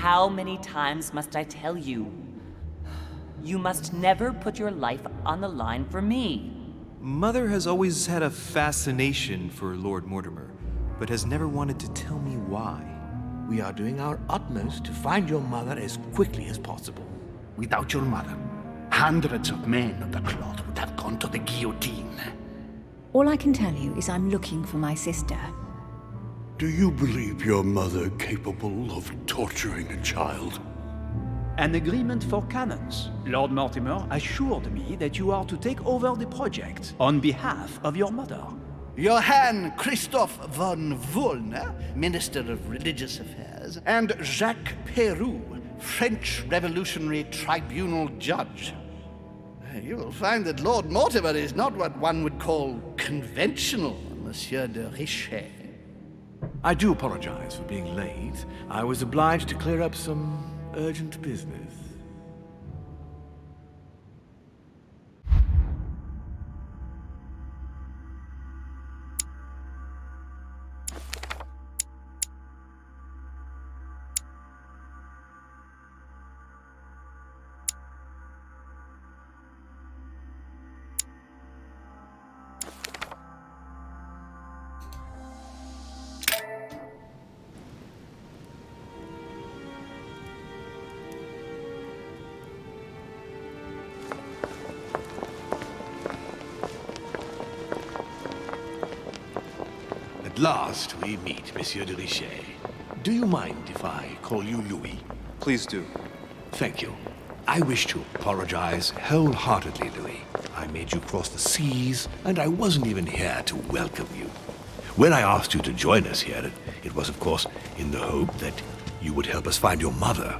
how many times must I tell you? You must never put your life on the line for me. Mother has always had a fascination for Lord Mortimer, but has never wanted to tell me why. We are doing our utmost to find your mother as quickly as possible. Without your mother, hundreds of men of the cloth would have gone to the guillotine. All I can tell you is I'm looking for my sister. Do you believe your mother capable of torturing a child? An agreement for cannons. Lord Mortimer assured me that you are to take over the project on behalf of your mother. Johann Christoph von Wollner, Minister of Religious Affairs, and Jacques Peroux, French Revolutionary Tribunal Judge. You will find that Lord Mortimer is not what one would call conventional, Monsieur de Richet. I do apologize for being late. I was obliged to clear up some urgent business. At last we meet, Monsieur de Richet. Do you mind if I call you Louis? Please do. Thank you. I wish to apologize wholeheartedly, Louis. I made you cross the seas, and I wasn't even here to welcome you. When I asked you to join us here, it was, of course, in the hope that you would help us find your mother.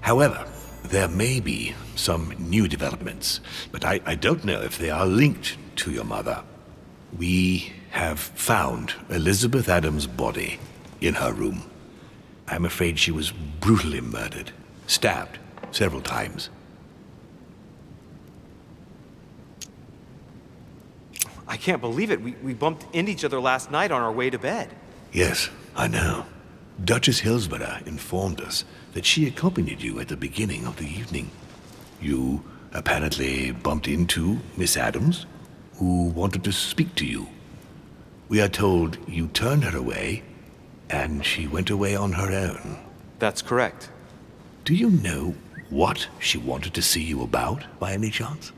However, there may be some new developments, but I don't know if they are linked to your mother. We have found Elizabeth Adams' body in her room. I'm afraid she was brutally murdered, stabbed several times. I can't believe it. We bumped into each other last night on our way to bed. Yes, I know. Duchess Hillsborough informed us that she accompanied you at the beginning of the evening. You apparently bumped into Miss Adams, who wanted to speak to you. We are told you turned her away, and she went away on her own. That's correct. Do you know what she wanted to see you about, by any chance?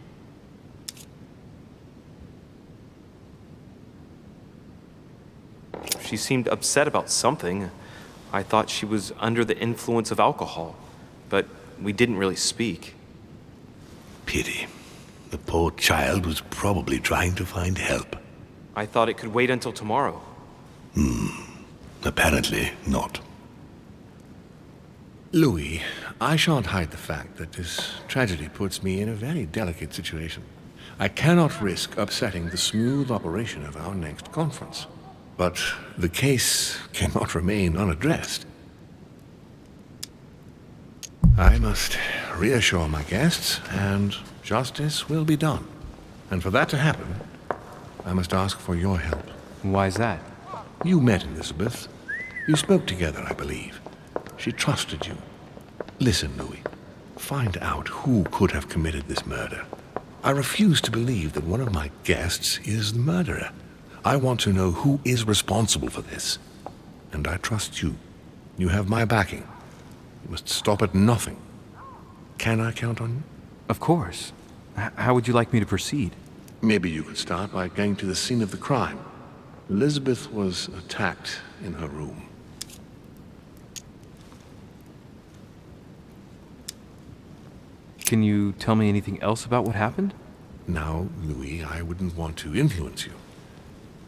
She seemed upset about something. I thought she was under the influence of alcohol, but we didn't really speak. Pity. The poor child was probably trying to find help. I thought it could wait until tomorrow. Apparently not. Louis, I shan't hide the fact that this tragedy puts me in a very delicate situation. I cannot risk upsetting the smooth operation of our next conference. But the case cannot remain unaddressed. I must reassure my guests, and justice will be done. And for that to happen, I must ask for your help. Why is that? You met Elizabeth. You spoke together, I believe. She trusted you. Listen, Louis. Find out who could have committed this murder. I refuse to believe that one of my guests is the murderer. I want to know who is responsible for this. And I trust you. You have my backing. You must stop at nothing. Can I count on you? Of course. How would you like me to proceed? Maybe you could start by going to the scene of the crime. Elizabeth was attacked in her room. Can you tell me anything else about what happened? Now, Louis, I wouldn't want to influence you.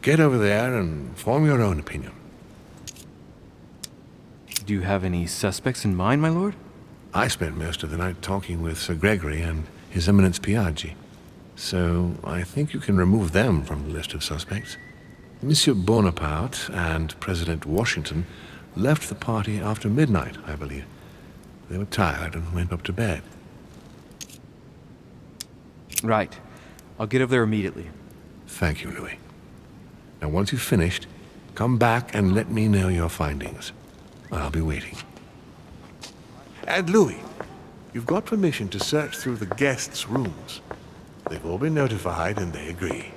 Get over there and form your own opinion. Do you have any suspects in mind, my lord? I spent most of the night talking with Sir Gregory and His Eminence Piaggi, so I think you can remove them from the list of suspects. Monsieur Bonaparte and President Washington left the party after midnight, I believe. They were tired and went up to bed. Right. I'll get over there immediately. Thank you, Louis. Now, once you've finished, come back and let me know your findings. I'll be waiting. And Louis, you've got permission to search through the guests' rooms. They've all been notified and they agree.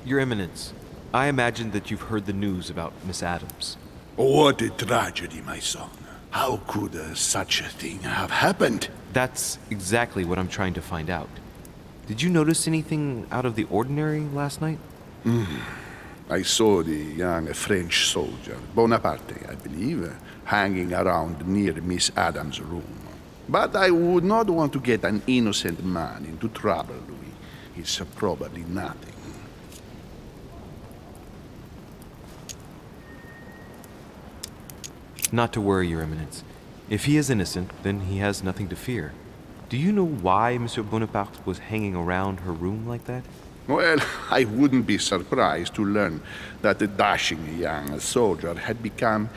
Your Eminence, I imagine that you've heard the news about Miss Adams. What a tragedy, my son. How could such a thing have happened? That's exactly what I'm trying to find out. Did you notice anything out of the ordinary last night? I saw the young French soldier, Bonaparte, I believe, hanging around near Miss Adams' room. But I would not want to get an innocent man into trouble, Louis. It's probably nothing. Not to worry, Your Eminence. If he is innocent, then he has nothing to fear. Do you know why Monsieur Bonaparte was hanging around her room like that? Well, I wouldn't be surprised to learn that the dashing young soldier had become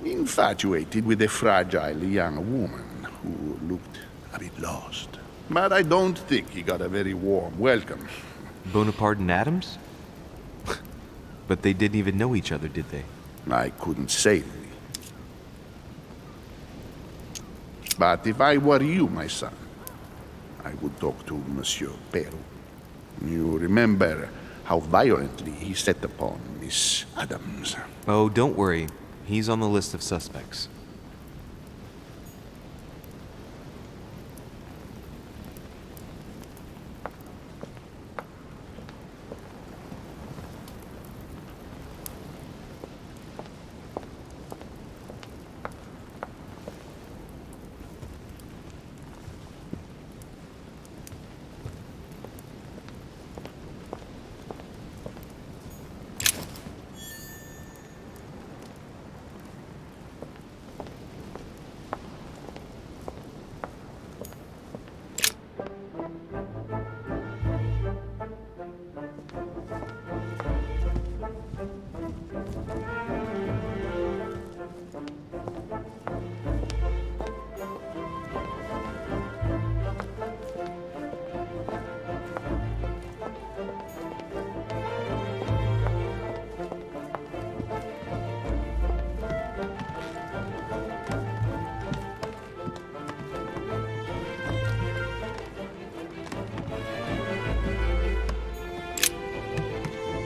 infatuated with a fragile young woman who looked a bit lost. But I don't think he got a very warm welcome. Bonaparte and Adams? But they didn't even know each other, did they? I couldn't say, Louis. But if I were you, my son, I would talk to Monsieur Peru. You remember how violently he set upon Miss Adams. Oh, don't worry. He's on the list of suspects.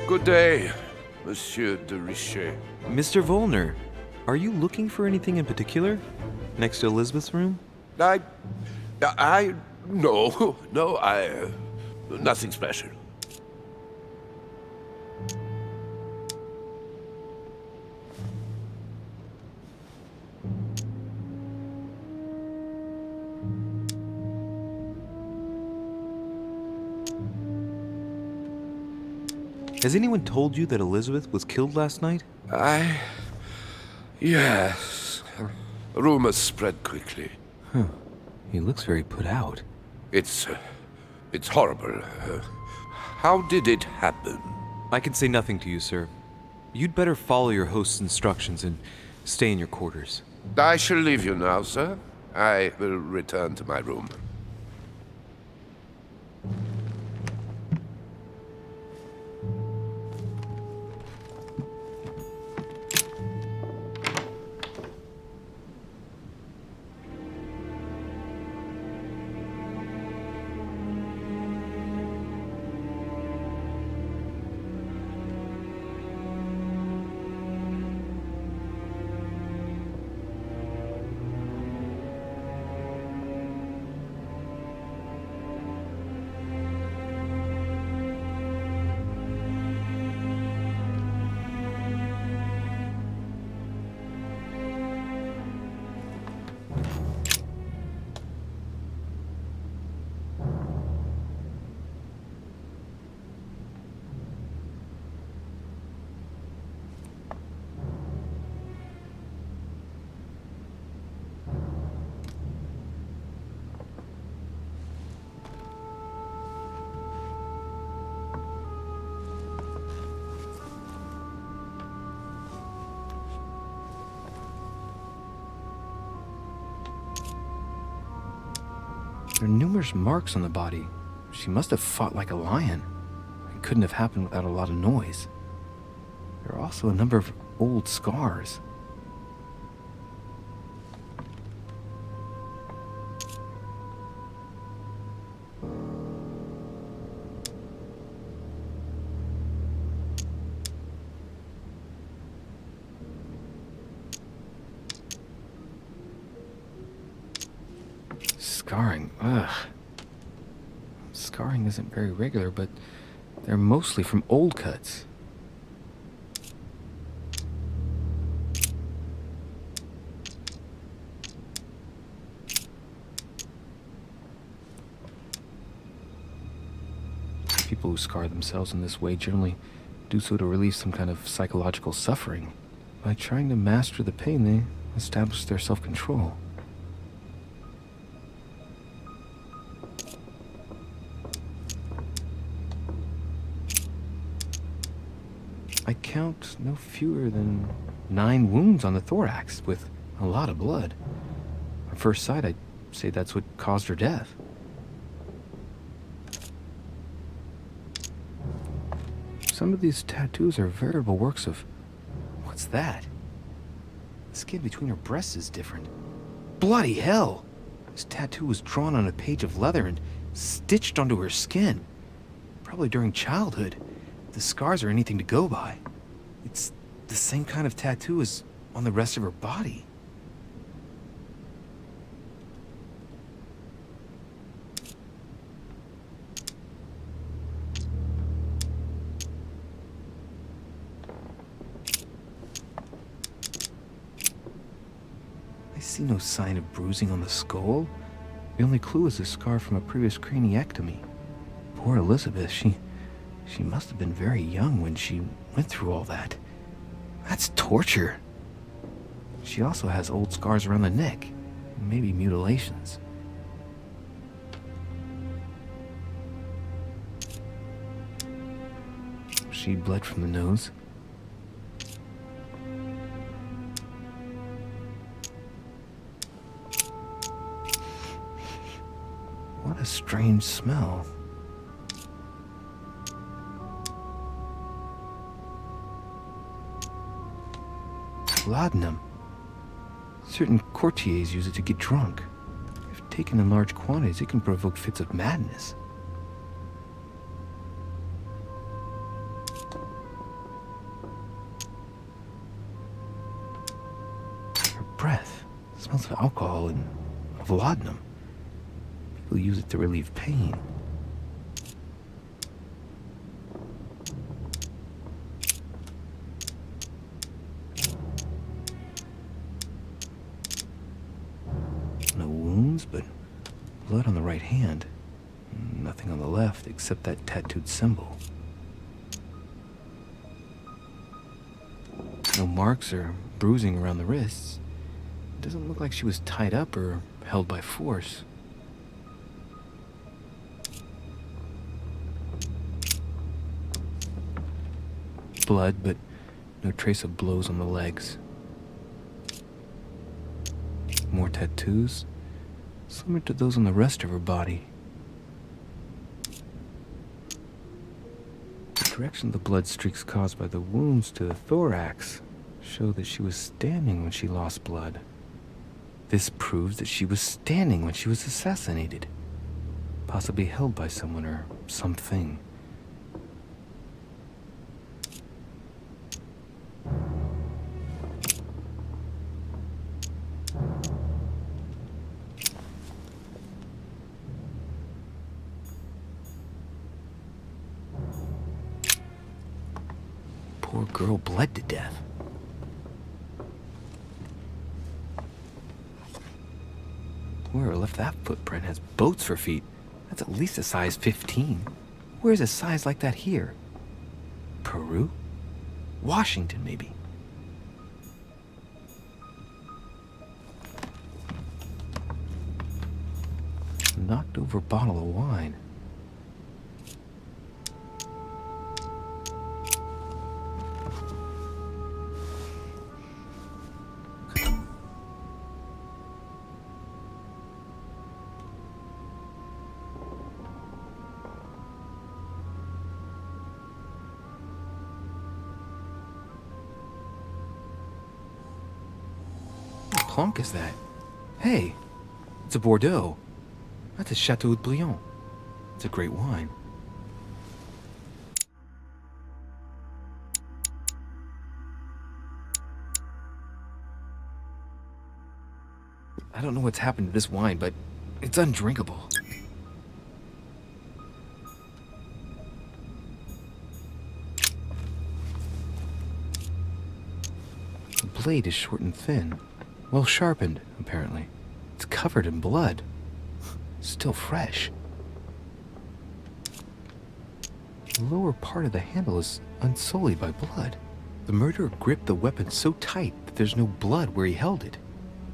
Good day, Monsieur de Richet. Mr. Volner, are you looking for anything in particular? Next to Elizabeth's room? No, nothing special. Has anyone told you that Elizabeth was killed last night? Yes. Rumors spread quickly. Huh. He looks very put out. It's horrible. How did it happen? I can say nothing to you, sir. You'd better follow your host's instructions and stay in your quarters. I shall leave you now, sir. I will return to my room. There are numerous marks on the body. She must have fought like a lion. It couldn't have happened without a lot of noise. There are also a number of old scars. Scarring, ugh. Scarring isn't very regular, but they're mostly from old cuts. People who scar themselves in this way generally do so to relieve some kind of psychological suffering. By trying to master the pain, they establish their self-control. I count no fewer than 9 wounds on the thorax, with a lot of blood. At first sight, I'd say that's what caused her death. Some of these tattoos are veritable works of... What's that? The skin between her breasts is different. Bloody hell! This tattoo was drawn on a page of leather and stitched onto her skin. Probably during childhood. If the scars are anything to go by. It's the same kind of tattoo as on the rest of her body. I see no sign of bruising on the skull. The only clue is a scar from a previous craniectomy. Poor Elizabeth, she must have been very young when she went through all that. That's torture. She also has old scars around the neck, maybe mutilations. She bled from the nose. What a strange smell. Laudanum. Certain courtiers use it to get drunk. If taken in large quantities, it can provoke fits of madness. Her breath smells of alcohol and of laudanum. People use it to relieve pain. No wounds, but blood on the right hand. Nothing on the left except that tattooed symbol. No marks or bruising around the wrists. It doesn't look like she was tied up or held by force. Blood, but no trace of blows on the legs. More tattoos, similar to those on the rest of her body. The direction of the blood streaks caused by the wounds to the thorax show that she was standing when she lost blood. This proves that she was standing when she was assassinated, possibly held by someone or something. Poor girl bled to death. Whoever left that footprint has boats for feet. That's at least a size 15. Where's a size like that here? Peru? Washington, maybe. Knocked over bottle of wine. honk is that? Hey, it's a Bordeaux. That's a Chateau de Briand. It's a great wine. I don't know what's happened to this wine, but it's undrinkable. The blade is short and thin, well sharpened, apparently. It's covered in blood. Still fresh. The lower part of the handle is unsullied by blood. The murderer gripped the weapon so tight that there's no blood where he held it.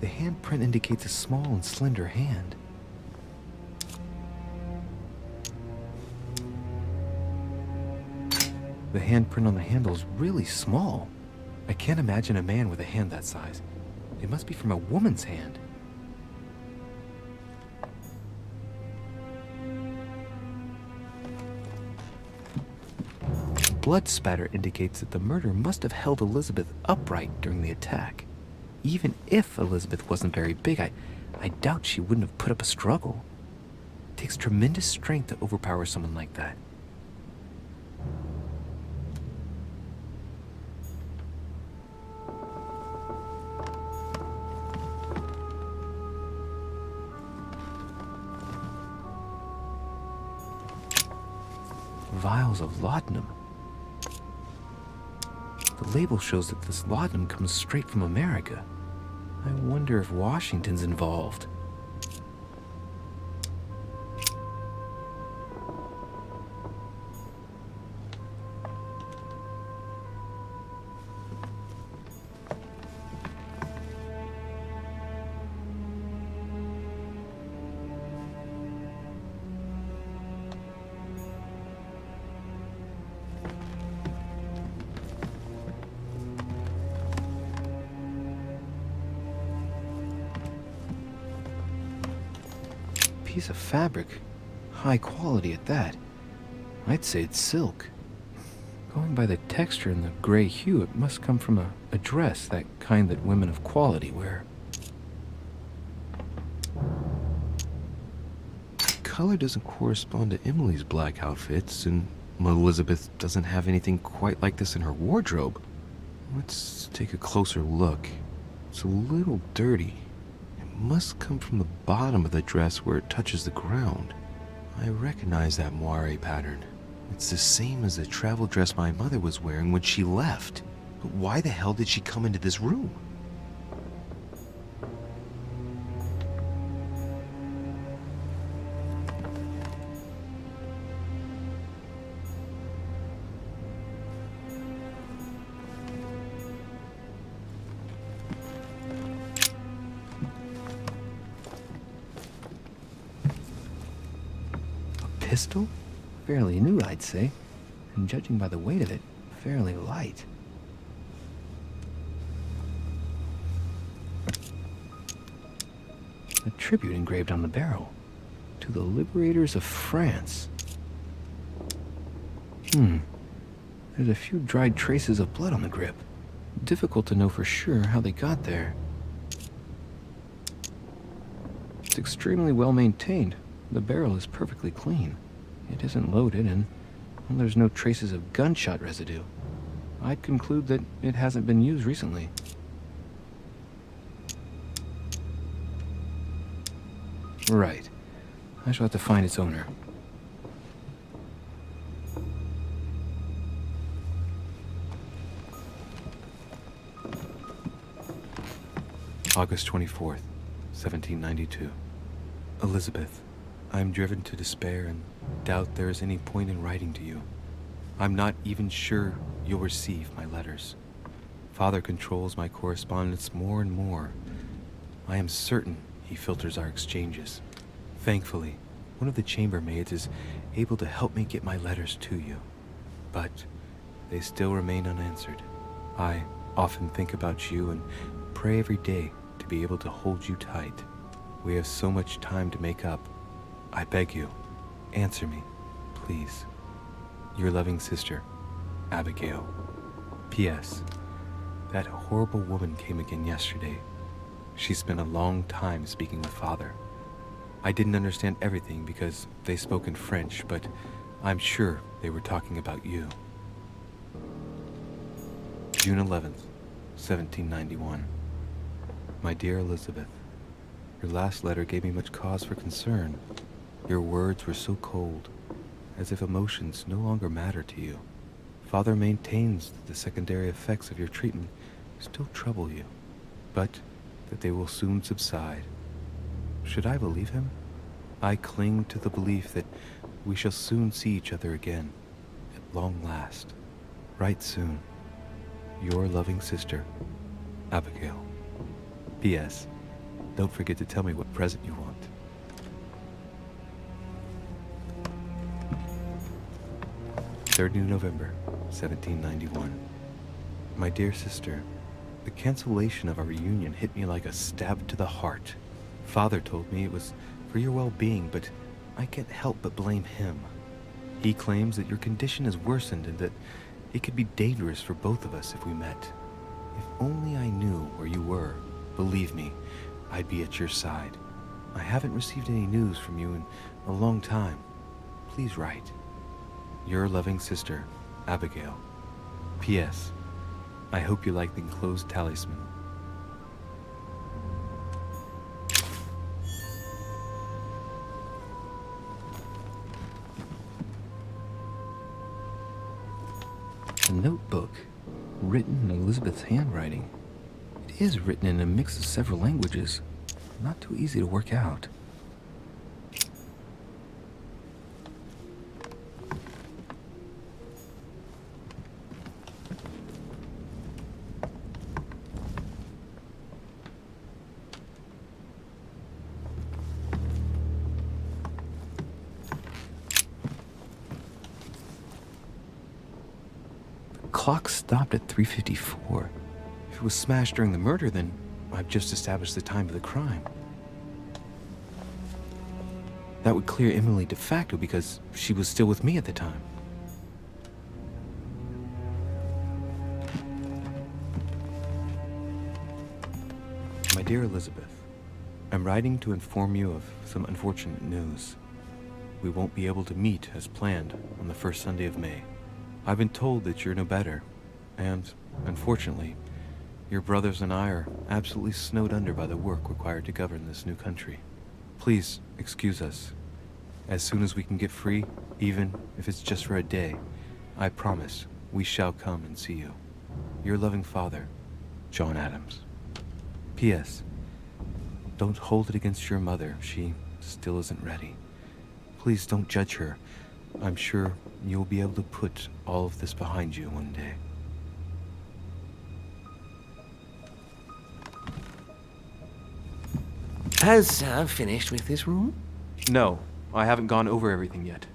The handprint indicates a small and slender hand. The handprint on the handle is really small. I can't imagine a man with a hand that size. It must be from a woman's hand. Blood spatter indicates that the murderer must have held Elizabeth upright during the attack. Even if Elizabeth wasn't very big, I doubt she wouldn't have put up a struggle. It takes tremendous strength to overpower someone like that. Vials of laudanum. The label shows that this laudanum comes straight from America. I wonder if Washington's involved. Piece of fabric, high quality at that. I'd say it's silk. Going by the texture and the gray hue, it must come from a dress, that kind that women of quality wear. Color doesn't correspond to Emily's black outfits, and Elizabeth doesn't have anything quite like this in her wardrobe. Let's take a closer look. It's a little dirty. Must come from the bottom of the dress where it touches the ground. I recognize that moire pattern. It's the same as the travel dress my mother was wearing when she left. But why the hell did she come into this room? Pistol? Fairly new, I'd say. And judging by the weight of it, fairly light. A tribute engraved on the barrel. To the liberators of France. There's a few dried traces of blood on the grip. Difficult to know for sure how they got there. It's extremely well maintained. The barrel is perfectly clean. It isn't loaded, and there's no traces of gunshot residue. I'd conclude that it hasn't been used recently. Right. I shall have to find its owner. August 24th, 1792. Elizabeth, I'm driven to despair and doubt there is any point in writing to you. I'm not even sure you'll receive my letters. Father controls my correspondence more and more. I am certain he filters our exchanges. Thankfully, one of the chambermaids is able to help me get my letters to you. But they still remain unanswered. I often think about you and pray every day to be able to hold you tight. We have so much time to make up. I beg you, answer me, please. Your loving sister, Abigail. P.S. That horrible woman came again yesterday. She spent a long time speaking with Father. I didn't understand everything because they spoke in French, but I'm sure they were talking about you. June 11th, 1791. My dear Elizabeth, your last letter gave me much cause for concern. Your words were so cold, as if emotions no longer matter to you. Father maintains that the secondary effects of your treatment still trouble you, but that they will soon subside. Should I believe him? I cling to the belief that we shall soon see each other again, at long last. Right soon. Your loving sister, Abigail. P.S. Don't forget to tell me what present you want. November 1791. My dear sister, the cancellation of our reunion hit me like a stab to the heart. Father told me it was for your well-being, but I can't help but blame him. He claims that your condition has worsened and that it could be dangerous for both of us if we met. If only I knew where you were, believe me, I'd be at your side. I haven't received any news from you in a long time. Please write. Your loving sister, Abigail. P.S. I hope you like the enclosed talisman. A notebook, written in Elizabeth's handwriting. It is written in a mix of several languages. Not too easy to work out. Clock stopped at 3:54. If it was smashed during the murder, then I've just established the time of the crime. That would clear Emily de facto because she was still with me at the time. My dear Elizabeth, I'm writing to inform you of some unfortunate news. We won't be able to meet as planned on the first Sunday of May. I've been told that you're no better, and, unfortunately, your brothers and I are absolutely snowed under by the work required to govern this new country. Please excuse us. As soon as we can get free, even if it's just for a day, I promise we shall come and see you. Your loving father, John Adams. P.S. Don't hold it against your mother. She still isn't ready. Please don't judge her. I'm sure you'll be able to put all of this behind you one day. Has Sir finished with this room? No, I haven't gone over everything yet.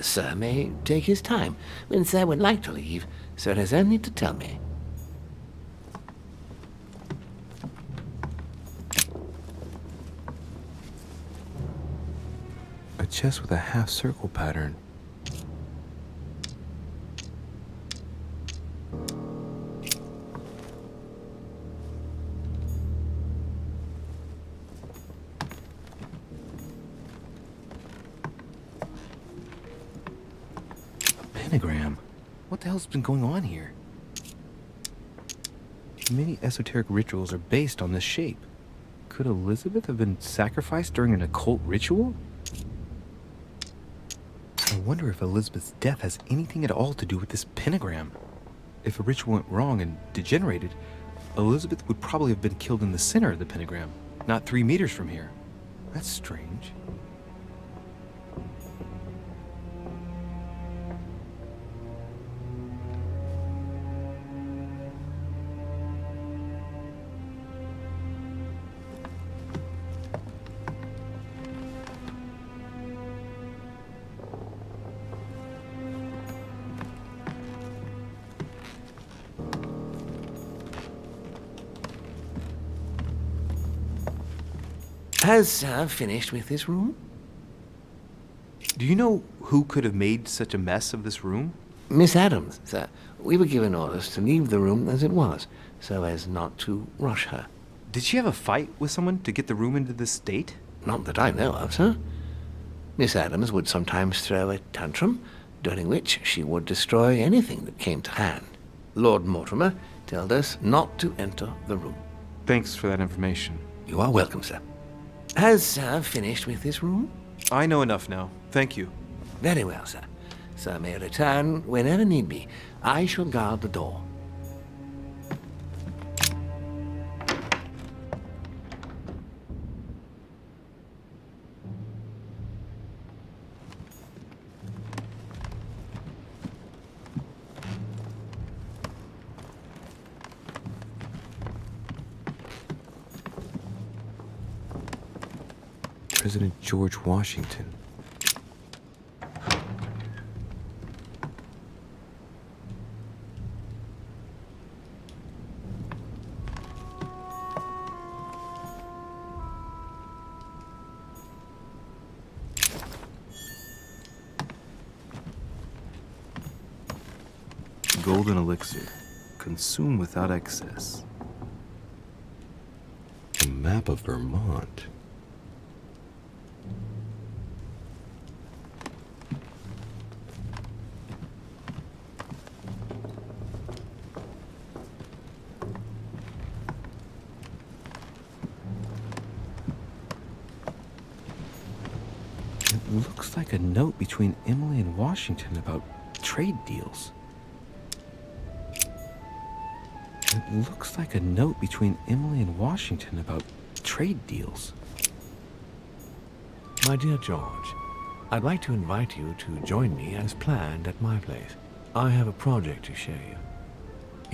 Sir may take his time. When Sir would like to leave, Sir has only to tell me. A chest with a half-circle pattern. Pentagram. What the hell's been going on here? Many esoteric rituals are based on this shape. Could Elizabeth have been sacrificed during an occult ritual? I wonder if Elizabeth's death has anything at all to do with this pentagram. If a ritual went wrong and degenerated, Elizabeth would probably have been killed in the center of the pentagram, not 3 meters from here. That's strange. Has Sir finished with this room? Do you know who could have made such a mess of this room? Miss Adams, sir. We were given orders to leave the room as it was, so as not to rush her. Did she have a fight with someone to get the room into this state? Not that I know of, sir. Miss Adams would sometimes throw a tantrum, during which she would destroy anything that came to hand. Lord Mortimer told us not to enter the room. Thanks for that information. You are welcome, sir. Has Sir finished with this room? I know enough now. Thank you. Very well, sir. Sir may return whenever need be. I shall guard the door. President George Washington. Golden elixir. Consume without excess. A map of Vermont. It looks like a note between Emily and Washington about trade deals. It looks like a note between Emily and Washington about trade deals. My dear George, I'd like to invite you to join me as planned at my place. I have a project to show you.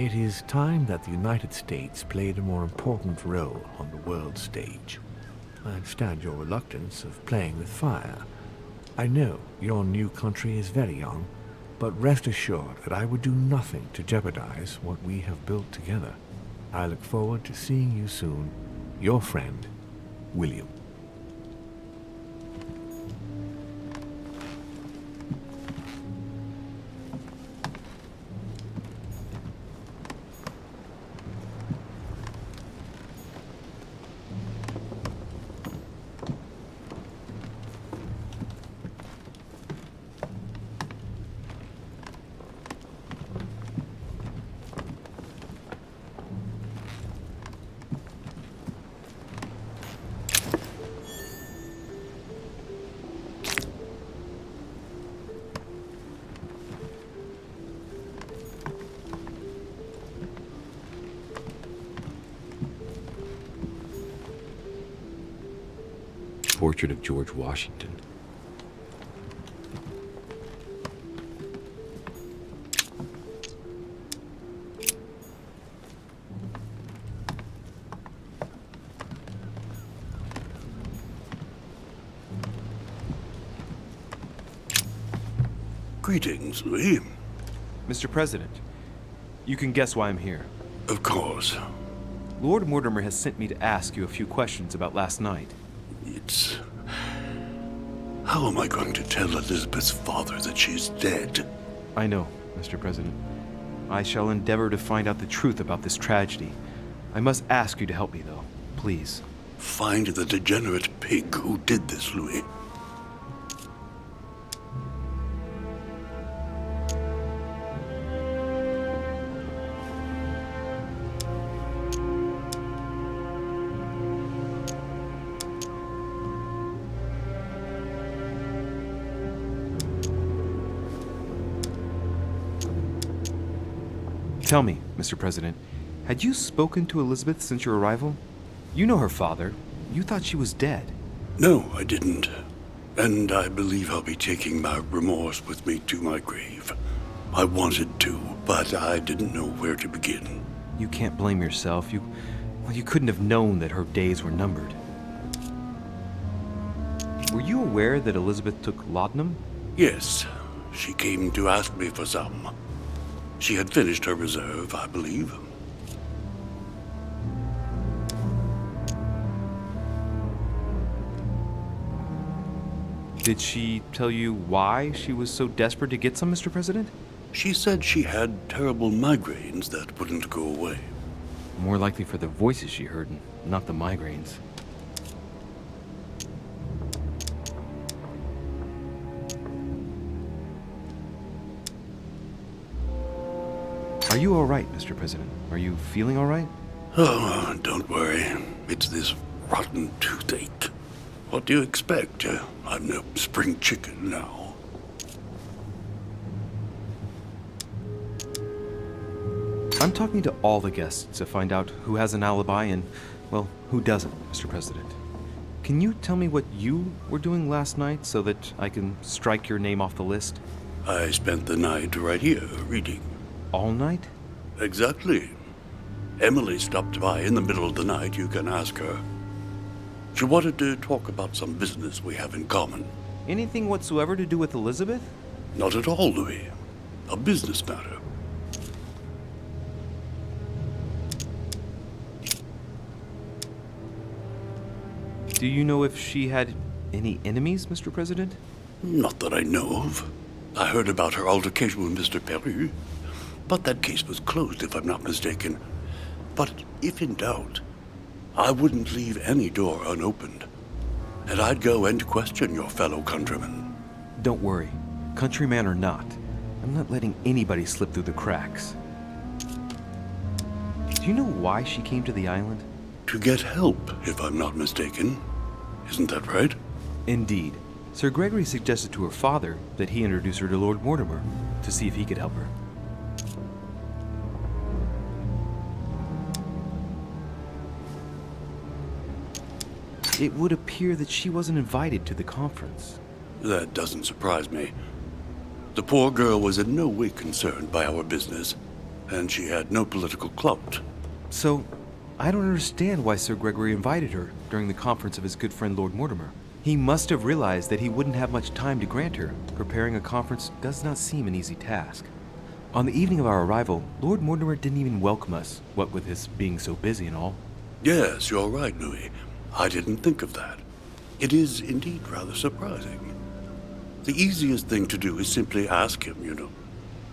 It is time that the United States played a more important role on the world stage. I understand your reluctance of playing with fire. I know your new country is very young, but rest assured that I would do nothing to jeopardize what we have built together. I look forward to seeing you soon. Your friend, William. Portrait of George Washington. Greetings, Louis. Mr. President, you can guess why I'm here. Of course. Lord Mortimer has sent me to ask you a few questions about last night. It's... How am I going to tell Elizabeth's father that she's dead? I know, Mr. President. I shall endeavor to find out the truth about this tragedy. I must ask you to help me, though. Please. Find the degenerate pig who did this, Louis. Tell me, Mr. President, had you spoken to Elizabeth since your arrival? You know her father. You thought she was dead. No, I didn't. And I believe I'll be taking my remorse with me to my grave. I wanted to, but I didn't know where to begin. You can't blame yourself. You couldn't have known that her days were numbered. Were you aware that Elizabeth took laudanum? Yes, she came to ask me for some. She had finished her reserve, I believe. Did she tell you why she was so desperate to get some, Mr. President? She said she had terrible migraines that wouldn't go away. More likely for the voices she heard, and not the migraines. Are you alright, Mr. President? Are you feeling alright? Oh, don't worry. It's this rotten toothache. What do you expect? I'm no spring chicken now. I'm talking to all the guests to find out who has an alibi and, well, who doesn't, Mr. President. Can you tell me what you were doing last night so that I can strike your name off the list? I spent the night right here, reading. All night? Exactly. Emily stopped by in the middle of the night, you can ask her. She wanted to talk about some business we have in common. Anything whatsoever to do with Elizabeth? Not at all, Louis. A business matter. Do you know if she had any enemies, Mr. President? Not that I know of. I heard about her altercation with Mr. Peru, but that case was closed, if I'm not mistaken. But if in doubt, I wouldn't leave any door unopened. And I'd go and question your fellow countrymen. Don't worry. Countryman or not, I'm not letting anybody slip through the cracks. Do you know why she came to the island? To get help, if I'm not mistaken. Isn't that right? Indeed. Sir Gregory suggested to her father that he introduce her to Lord Mortimer to see if he could help her. It would appear that she wasn't invited to the conference. That doesn't surprise me. The poor girl was in no way concerned by our business, and she had no political clout. So, I don't understand why Sir Gregory invited her during the conference of his good friend Lord Mortimer. He must have realized that he wouldn't have much time to grant her. Preparing a conference does not seem an easy task. On the evening of our arrival, Lord Mortimer didn't even welcome us, what with his being so busy and all. Yes, you're right, Louis. I didn't think of that. It is indeed rather surprising. The easiest thing to do is simply ask him, you know.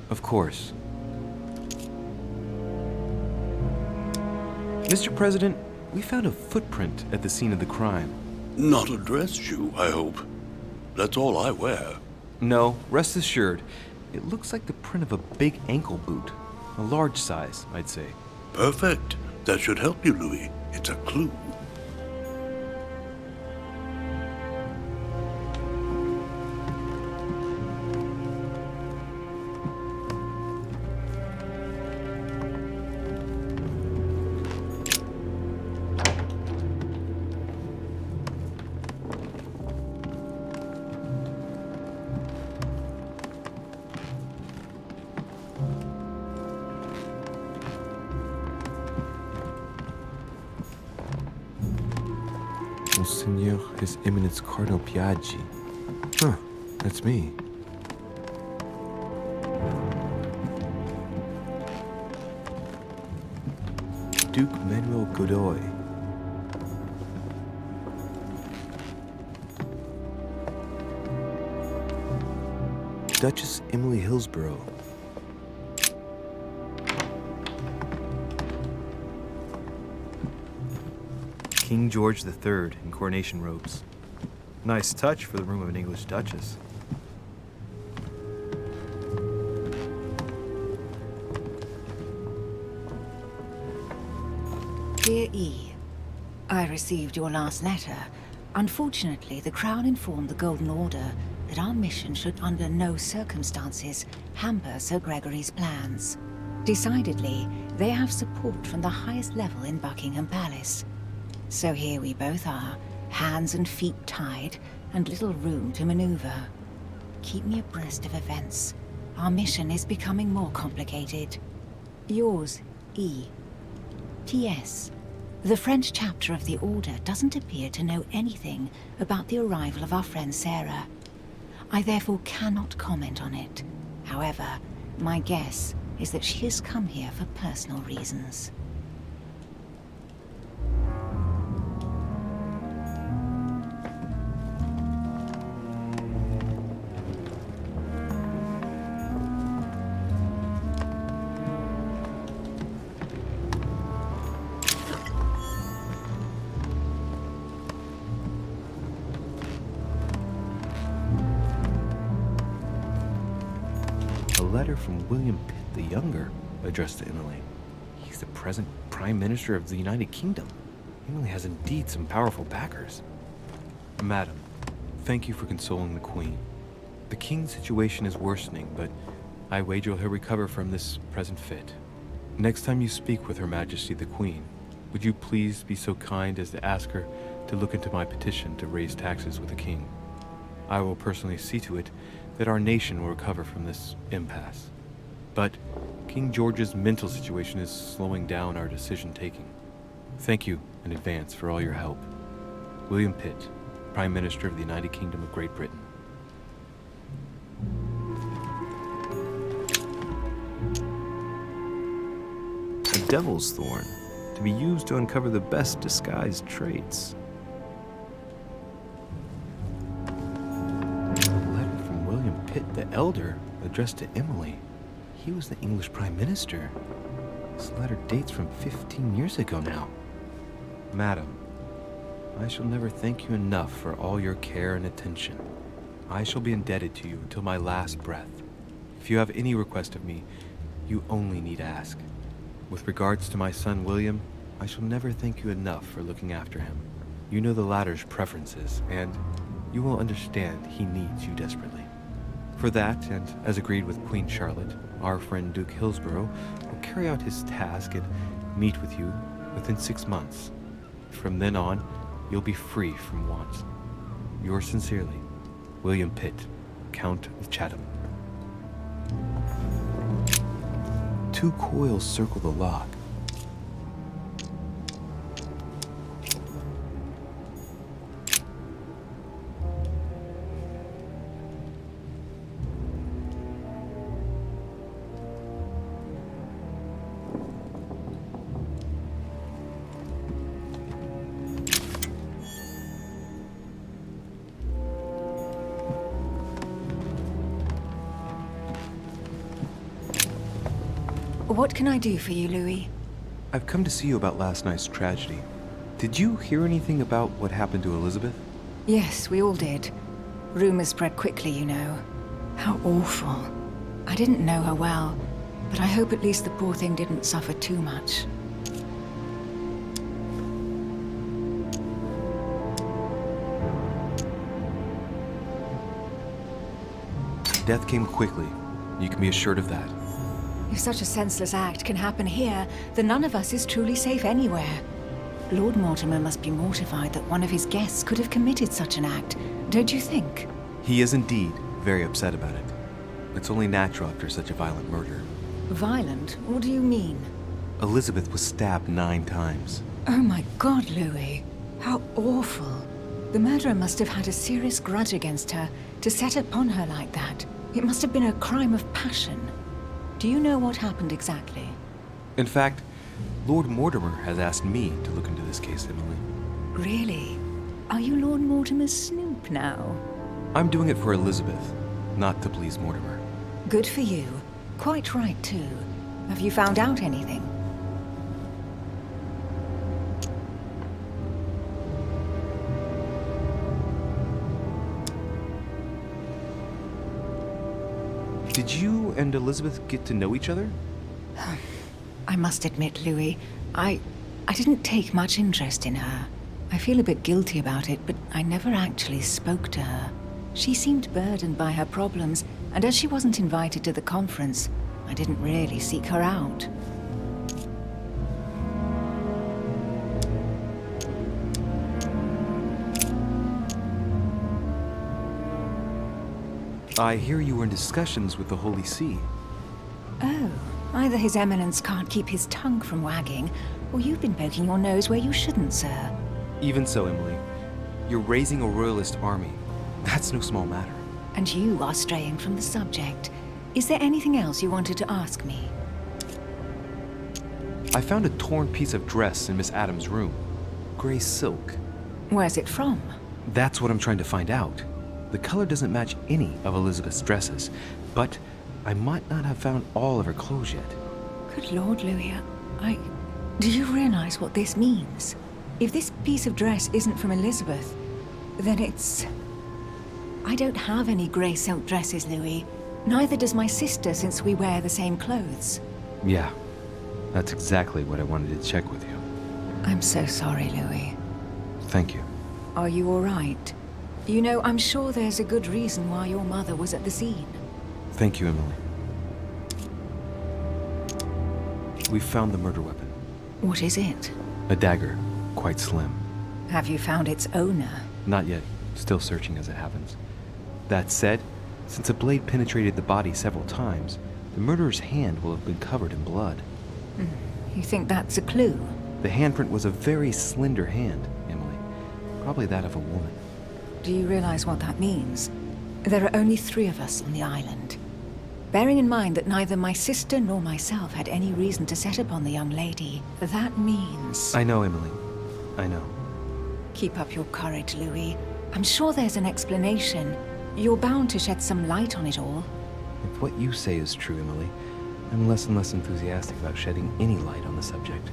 Of course. Mr. President, we found a footprint at the scene of the crime. Not a dress shoe, I hope. That's all I wear. No, rest assured. It looks like the print of a big ankle boot. A large size, I'd say. Perfect. That should help you, Louis. It's a clue. Monseigneur, His Eminence Cardinal Piaggi. Huh, that's me. Duke Manuel Godoy. Duchess Emily Hillsborough. King George III in coronation robes. Nice touch for the room of an English duchess. Dear E, I received your last letter. Unfortunately, the Crown informed the Golden Order that our mission should under no circumstances hamper Sir Gregory's plans. Decidedly, they have support from the highest level in Buckingham Palace. So here we both are, hands and feet tied, and little room to maneuver. Keep me abreast of events. Our mission is becoming more complicated. Yours, E. P.S. The French chapter of the Order doesn't appear to know anything about the arrival of our friend Sarah. I therefore cannot comment on it. However, my guess is that she has come here for personal reasons. from William Pitt the Younger, addressed to Emily. He's the present Prime Minister of the United Kingdom. Emily has indeed some powerful backers. Madam, thank you for consoling the Queen. The King's situation is worsening, but I wager he'll recover from this present fit. Next time you speak with Her Majesty the Queen, would you please be so kind as to ask her to look into my petition to raise taxes with the King? I will personally see to it that our nation will recover from this impasse. But King George's mental situation is slowing down our decision-taking. Thank you in advance for all your help. William Pitt, Prime Minister of the United Kingdom of Great Britain. A devil's thorn, to be used to uncover the best disguised traits. A letter from William Pitt the Elder, addressed to Emily. He was the English Prime Minister. This letter dates from 15 years ago now. Madam, I shall never thank you enough for all your care and attention. I shall be indebted to you until my last breath. If you have any request of me, you only need ask. With regards to my son William, I shall never thank you enough for looking after him. You know the latter's preferences, and you will understand he needs you desperately. For that, and as agreed with Queen Charlotte, our friend Duke Hillsborough will carry out his task and meet with you within 6 months. From then on, you'll be free from want. Yours sincerely, William Pitt, Count of Chatham. 2 coils circle the lock. What can I do for you, Louis? I've come to see you about last night's tragedy. Did you hear anything about what happened to Elizabeth? Yes, we all did. Rumors spread quickly, you know. How awful. I didn't know her well, but I hope at least the poor thing didn't suffer too much. Death came quickly. You can be assured of that. If such a senseless act can happen here, then none of us is truly safe anywhere. Lord Mortimer must be mortified that one of his guests could have committed such an act, don't you think? He is indeed very upset about it. It's only natural after such a violent murder. Violent? What do you mean? Elizabeth was stabbed 9 times. Oh my God, Louis. How awful. The murderer must have had a serious grudge against her to set upon her like that. It must have been a crime of passion. Do you know what happened exactly? In fact, Lord Mortimer has asked me to look into this case, Emily. Really? Are you Lord Mortimer's snoop now? I'm doing it for Elizabeth, not to please Mortimer. Good for you. Quite right, too. Have you found out anything? Did you and Elizabeth get to know each other? I must admit, Louis, I didn't take much interest in her. I feel a bit guilty about it, but I never actually spoke to her. She seemed burdened by her problems, and as she wasn't invited to the conference, I didn't really seek her out. I hear you were in discussions with the Holy See. Oh, either His Eminence can't keep his tongue from wagging, or you've been poking your nose where you shouldn't, sir. Even so, Emily, you're raising a royalist army. That's no small matter. And you are straying from the subject. Is there anything else you wanted to ask me? I found a torn piece of dress in Miss Adams' room. Gray silk. Where's it from? That's what I'm trying to find out. The color doesn't match any of Elizabeth's dresses, but I might not have found all of her clothes yet. Good Lord, Louis, do you realize what this means? If this piece of dress isn't from Elizabeth, then it's... I don't have any grey silk dresses, Louis. Neither does my sister, since we wear the same clothes. Yeah, that's exactly what I wanted to check with you. I'm so sorry, Louis. Thank you. Are you all right? You know, I'm sure there's a good reason why your mother was at the scene. Thank you, Emily. We found the murder weapon. What is it? A dagger, quite slim. Have you found its owner? Not yet. Still searching as it happens. That said, since the blade penetrated the body several times, the murderer's hand will have been covered in blood. You think that's a clue? The handprint was a very slender hand, Emily. Probably that of a woman. Do you realize what that means? There are only 3 of us on the island. Bearing in mind that neither my sister nor myself had any reason to set upon the young lady, that means... I know, Emily. I know. Keep up your courage, Louis. I'm sure there's an explanation. You're bound to shed some light on it all. If what you say is true, Emily, I'm less and less enthusiastic about shedding any light on the subject.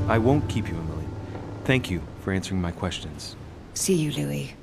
I won't keep you, Emily. Thank you for answering my questions. See you, Louis.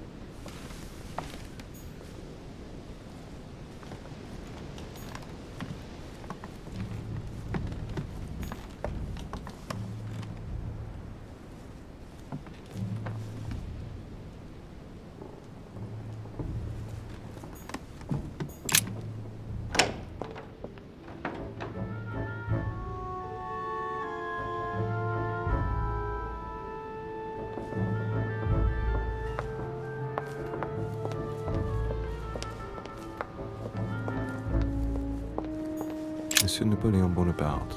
Monsieur Napoleon Bonaparte.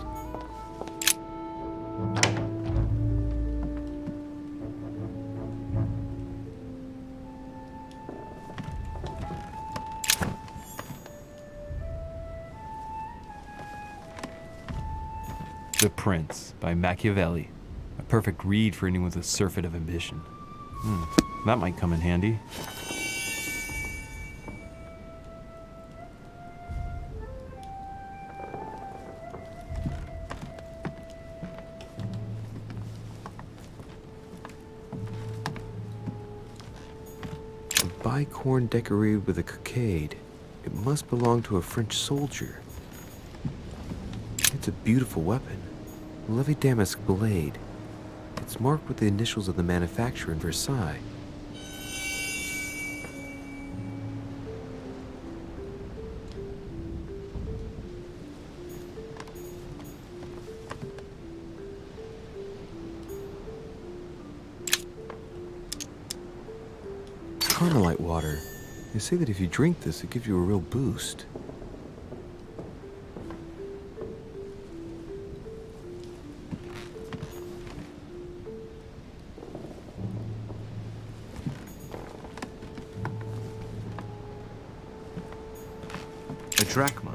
The Prince by Machiavelli. A perfect read for anyone with a surfeit of ambition. That might come in handy. Bicorn decorated with a cockade. It must belong to a French soldier. It's a beautiful weapon. Levy damask blade. It's marked with the initials of the manufacturer in Versailles. Carmelite water. They say that if you drink this, it gives you a real boost. A drachma.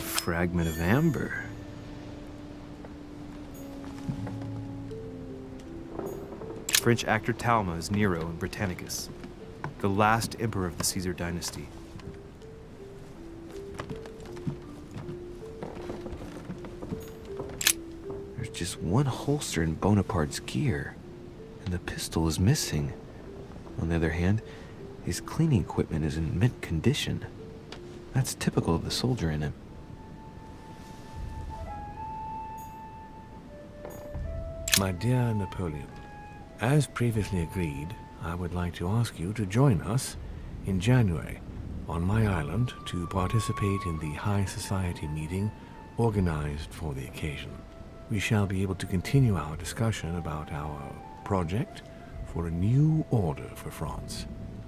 Fragment of amber. French actor Talma is Nero in Britannicus, the last emperor of the Caesar dynasty. There's just one holster in Bonaparte's gear, and the pistol is missing. On the other hand, his cleaning equipment is in mint condition. That's typical of the soldier in him. My dear Napoleon, as previously agreed, I would like to ask you to join us in January on my island to participate in the High Society meeting organized for the occasion. We shall be able to continue our discussion about our project for a new order for France.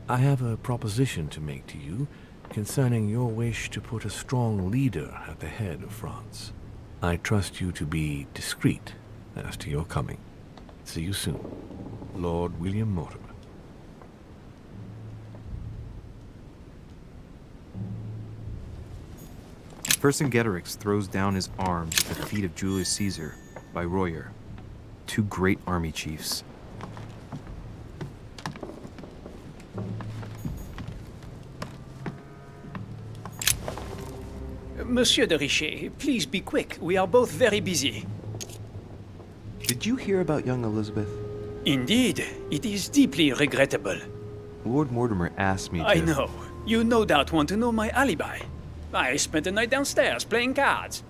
I have a proposition to make to you concerning your wish to put a strong leader at the head of France. I trust you to be discreet as to your coming. See you soon. Lord William Mortimer. Vercingetorix throws down his arms at the feet of Julius Caesar by Royer, 2 great army chiefs. Monsieur de Richet, please be quick. We are both very busy. Did you hear about young Elizabeth? Indeed, it is deeply regrettable. Lord Mortimer asked me to... I know. You no doubt want to know my alibi. I spent the night downstairs playing cards.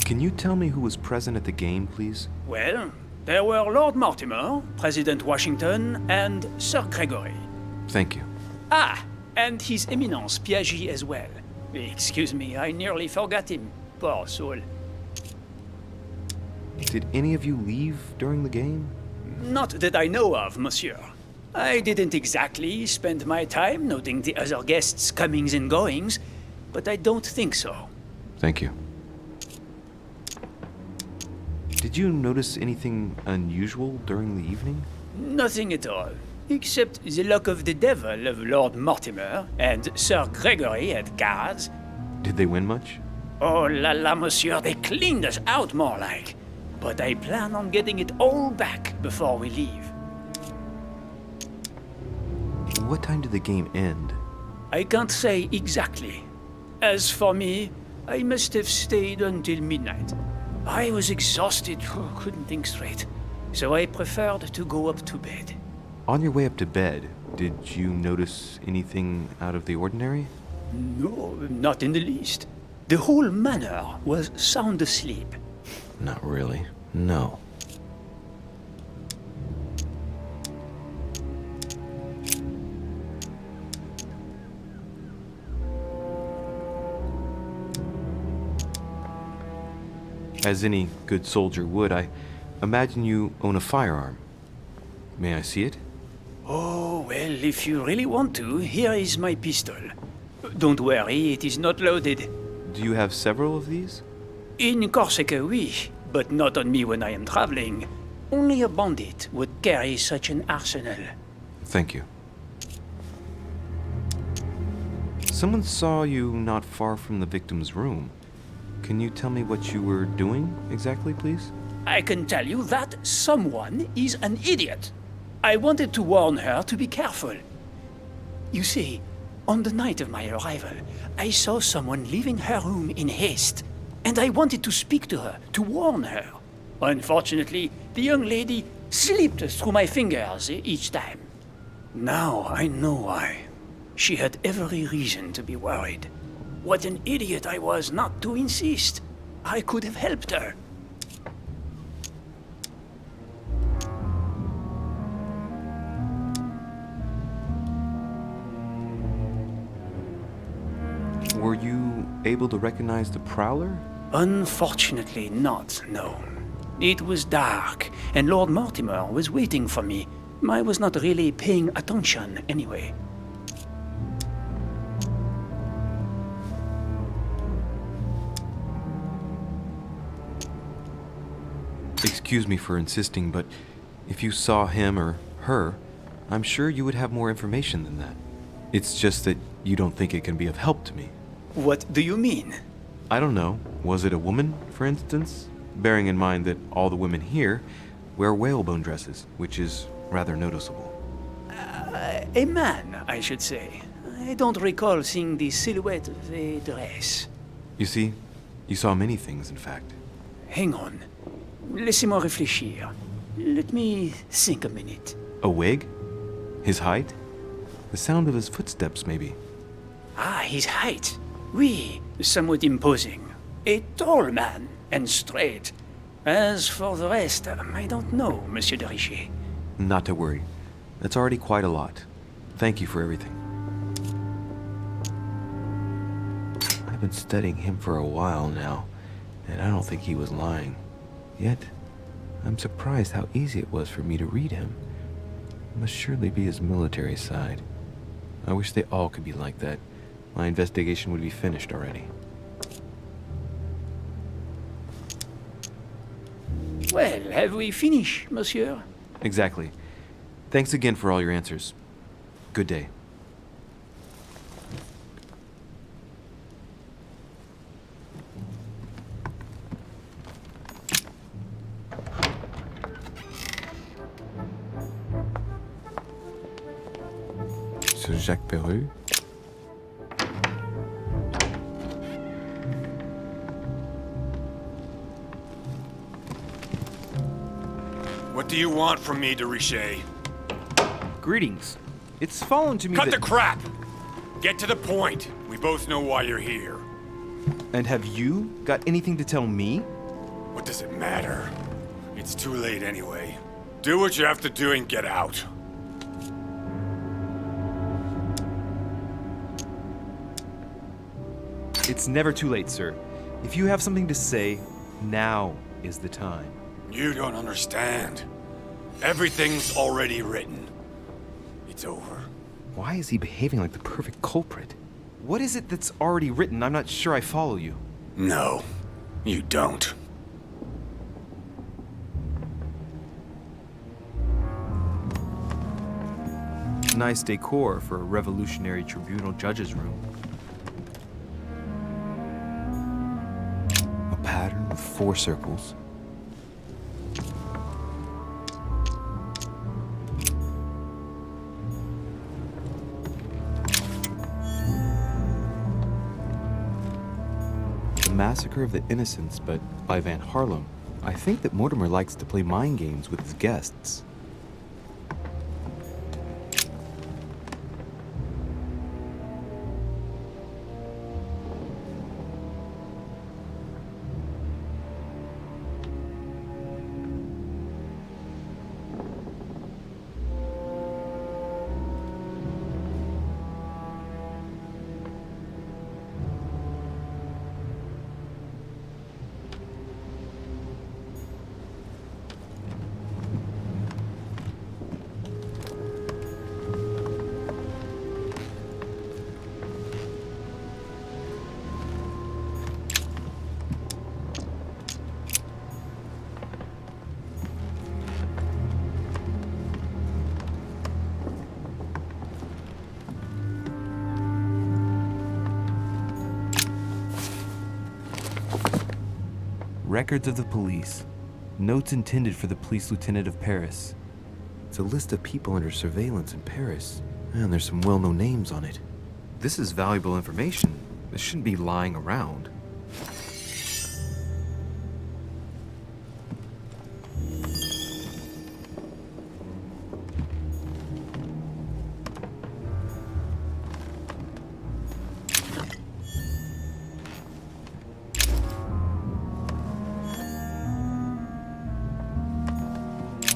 Can you tell me who was present at the game, please? Well, there were Lord Mortimer, President Washington, and Sir Gregory. Thank you. Ah, and His Eminence Piaget as well. Excuse me, I nearly forgot him. Poor soul. Did any of you leave during the game? Not that I know of, monsieur. I didn't exactly spend my time noting the other guests' comings and goings, but I don't think so. Thank you. Did you notice anything unusual during the evening? Nothing at all, except the luck of the devil of Lord Mortimer and Sir Gregory at cards. Did they win much? Oh la la, monsieur, they cleaned us out more like. But I plan on getting it all back before we leave. What time did the game end? I can't say exactly. As for me, I must have stayed until midnight. I was exhausted, couldn't think straight, so I preferred to go up to bed. On your way up to bed, did you notice anything out of the ordinary? No, not in the least. The whole manor was sound asleep. Not really. No. As any good soldier would, I imagine you own a firearm. May I see it? Oh, well, if you really want to, here is my pistol. Don't worry, it is not loaded. Do you have several of these? In Corsica, oui, but not on me when I am traveling. Only a bandit would carry such an arsenal. Thank you. Someone saw you not far from the victim's room. Can you tell me what you were doing exactly, please? I can tell you that someone is an idiot. I wanted to warn her to be careful. You see, on the night of my arrival, I saw someone leaving her room in haste, and I wanted to speak to her, to warn her. Unfortunately, the young lady slipped through my fingers each time. Now I know why. She had every reason to be worried. What an idiot I was not to insist. I could have helped her. Were you able to recognize the prowler? Unfortunately not, no. It was dark, and Lord Mortimer was waiting for me. I was not really paying attention anyway. Excuse me for insisting, but if you saw him or her, I'm sure you would have more information than that. It's just that you don't think it can be of help to me. What do you mean? I don't know. Was it a woman, for instance? Bearing in mind that all the women here wear whalebone dresses, which is rather noticeable. A man, I should say. I don't recall seeing the silhouette of a dress. You see, you saw many things, in fact. Hang on. Laissez-moi réfléchir. Let me think a minute. A wig? His height? The sound of his footsteps, maybe. Ah, his height. Oui, somewhat imposing. A tall man, and straight. As for the rest, I don't know, Monsieur de Richet. Not to worry. That's already quite a lot. Thank you for everything. I've been studying him for a while now, and I don't think he was lying. Yet, I'm surprised how easy it was for me to read him. It must surely be his military side. I wish they all could be like that. My investigation would be finished already. Well, have we finished, monsieur? Exactly. Thanks again for all your answers. Good day. Sir Jacques Peru? What do you want from me, de Richet? Greetings. It's fallen to me Cut that... the crap! Get to the point. We both know why you're here. And have you got anything to tell me? What does it matter? It's too late anyway. Do what you have to do and get out. It's never too late, sir. If you have something to say, now is the time. You don't understand. Everything's already written. It's over. Why is he behaving like the perfect culprit? What is it that's already written? I'm not sure I follow you. No, you don't. Nice decor for a revolutionary tribunal judge's room. A pattern with 4 circles. The Massacre of the Innocents, but by Van Harlem. I think that Mortimer likes to play mind games with his guests. Records of the police. Notes intended for the police lieutenant of Paris. It's a list of people under surveillance in Paris, and there's some well-known names on it. This is valuable information. This shouldn't be lying around.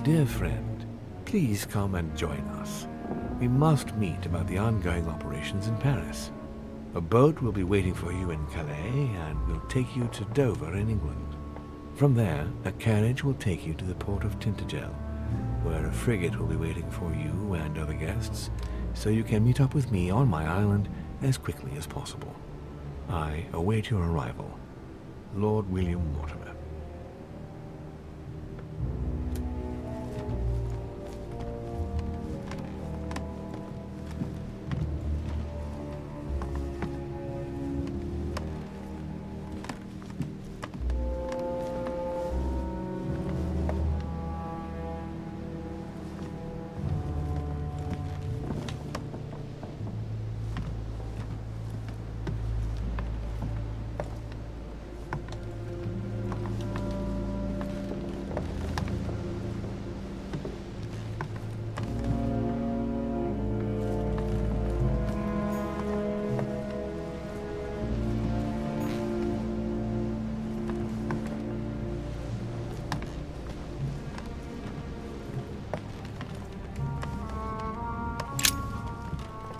Dear friend, please come and join us. We must meet about the ongoing operations in Paris. A boat will be waiting for you in Calais and will take you to Dover in England. From there, a carriage will take you to the port of Tintagel, where a frigate will be waiting for you and other guests, so you can meet up with me on my island as quickly as possible. I await your arrival. Lord William Mortimer.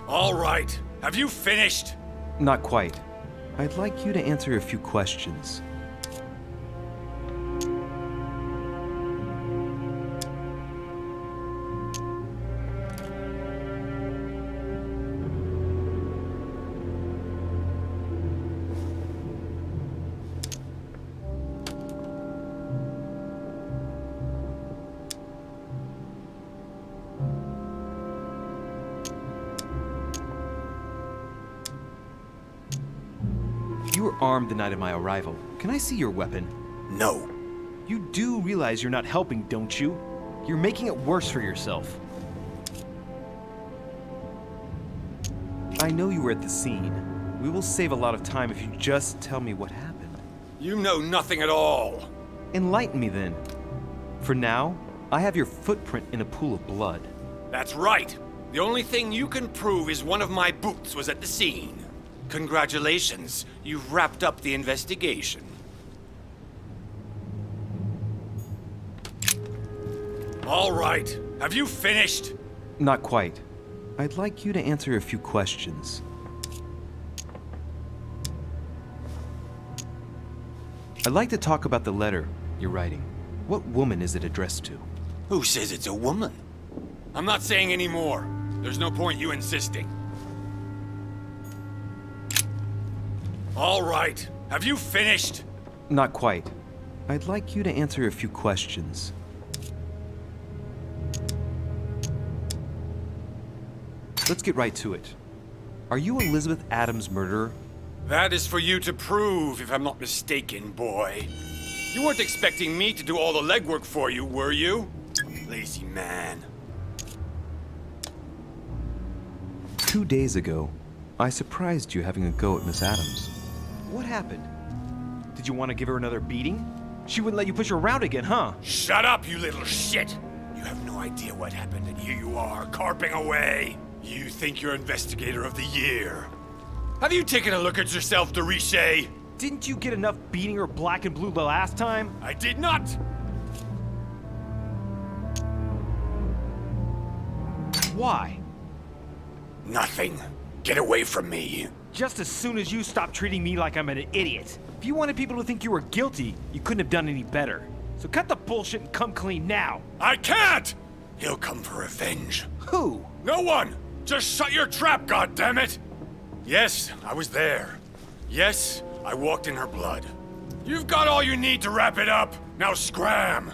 All right. Have you finished? Not quite. I'd like you to answer a few questions. You were armed the night of my arrival. Can I see your weapon? No. You do realize you're not helping, don't you? You're making it worse for yourself. I know you were at the scene. We will save a lot of time if you just tell me what happened. You know nothing at all. Enlighten me then. For now, I have your footprint in a pool of blood. That's right. The only thing you can prove is one of my boots was at the scene. Congratulations, you've wrapped up the investigation. All right, have you finished? Not quite. I'd like you to answer a few questions. I'd like to talk about the letter you're writing. What woman is it addressed to? Who says it's a woman? I'm not saying any more. There's no point you insisting. All right, have you finished? Not quite. I'd like you to answer a few questions. Let's get right to it. Are you Elizabeth Adams' murderer? That is for you to prove, if I'm not mistaken, boy. You weren't expecting me to do all the legwork for you, were you? Lazy man. 2 days ago, I surprised you having a go at Miss Adams. What happened? Did you want to give her another beating? She wouldn't let you push her around again, huh? Shut up, you little shit! You have no idea what happened, and here you are, carping away. You think you're investigator of the year. Have you taken a look at yourself, de Richet? Didn't you get enough beating her black and blue the last time? I did not! Why? Nothing. Get away from me. Just as soon as you stop treating me like I'm an idiot. If you wanted people to think you were guilty, you couldn't have done any better. So cut the bullshit and come clean now. I can't! He'll come for revenge. Who? No one! Just shut your trap, goddammit! Yes, I was there. Yes, I walked in her blood. You've got all you need to wrap it up. Now scram!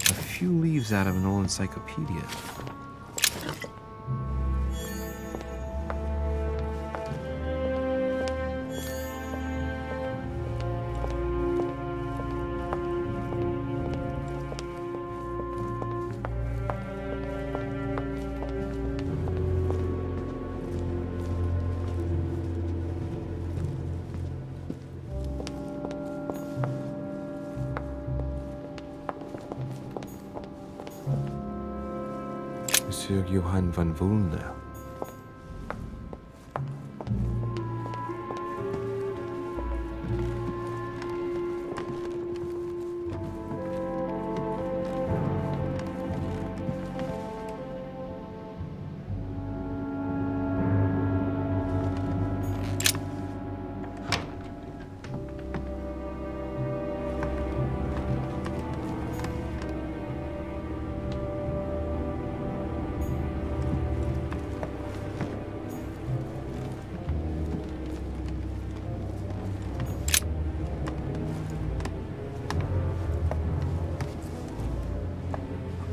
A few leaves out of an old encyclopedia. Monsieur Johann van Vulner.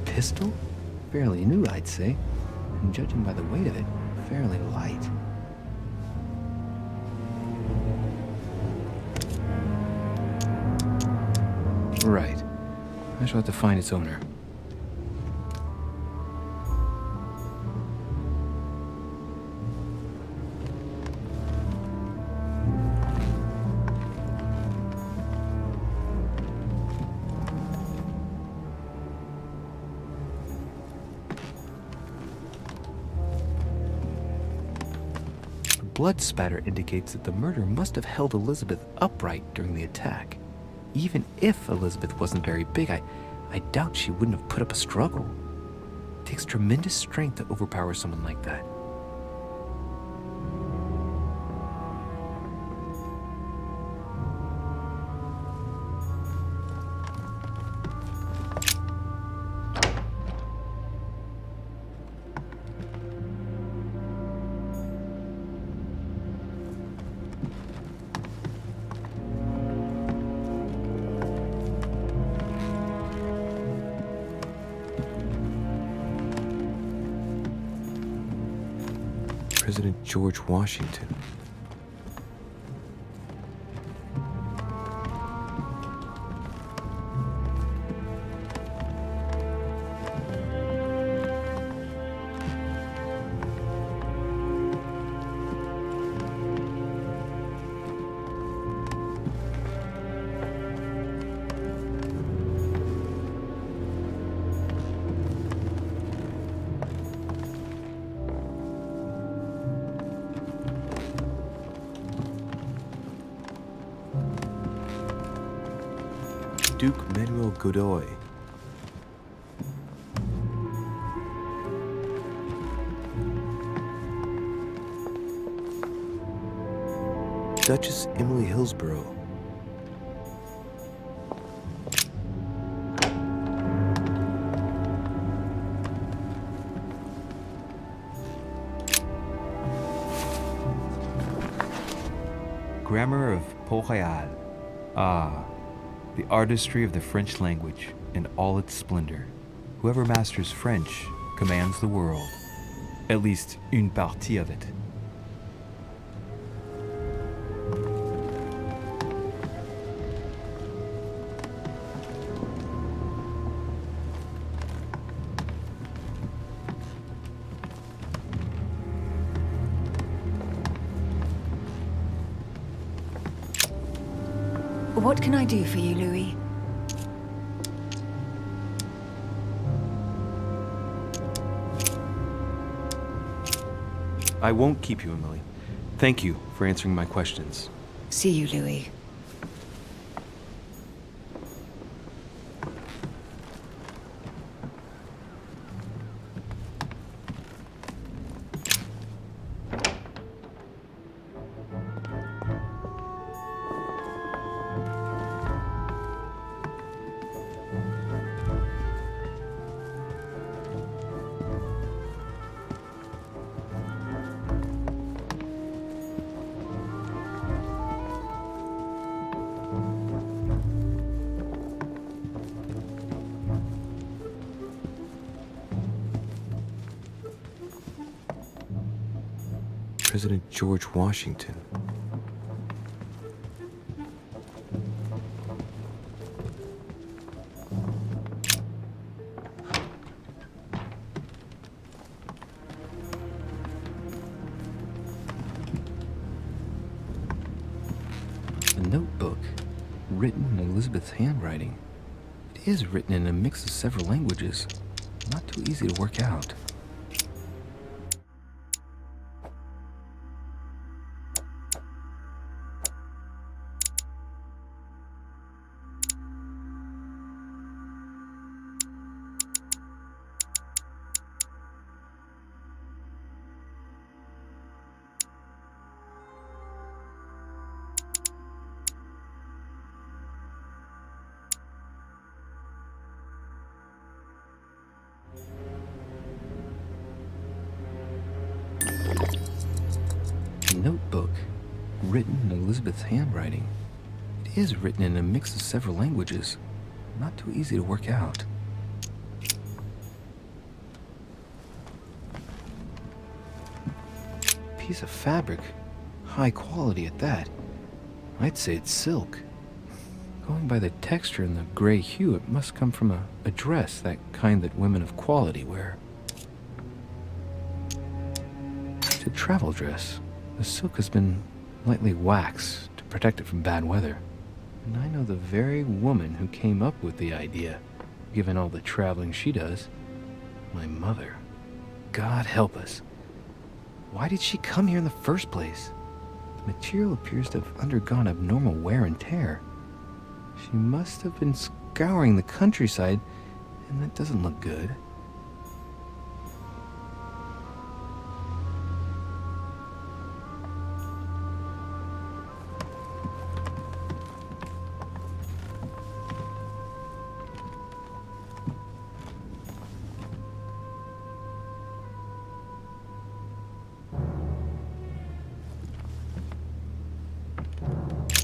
Pistol? Fairly new, I'd say. And judging by the weight of it, fairly light. Right. I shall have to find its owner. Blood spatter indicates that the murderer must have held Elizabeth upright during the attack. Even if Elizabeth wasn't very big, I doubt she wouldn't have put up a struggle. It takes tremendous strength to overpower someone like that. President George Washington. Duke Manuel Godoy. Duchess Emily Hillsborough. Grammar of Port-Royal. Ah, the artistry of the French language in all its splendor. Whoever masters French commands the world, at least une partie of it. What can I do for you, Louis? I won't keep you, Emily. Thank you for answering my questions. See you, Louis. President George Washington. A notebook, written in Elizabeth's handwriting. It is written in a mix of several languages. Not too easy to work out. Notebook, written in Elizabeth's handwriting. It is written in a mix of several languages. Not too easy to work out. Piece of fabric, high quality at that. I'd say it's silk. Going by the texture and the gray hue, it must come from a dress, that kind that women of quality wear. It's a travel dress. The silk has been lightly waxed to protect it from bad weather. And I know the very woman who came up with the idea, given all the traveling she does. My mother. God help us. Why did she come here in the first place? The material appears to have undergone abnormal wear and tear. She must have been scouring the countryside, and that doesn't look good.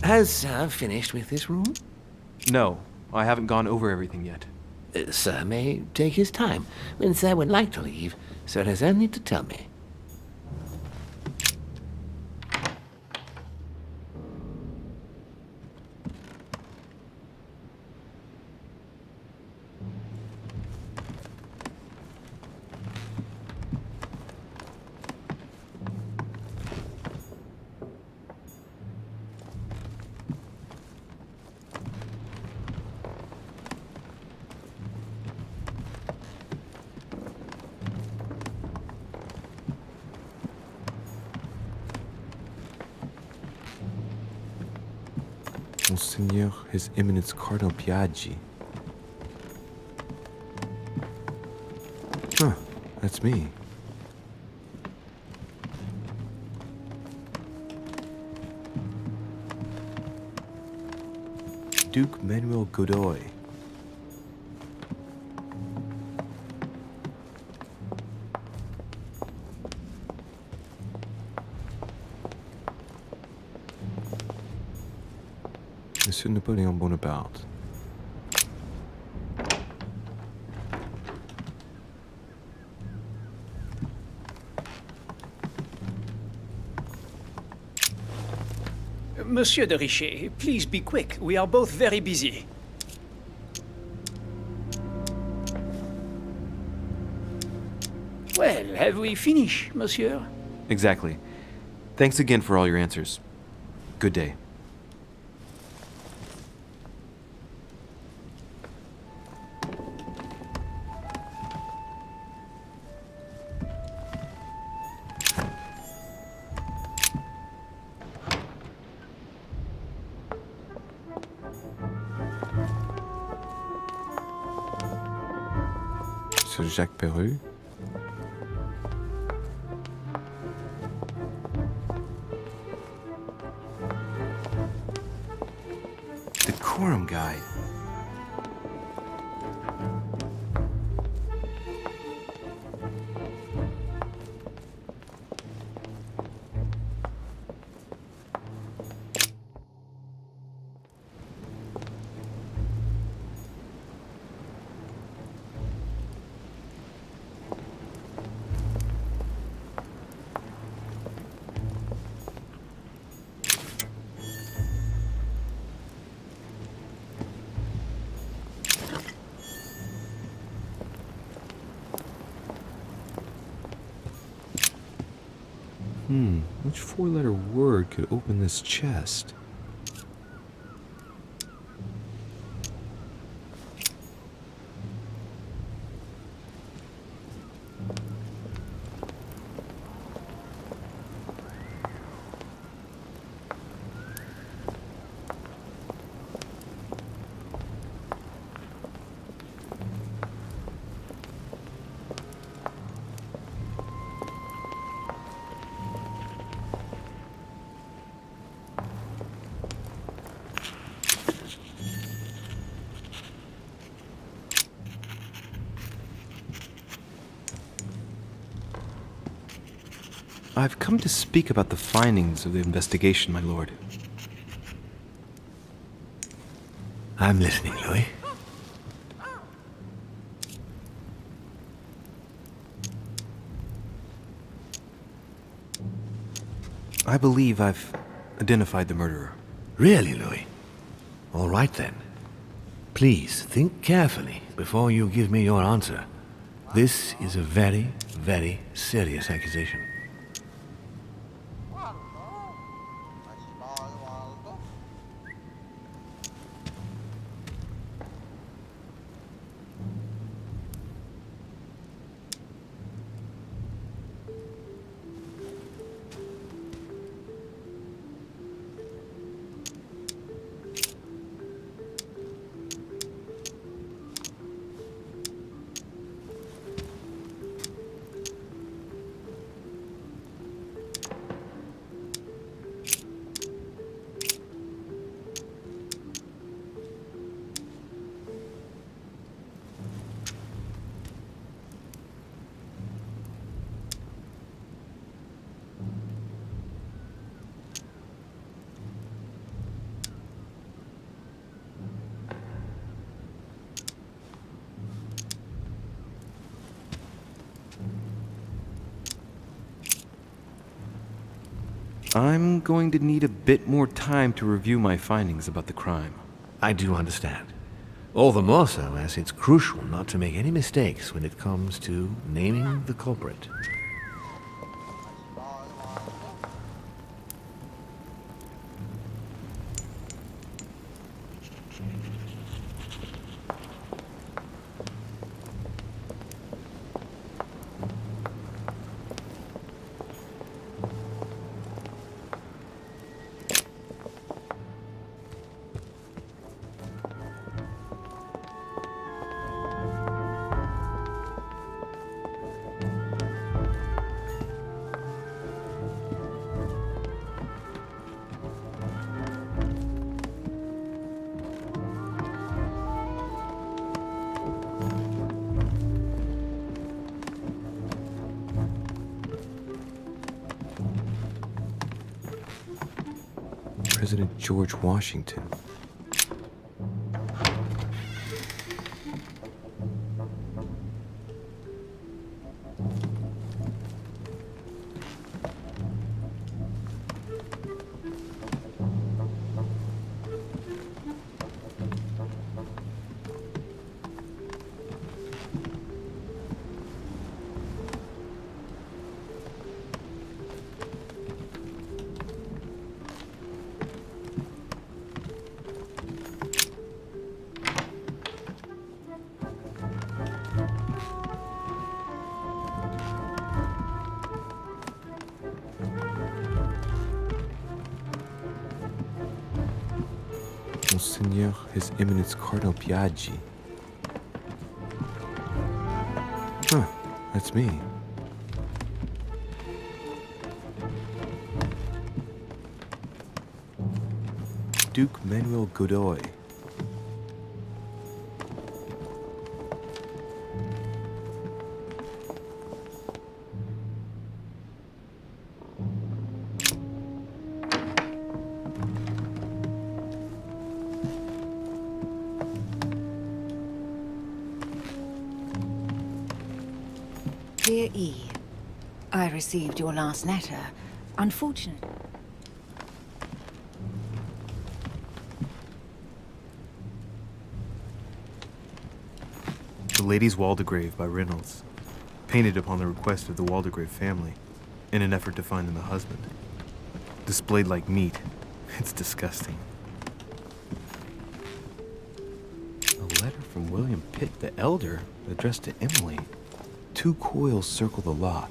Has Sir finished with this room? No, I haven't gone over everything yet. Sir may take his time. When Sir would like to leave, Sir has only to tell me. Monseigneur His Eminence Cardinal Biaggi. Huh, that's me. Duke Manuel Godoy. Monsieur Napoleon Bonaparte. Monsieur de Richet, please be quick. We are both very busy. Well, have we finished, monsieur? Exactly. Thanks again for all your answers. Good day. Sir Jacques Perru. Decorum guide. Which four-letter word could open this chest? I've come to speak about the findings of the investigation, my lord. I'm listening, Louis. I believe I've identified the murderer. Really, Louis? All right then. Please think carefully before you give me your answer. This is a very, very serious accusation. I'm going to need a bit more time to review my findings about the crime. I do understand. All the more so as it's crucial not to make any mistakes when it comes to naming the culprit. President George Washington. Monseigneur, His Eminence Cardinal Biaggi. Huh, that's me. Duke Manuel Godoy. Dear E, I received your last letter. Unfortunately, The Lady's Waldegrave by Reynolds, painted upon the request of the Waldegrave family, in an effort to find them a husband. Displayed like meat. It's disgusting. A letter from William Pitt the Elder, addressed to Emily. 2 coils circle the lock.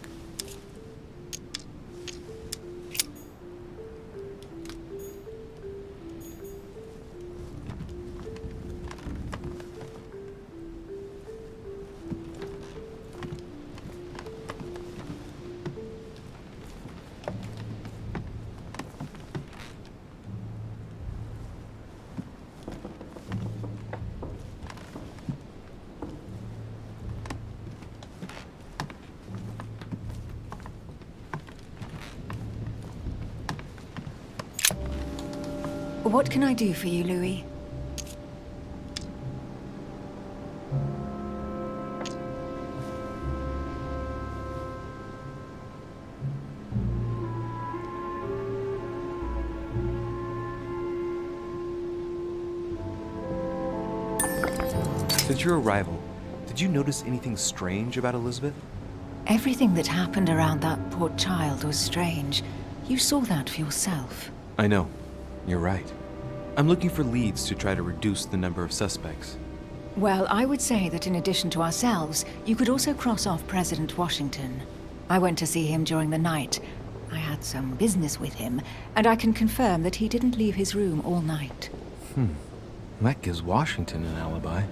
what can I do for you, Louis? Since your arrival, did you notice anything strange about Elizabeth? Everything that happened around that poor child was strange. You saw that for yourself. I know. You're right. I'm looking for leads to try to reduce the number of suspects. Well, I would say that in addition to ourselves, you could also cross off President Washington. I went to see him during the night. I had some business with him, and I can confirm that he didn't leave his room all night. That gives Washington an alibi.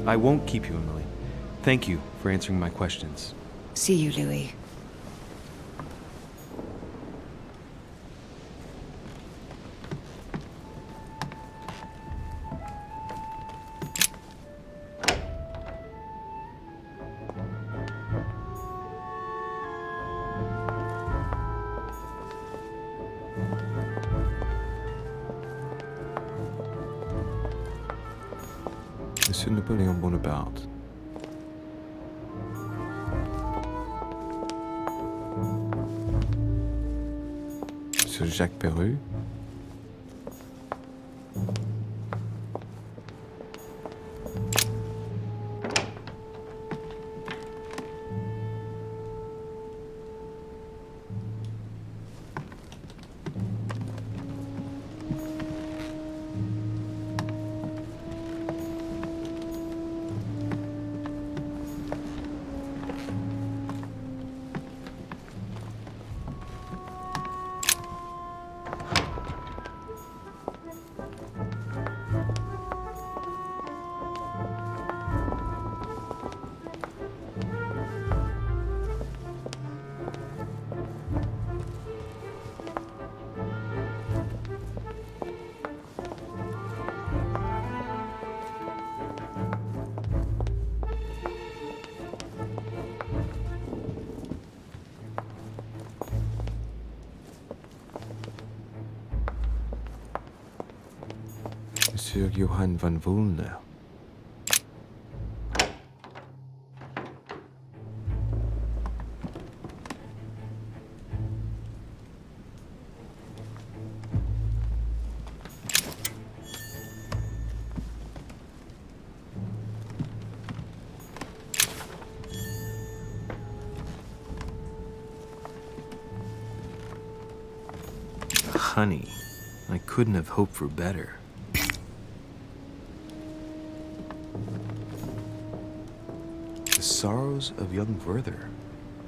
I won't keep you, Emily. Thank you for answering my questions. See you, Louis. Monsieur Napoleon Bonaparte. Monsieur Jacques Perru. Monsieur Johann von Wulner. Honey, I couldn't have hoped for better. The Sorrows of Young Werther.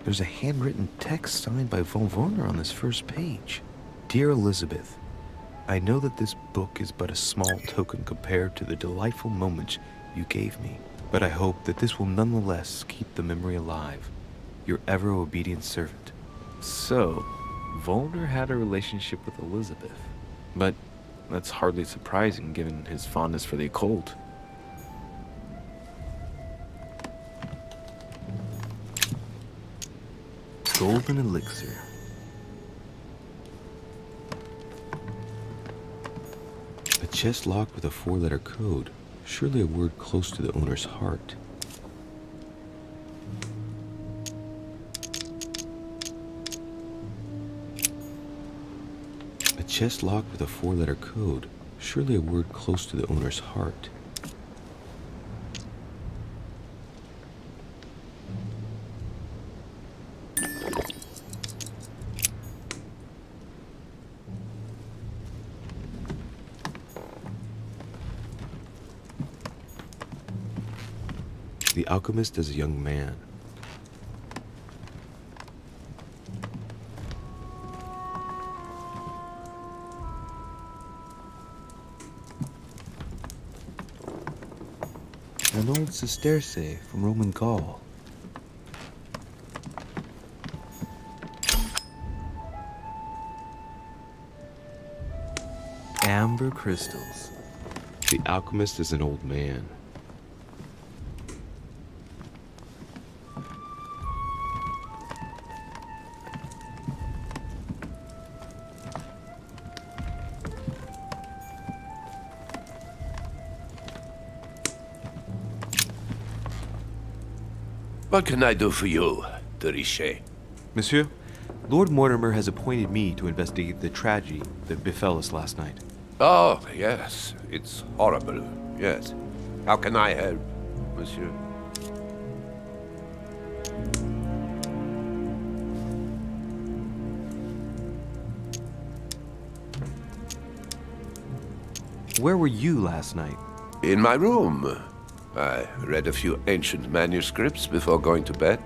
There's a handwritten text signed by von Wulner on this first page. Dear Elizabeth, I know that this book is but a small token compared to the delightful moments you gave me, but I hope that this will nonetheless keep the memory alive. Your ever-obedient servant. So, Wulner had a relationship with Elizabeth, but that's hardly surprising given his fondness for the occult. Golden elixir. A chest locked with a 4-letter code, surely a word close to the owner's heart. A chest locked with a 4-letter code, surely a word close to the owner's heart. The alchemist is a young man. An old sesterce from Roman Gaul. Amber crystals. The alchemist is an old man. What can I do for you, de Richet? Monsieur, Lord Mortimer has appointed me to investigate the tragedy that befell us last night. Oh, yes. It's horrible. Yes. How can I help, monsieur? Where were you last night? In my room. I read a few ancient manuscripts before going to bed,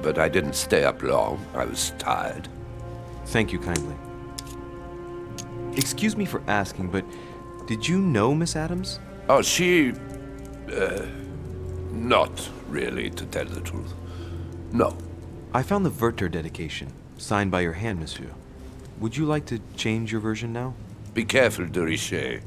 but I didn't stay up long. I was tired. Thank you kindly. Excuse me for asking, but did you know Miss Adams? Oh, she... not really, to tell the truth. No. I found the Werther dedication, signed by your hand, monsieur. Would you like to change your version now? Be careful, de Richet.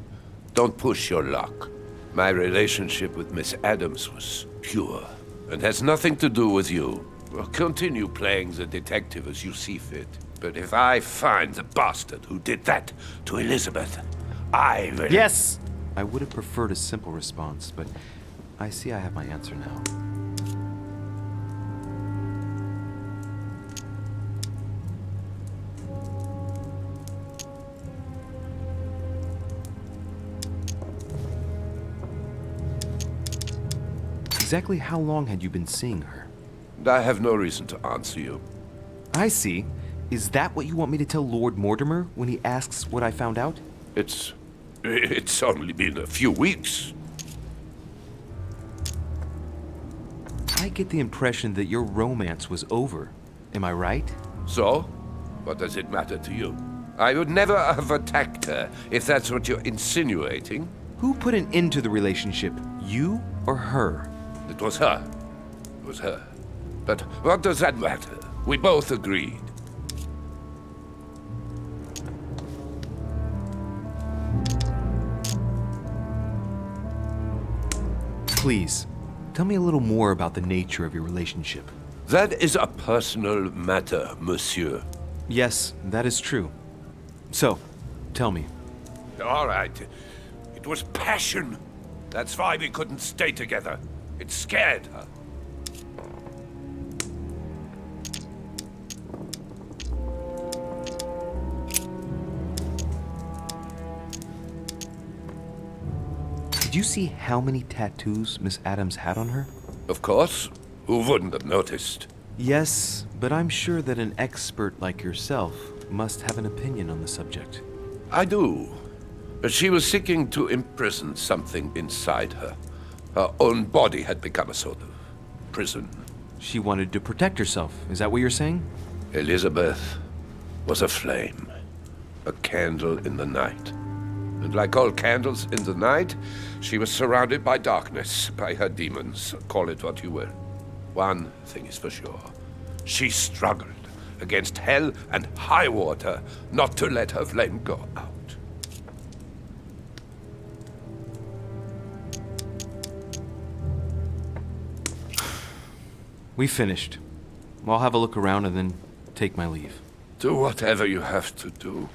Don't push your luck. My relationship with Miss Adams was pure, and has nothing to do with you. Well, continue playing the detective as you see fit. But if I find the bastard who did that to Elizabeth, I will... Yes! I would have preferred a simple response, but I see I have my answer now. Exactly how long had you been seeing her? I have no reason to answer you. I see. Is that what you want me to tell Lord Mortimer when he asks what I found out? It's only been a few weeks. I get the impression that your romance was over. Am I right? So? What does it matter to you? I would never have attacked her, if that's what you're insinuating. Who put an end to the relationship? You or her? It was her. It was her. But what does that matter? We both agreed. Please, tell me a little more about the nature of your relationship. That is a personal matter, monsieur. Yes, that is true. So, tell me. All right. It was passion. That's why we couldn't stay together. It scared her. Did you see how many tattoos Miss Adams had on her? Of course. Who wouldn't have noticed? Yes, but I'm sure that an expert like yourself must have an opinion on the subject. I do. But she was seeking to imprison something inside her. Her own body had become a sort of prison. She wanted to protect herself. Is that what you're saying? Elizabeth was a flame. A candle in the night. And like all candles in the night, she was surrounded by darkness, by her demons. Call it what you will. One thing is for sure. She struggled against hell and high water not to let her flame go out. We finished. I'll have a look around and then take my leave. Do whatever you have to do.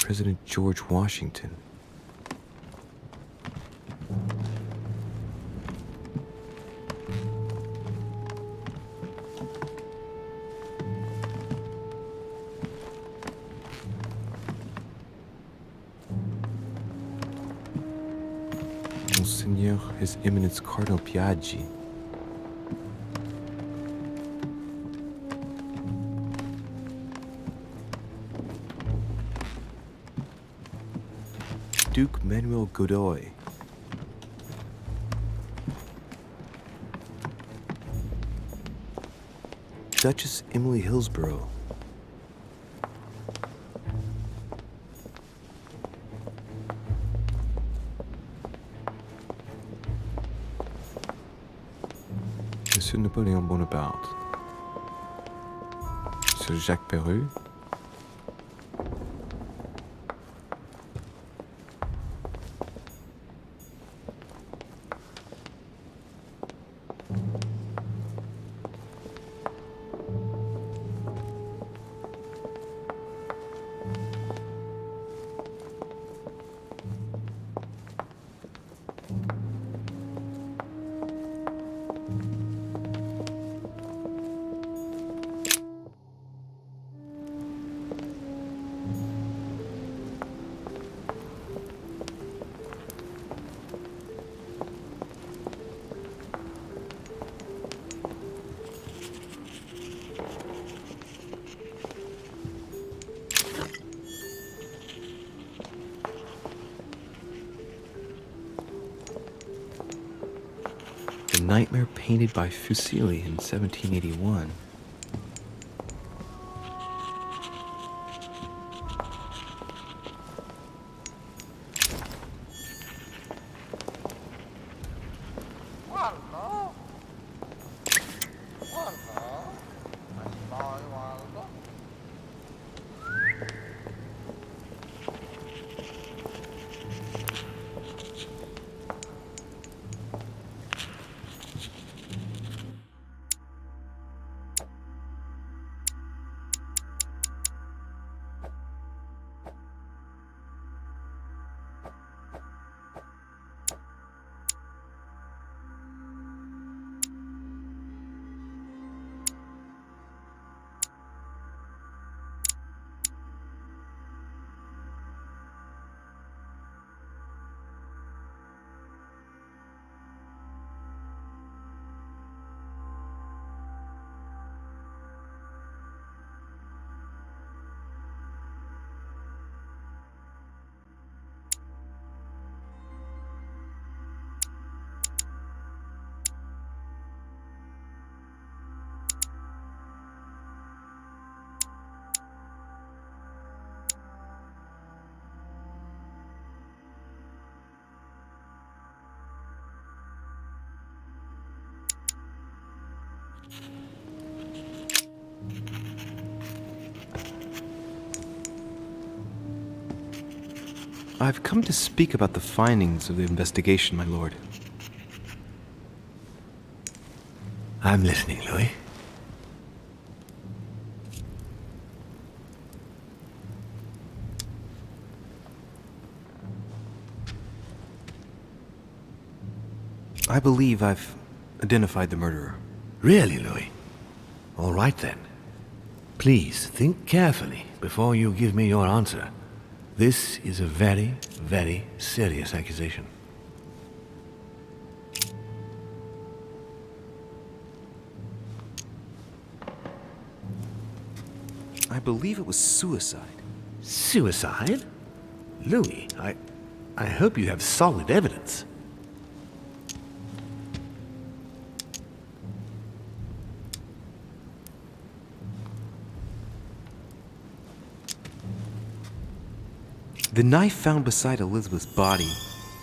President George Washington. Monseigneur His Eminence Cardinal Piaggi. Duke Manuel Godoy. Duchess Emily Hillsborough. Monsieur Napoleon Bonaparte. Monsieur Jacques Perru. The Nightmare painted by Fuseli in 1781. I've come to speak about the findings of the investigation, my lord. I'm listening, Louis. I believe I've identified the murderer. Really, Louis? All right then. Please think carefully before you give me your answer. This is a very, very serious accusation. I believe it was suicide. Suicide? Louis, I hope you have solid evidence. The knife found beside Elizabeth's body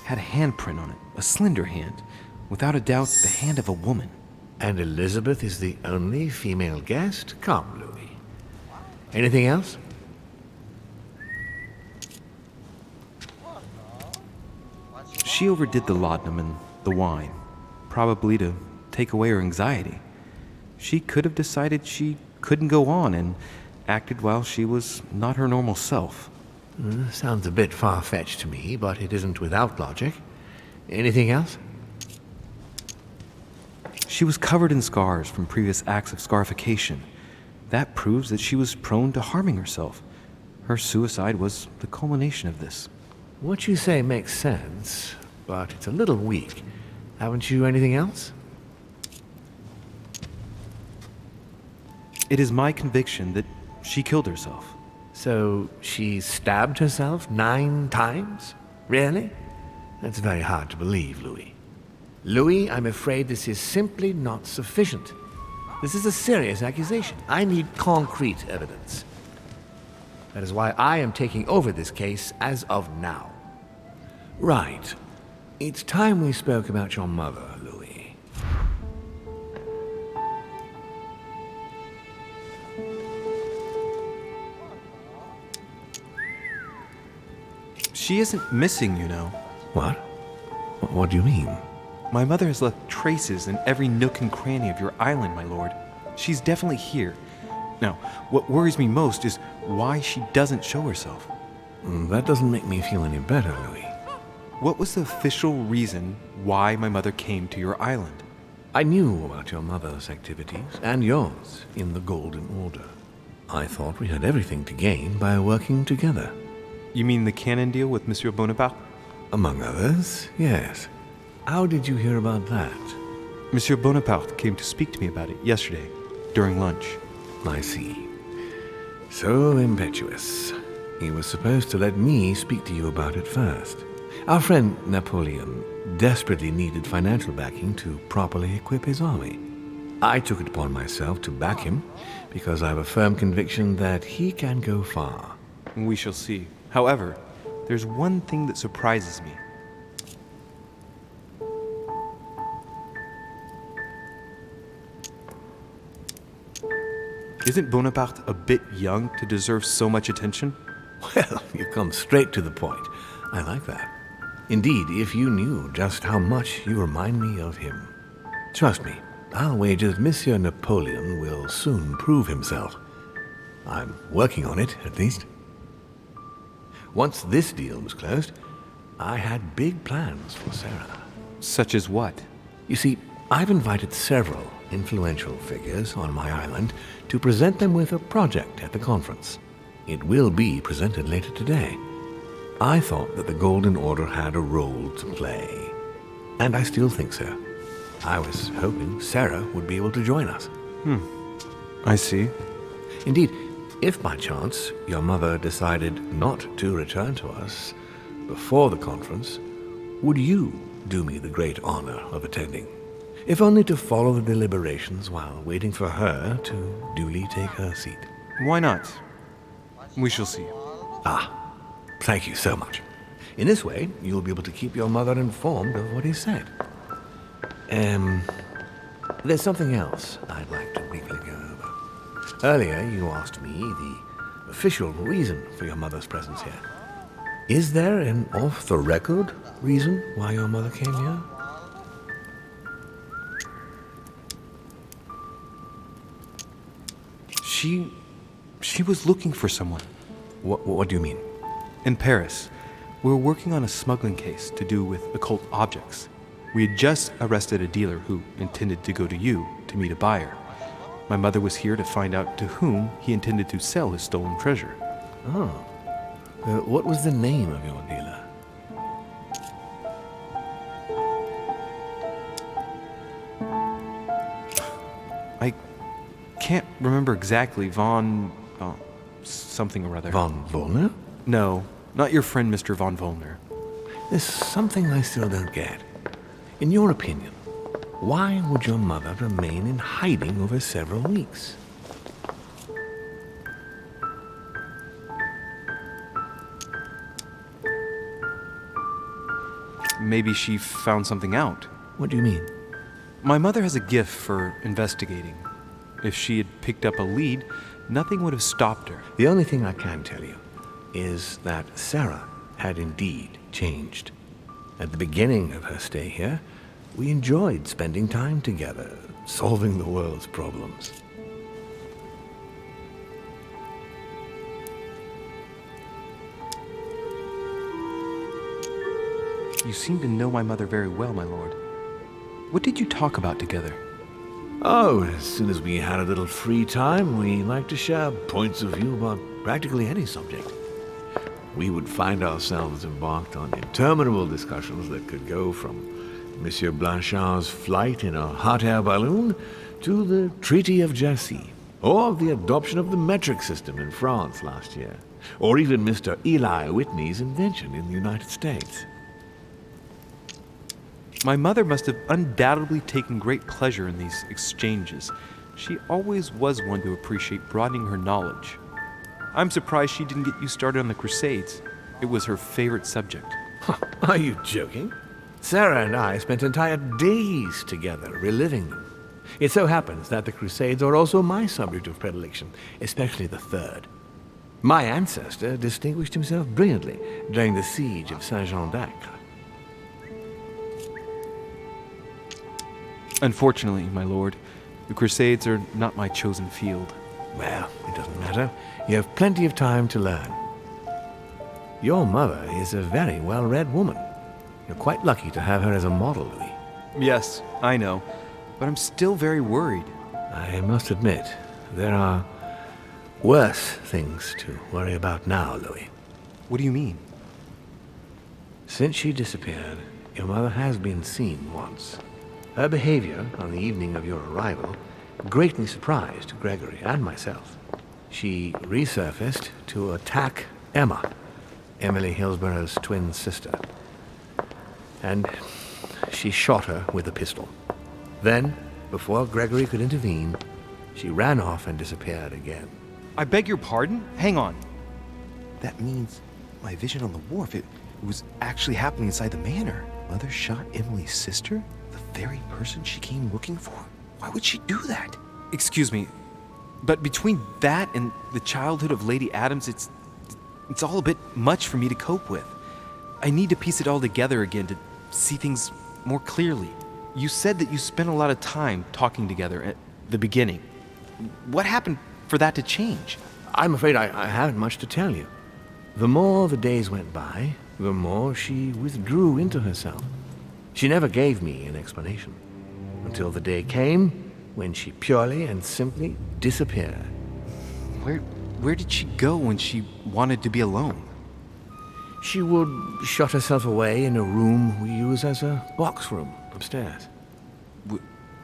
had a handprint on it, a slender hand. Without a doubt, the hand of a woman. And Elizabeth is the only female guest? Come, Louis. Anything else? She overdid the laudanum and the wine, probably to take away her anxiety. She could have decided she couldn't go on and acted while she was not her normal self. Sounds a bit far-fetched to me, but it isn't without logic. Anything else? She was covered in scars from previous acts of scarification. That proves that she was prone to harming herself. Her suicide was the culmination of this. What you say makes sense, but it's a little weak. Haven't you anything else? It is my conviction that she killed herself. So she stabbed herself 9 times? Really? That's very hard to believe, Louis. Louis, I'm afraid this is simply not sufficient. This is a serious accusation. I need concrete evidence. That is why I am taking over this case as of now. Right. It's time we spoke about your mother, Louis. She isn't missing, you know. What? What do you mean? My mother has left traces in every nook and cranny of your island, my lord. She's definitely here. Now, what worries me most is why she doesn't show herself. That doesn't make me feel any better, Louis. What was the official reason why my mother came to your island? I knew about your mother's activities, and yours, in the Golden Order. I thought we had everything to gain by working together. You mean the cannon deal with Monsieur Bonaparte? Among others, yes. How did you hear about that? Monsieur Bonaparte came to speak to me about it yesterday, during lunch. I see. So impetuous. He was supposed to let me speak to you about it first. Our friend Napoleon desperately needed financial backing to properly equip his army. I took it upon myself to back him because I have a firm conviction that he can go far. We shall see. However, there's one thing that surprises me. Isn't Bonaparte a bit young to deserve so much attention? Well, you come straight to the point. I like that. Indeed, if you knew just how much you remind me of him. Trust me, I'll wager that Monsieur Napoleon will soon prove himself. I'm working on it, at least. Once this deal was closed, I had big plans for Sarah. Such as what? You see, I've invited several influential figures on my island to present them with a project at the conference. It will be presented later today. I thought that the Golden Order had a role to play, and I still think so. I was hoping Sarah would be able to join us. I see. Indeed, if by chance your mother decided not to return to us before the conference, would you do me the great honor of attending? If only to follow the deliberations while waiting for her to duly take her seat. Why not? We shall see. Thank you so much. In this way, you'll be able to keep your mother informed of what is said. There's something else I'd like to briefly go over. Earlier, you asked me the official reason for your mother's presence here. Is there an off-the-record reason why your mother came here? She was looking for someone. What do you mean? In Paris, we were working on a smuggling case to do with occult objects. We had just arrested a dealer who intended to go to you to meet a buyer. My mother was here to find out to whom he intended to sell his stolen treasure. Oh. What was the name of your dealer? I can't remember exactly. Something or other. Von Wollner? No, not your friend Mr. Von Wollner. There's something I still don't get. In your opinion, why would your mother remain in hiding over several weeks? Maybe she found something out. What do you mean? My mother has a gift for investigating. If she had picked up a lead, nothing would have stopped her. The only thing I can tell you is that Sarah had indeed changed. At the beginning of her stay here, we enjoyed spending time together, solving the world's problems. You seem to know my mother very well, my lord. What did you talk about together? Oh, as soon as we had a little free time, we liked to share points of view about practically any subject. We would find ourselves embarked on interminable discussions that could go from Monsieur Blanchard's flight in a hot air balloon to the Treaty of Jassy, or the adoption of the metric system in France last year, or even Mr. Eli Whitney's invention in the United States. My mother must have undoubtedly taken great pleasure in these exchanges. She always was one to appreciate broadening her knowledge. I'm surprised she didn't get you started on the Crusades. It was her favorite subject. Are you joking? Sarah and I spent entire days together reliving them. It so happens that the Crusades are also my subject of predilection, especially the third. My ancestor distinguished himself brilliantly during the siege of Saint-Jean d'Acre. Unfortunately, my lord, the Crusades are not my chosen field. Well, it doesn't matter. You have plenty of time to learn. Your mother is a very well-read woman. You're quite lucky to have her as a model, Louis. Yes, I know, but I'm still very worried. I must admit, there are worse things to worry about now, Louis. What do you mean? Since she disappeared, your mother has been seen once. Her behavior on the evening of your arrival greatly surprised Gregory and myself. She resurfaced to attack Emma, Emily Hillsborough's twin sister. And she shot her with a pistol. Then, before Gregory could intervene, she ran off and disappeared again. I beg your pardon? Hang on. That means my vision on the wharf, it was actually happening inside the manor. Mother shot Emily's sister? The very person she came looking for? Why would she do that? Excuse me, but between that and the childhood of Lady Adams, it's all a bit much for me to cope with. I need to piece it all together again to see things more clearly. You said that you spent a lot of time talking together at the beginning. What happened for that to change? I'm afraid I haven't much to tell you. The more the days went by, the more she withdrew into herself. She never gave me an explanation, until the day came when she purely and simply disappeared. Where did she go when she wanted to be alone? She would shut herself away in a room we use as a box room upstairs.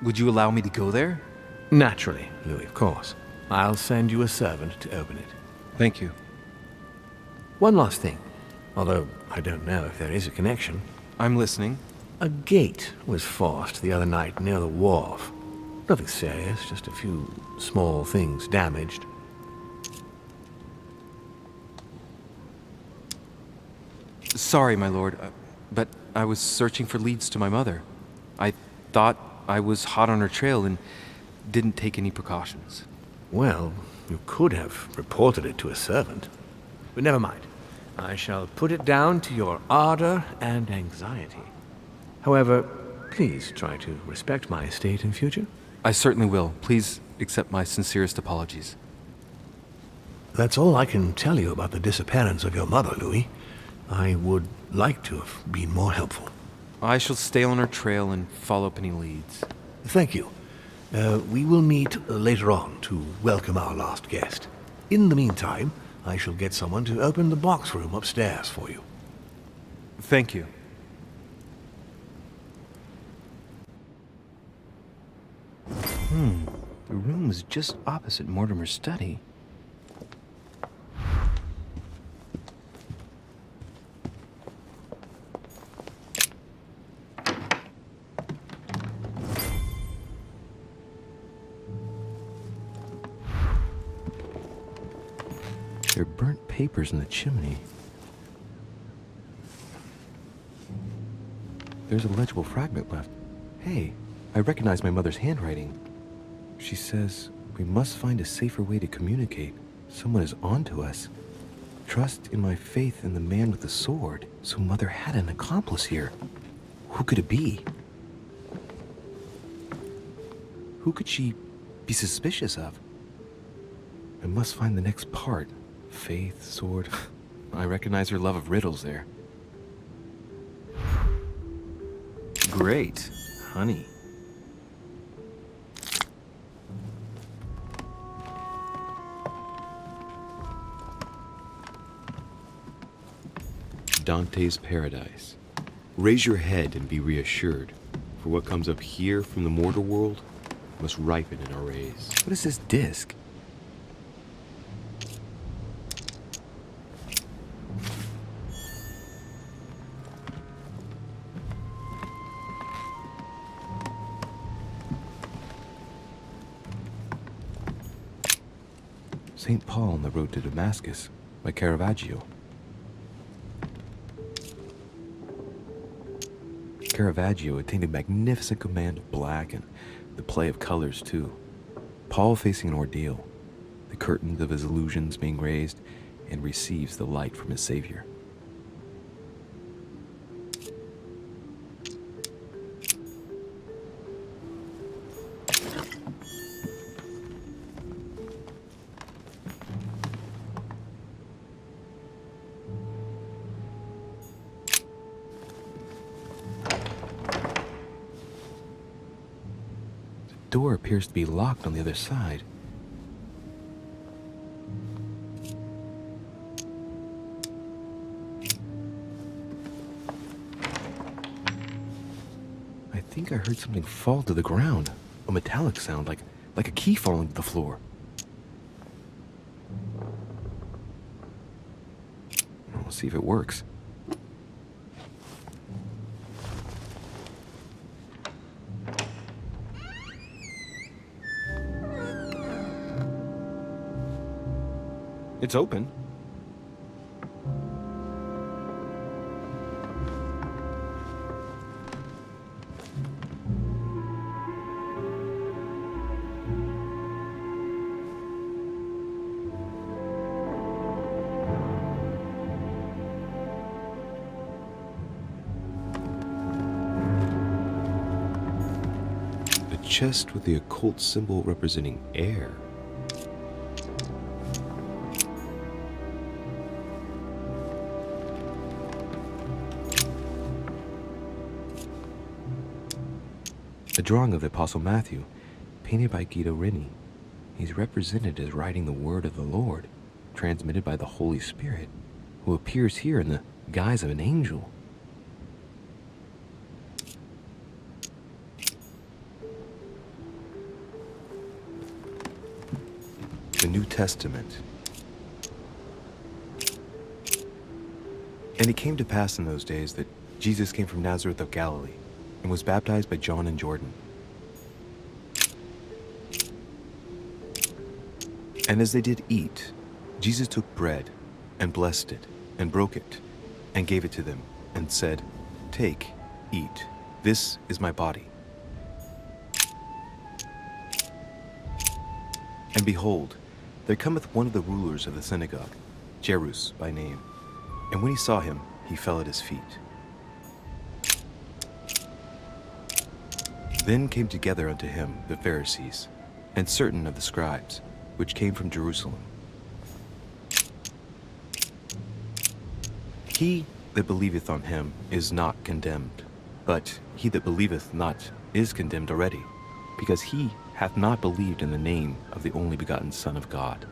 Would you allow me to go there? Naturally, Louis, of course. I'll send you a servant to open it. Thank you. One last thing, although I don't know if there is a connection. I'm listening. A gate was forced the other night near the wharf. Nothing serious, just a few small things damaged. Sorry, my lord, but I was searching for leads to my mother. I thought I was hot on her trail and didn't take any precautions. Well, you could have reported it to a servant. But never mind. I shall put it down to your ardor and anxiety. However, please try to respect my state in future. I certainly will. Please accept my sincerest apologies. That's all I can tell you about the disappearance of your mother, Louis. I would like to have been more helpful. I shall stay on her trail and follow up any leads. Thank you. We will meet later on to welcome our last guest. In the meantime, I shall get someone to open the box room upstairs for you. Thank you. The room is just opposite Mortimer's study. There are burnt papers in the chimney. There's a legible fragment left. Hey, I recognize my mother's handwriting. She says, we must find a safer way to communicate. Someone is onto us. Trust in my faith in the man with the sword. So Mother had an accomplice here. Who could it be? Who could she be suspicious of? I must find the next part. Faith, sword. I recognize her love of riddles there. Great. Honey. Dante's Paradise. Raise your head and be reassured, for what comes up here from the mortal world must ripen in our rays. What is this disc? St. Paul on the Road to Damascus by Caravaggio. Caravaggio attained a magnificent command of black and the play of colors too. Paul facing an ordeal, the curtains of his illusions being raised, and receives the light from his Savior. The door appears to be locked on the other side. I think I heard something fall to the ground. A metallic sound, like a key falling to the floor. We'll see if it works. It's open. A chest with the occult symbol representing air. A drawing of the Apostle Matthew, painted by Guido Reni. He's represented as writing the word of the Lord, transmitted by the Holy Spirit, who appears here in the guise of an angel. The New Testament. And it came to pass in those days that Jesus came from Nazareth of Galilee, and was baptized by John in Jordan. And as they did eat, Jesus took bread, and blessed it, and broke it, and gave it to them, and said, "Take, eat, this is my body." And behold, there cometh one of the rulers of the synagogue, Jairus by name. And when he saw him, he fell at his feet. Then came together unto him the Pharisees, and certain of the scribes, which came from Jerusalem. He that believeth on him is not condemned, but he that believeth not is condemned already, because he hath not believed in the name of the only begotten Son of God.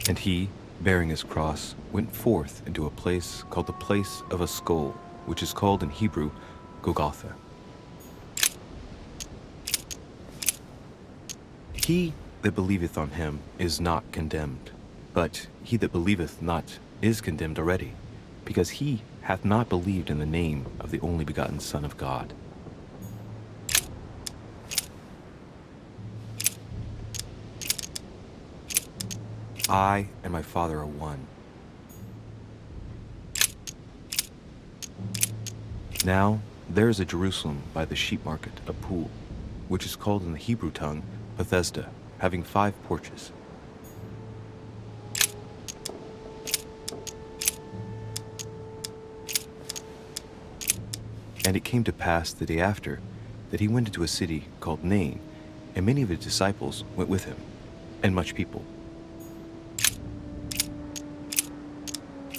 And he, bearing his cross, went forth into a place called the place of a skull, which is called in Hebrew Golgotha. He that believeth on him is not condemned, but he that believeth not is condemned already, because he hath not believed in the name of the only begotten Son of God. I and my Father are one. Now there is at Jerusalem by the sheep market a pool, which is called in the Hebrew tongue Bethesda, having 5 porches. And it came to pass the day after that he went into a city called Nain, and many of his disciples went with him, and much people.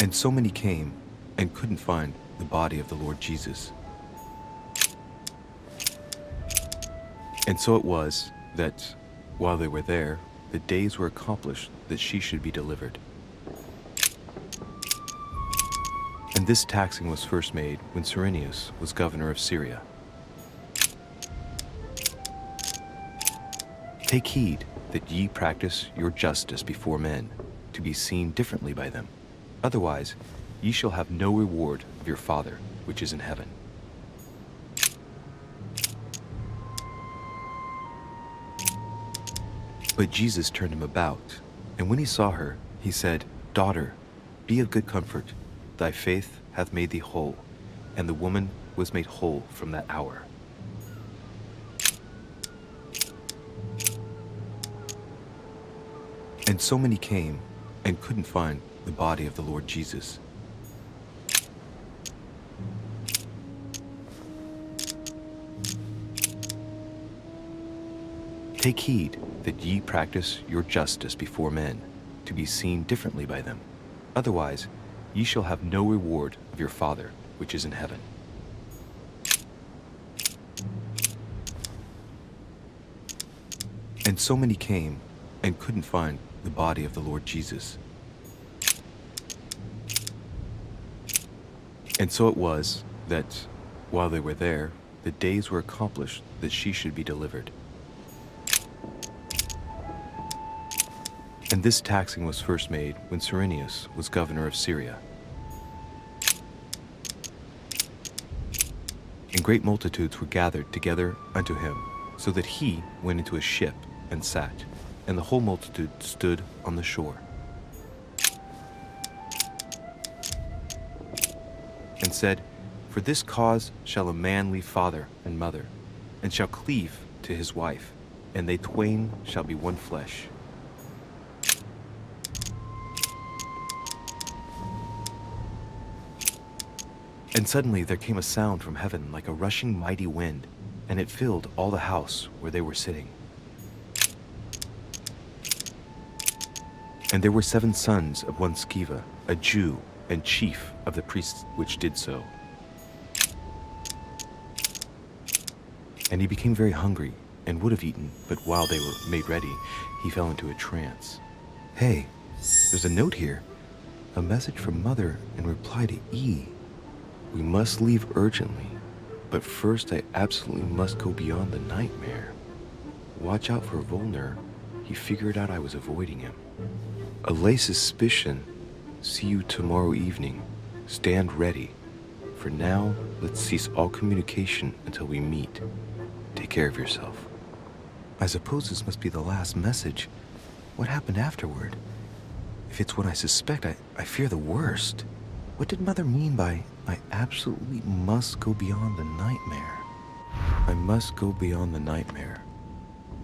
And so many came and couldn't find the body of the Lord Jesus. And so it was that, while they were there, the days were accomplished that she should be delivered. And this taxing was first made when Cyrenius was governor of Syria. Take heed that ye practice your justice before men, to be seen differently by them. Otherwise, ye shall have no reward of your Father which is in heaven. But Jesus turned him about, and when he saw her, he said, Daughter, be of good comfort. Thy faith hath made thee whole. And the woman was made whole from that hour. And so many came and couldn't find the body of the Lord Jesus. Take heed that ye practice your justice before men, to be seen differently by them. Otherwise, ye shall have no reward of your Father which is in heaven. And so many came and couldn't find the body of the Lord Jesus. And so it was that, while they were there, the days were accomplished that she should be delivered. And this taxing was first made when Cyrenius was governor of Syria. And great multitudes were gathered together unto him, so that he went into a ship and sat, and the whole multitude stood on the shore. And said, For this cause shall a man leave father and mother, and shall cleave to his wife, and they twain shall be one flesh. And suddenly there came a sound from heaven like a rushing mighty wind, and it filled all the house where they were sitting. And there were 7 sons of one Sceva, a Jew, and chief of the priests which did so. And he became very hungry, and would have eaten, but while they were made ready, he fell into a trance. Hey, there's a note here. A message from Mother in reply to E. We must leave urgently, but first I absolutely must go beyond the nightmare. Watch out for Volner. He figured out I was avoiding him. Allay suspicion. See you tomorrow evening. Stand ready. For now, let's cease all communication until we meet. Take care of yourself. I suppose this must be the last message. What happened afterward? If it's what I suspect, I fear the worst. What did Mother mean by I absolutely must go beyond the nightmare. I must go beyond the nightmare.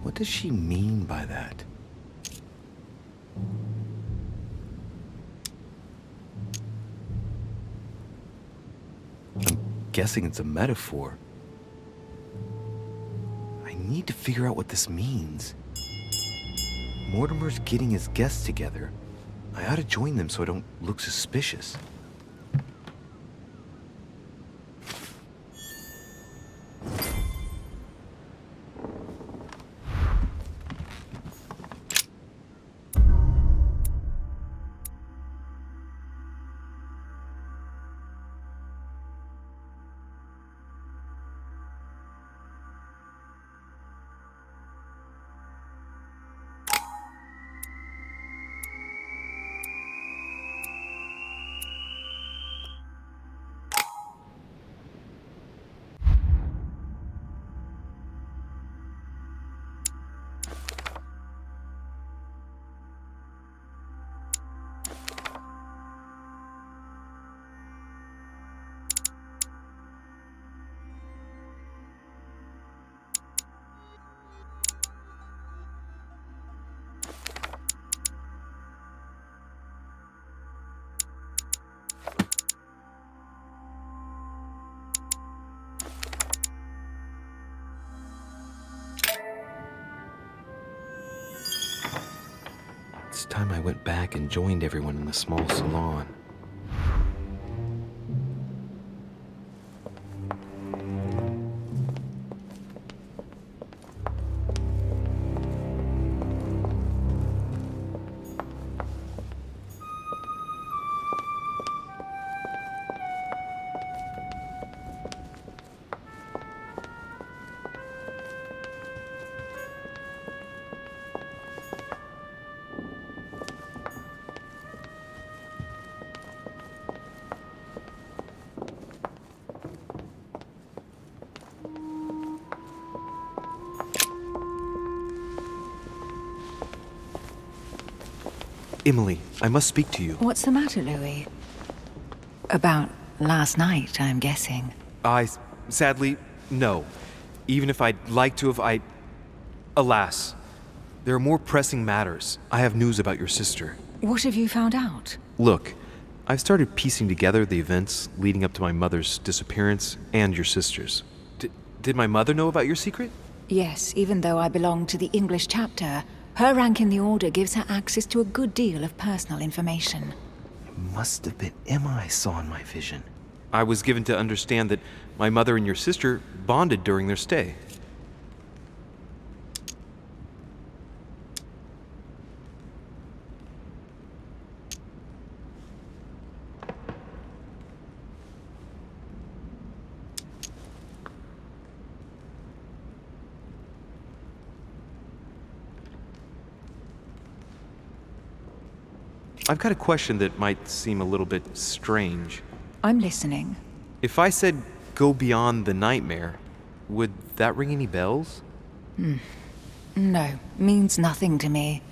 What does she mean by that? I'm guessing it's a metaphor. I need to figure out what this means. Mortimer's getting his guests together. I ought to join them so I don't look suspicious. It's time I went back and joined everyone in the small salon. Emily, I must speak to you. What's the matter, Louis? About last night, I'm guessing. Sadly, no. Even if I'd like to have, alas. There are more pressing matters. I have news about your sister. What have you found out? Look, I've started piecing together the events leading up to my mother's disappearance and your sister's. Did my mother know about your secret? Yes, even though I belong to the English chapter, her rank in the Order gives her access to a good deal of personal information. It must have been Emma I saw in my vision. I was given to understand that my mother and your sister bonded during their stay. I've got a question that might seem a little bit strange. I'm listening. If I said go beyond the nightmare, would that ring any bells? No, means nothing to me.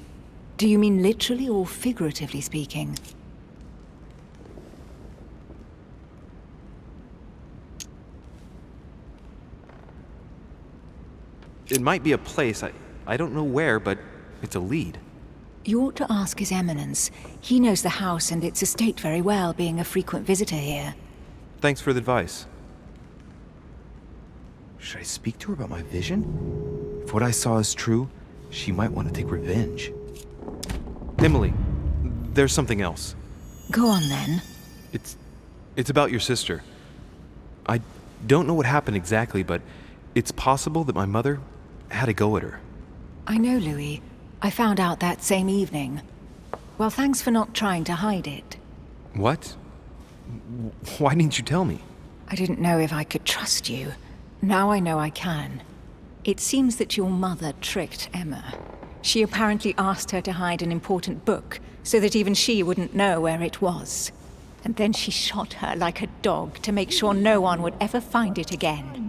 Do you mean literally or figuratively speaking? It might be a place, I don't know where, but it's a lead. You ought to ask His Eminence. He knows the house and its estate very well, being a frequent visitor here. Thanks for the advice. Should I speak to her about my vision? If what I saw is true, she might want to take revenge. Emily, there's something else. Go on, then. It's about your sister. I don't know what happened exactly, but it's possible that my mother had a go at her. I know, Louis. I found out that same evening. Well, thanks for not trying to hide it. What? Why didn't you tell me? I didn't know if I could trust you. Now I know I can. It seems that your mother tricked Emma. She apparently asked her to hide an important book, so that even she wouldn't know where it was. And then she shot her like a dog to make sure no one would ever find it again.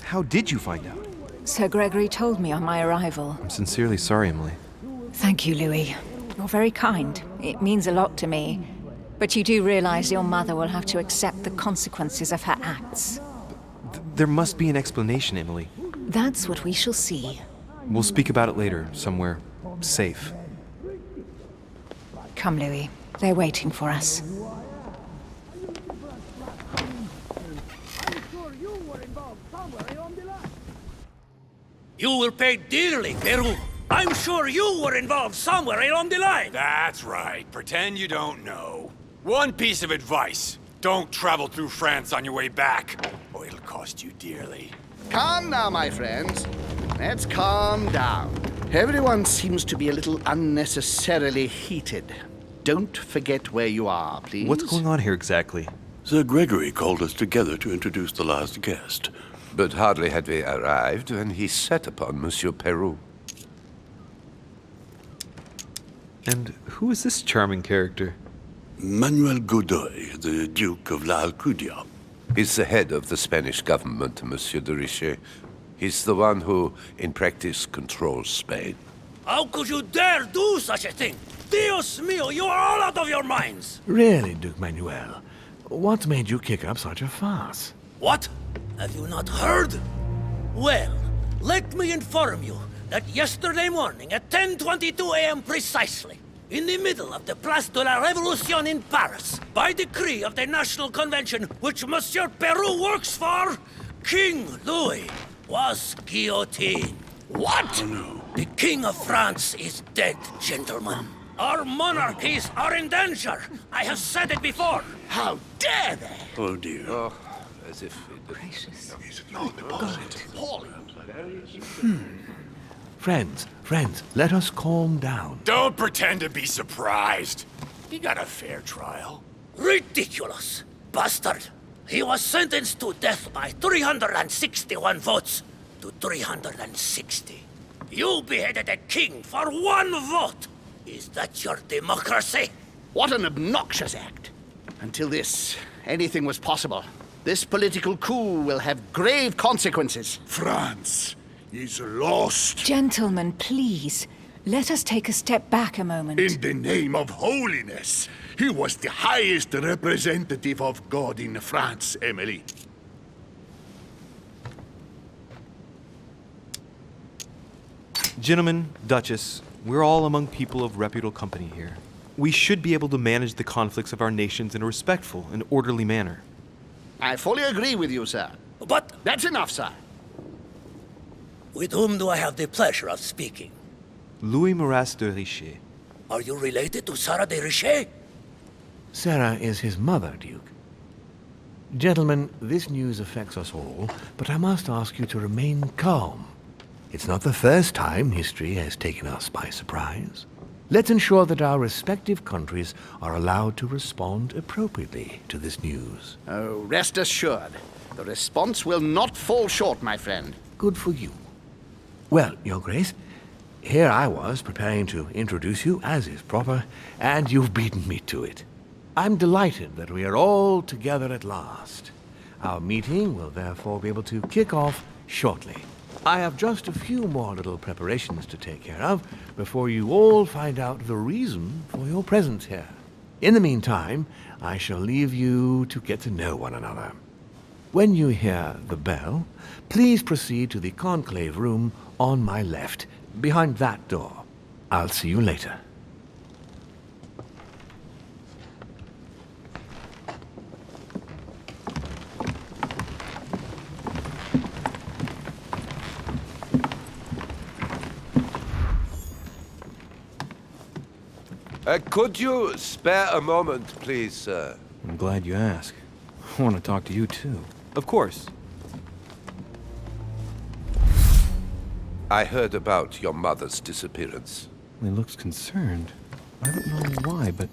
How did you find out? Sir Gregory told me on my arrival. I'm sincerely sorry, Emily. Thank you, Louis. You're very kind. It means a lot to me. But you do realize your mother will have to accept the consequences of her acts. There must be an explanation, Emily. That's what we shall see. We'll speak about it later, somewhere safe. Come, Louis. They're waiting for us. You will pay dearly, Peru. I'm sure you were involved somewhere along the line. That's right. Pretend you don't know. One piece of advice. Don't travel through France on your way back, or it'll cost you dearly. Calm now, my friends. Let's calm down. Everyone seems to be a little unnecessarily heated. Don't forget where you are, please. What's going on here exactly? Sir Gregory called us together to introduce the last guest. But hardly had we arrived when he set upon Monsieur Peru. And who is this charming character? Manuel Godoy, the Duke of La Alcudia. He's the head of the Spanish government, Monsieur de Richet. He's the one who, in practice, controls Spain. How could you dare do such a thing? Dios mío, you are all out of your minds! Really, Duke Manuel? What made you kick up such a fuss? What? Have you not heard? Well, let me inform you that yesterday morning at 10:22 a.m. precisely, in the middle of the Place de la Révolution in Paris, by decree of the National Convention which Monsieur Peru works for, King Louis was guillotined. What? Oh, no. The King of France is dead, gentlemen. Our monarchies are in danger. I have said it before. How dare they? Oh, dear. Oh, as if it... Gracious. Friends, let us calm down. Don't pretend to be surprised. He got a fair trial. Ridiculous! Bastard! He was sentenced to death by 361 votes to 360. You beheaded a king for one vote! Is that your democracy? What an obnoxious act. Until this, anything was possible. This political coup will have grave consequences. France is lost. Gentlemen, please. Let us take a step back a moment. In the name of holiness. He was the highest representative of God in France, Emily. Gentlemen, Duchess, we're all among people of reputable company here. We should be able to manage the conflicts of our nations in a respectful and orderly manner. I fully agree with you, sir. But That's enough, sir. with whom do I have the pleasure of speaking? Louis de Richet. Are you related to Sarah de Richet? Sarah is his mother, Duke. Gentlemen, this news affects us all, but I must ask you to remain calm. It's not the first time history has taken us by surprise. Let's ensure that our respective countries are allowed to respond appropriately to this news. Oh, rest assured. The response will not fall short, my friend. Good for you. Well, Your Grace, here I was preparing to introduce you as is proper, and you've beaten me to it. I'm delighted that we are all together at last. Our meeting will therefore be able to kick off shortly. I have just a few more little preparations to take care of before you all find out the reason for your presence here. In the meantime, I shall leave you to get to know one another. When you hear the bell, please proceed to the conclave room on my left, behind that door. I'll see you later. Could you spare a moment, please, sir? I'm glad you asked. I want to talk to you, too. Of course. I heard about your mother's disappearance. He looks concerned. I don't know why, but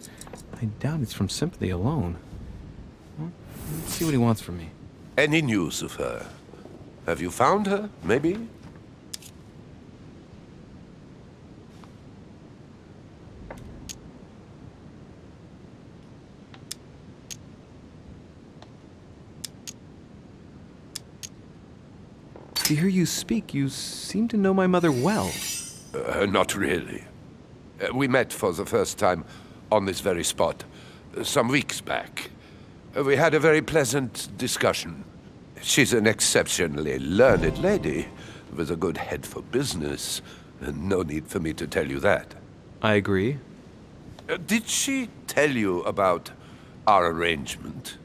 I doubt it's from sympathy alone. Well, let's see what he wants from me. Any news of her? Have you found her, maybe? To hear you speak, you seem to know my mother well. Not really. We met for the first time on this very spot some weeks back. We had a very pleasant discussion. She's an exceptionally learned lady with a good head for business. No need for me to tell you that. I agree. Did she tell you about our arrangement?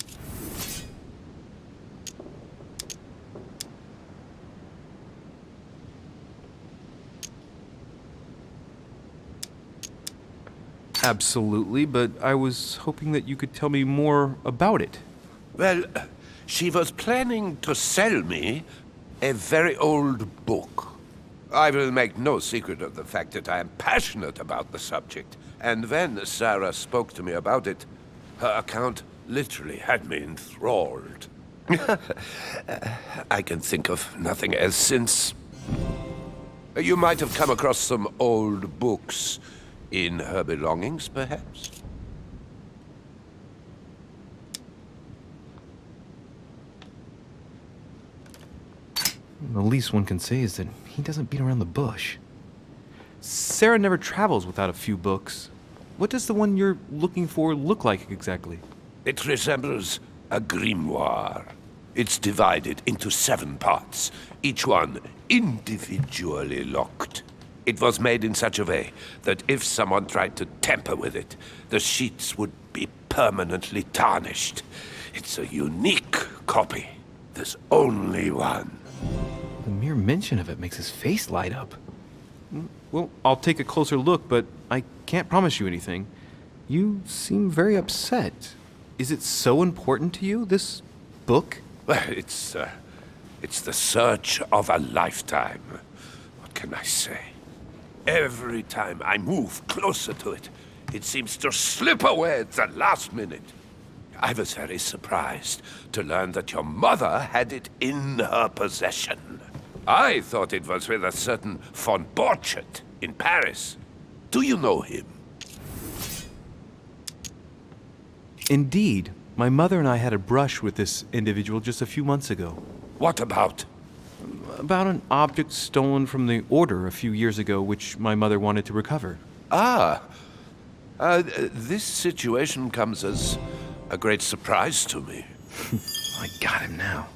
Absolutely, but I was hoping that you could tell me more about it. Well, she was planning to sell me a very old book. I will make no secret of the fact that I am passionate about the subject. And when Sarah spoke to me about it, her account literally had me enthralled. I can think of nothing else since. You might have come across some old books in her belongings, perhaps? The least one can say is that he doesn't beat around the bush. Sarah never travels without a few books. What does the one you're looking for look like exactly? It resembles a grimoire. It's divided into 7 parts, each one individually locked. It was made in such a way that if someone tried to tamper with it, the sheets would be permanently tarnished. It's a unique copy. There's only one. The mere mention of it makes his face light up. Well, I'll take a closer look, but I can't promise you anything. You seem very upset. Is it so important to you, this book? Well, it's the search of a lifetime. What can I say? Every time I move closer to it, it seems to slip away at the last minute. I was very surprised to learn that your mother had it in her possession. I thought it was with a certain von Borchardt in Paris. Do you know him? Indeed. My mother and I had a brush with this individual just a few months ago. What about? About an object stolen from the Order a few years ago, which my mother wanted to recover. This situation comes as a great surprise to me. I got him now.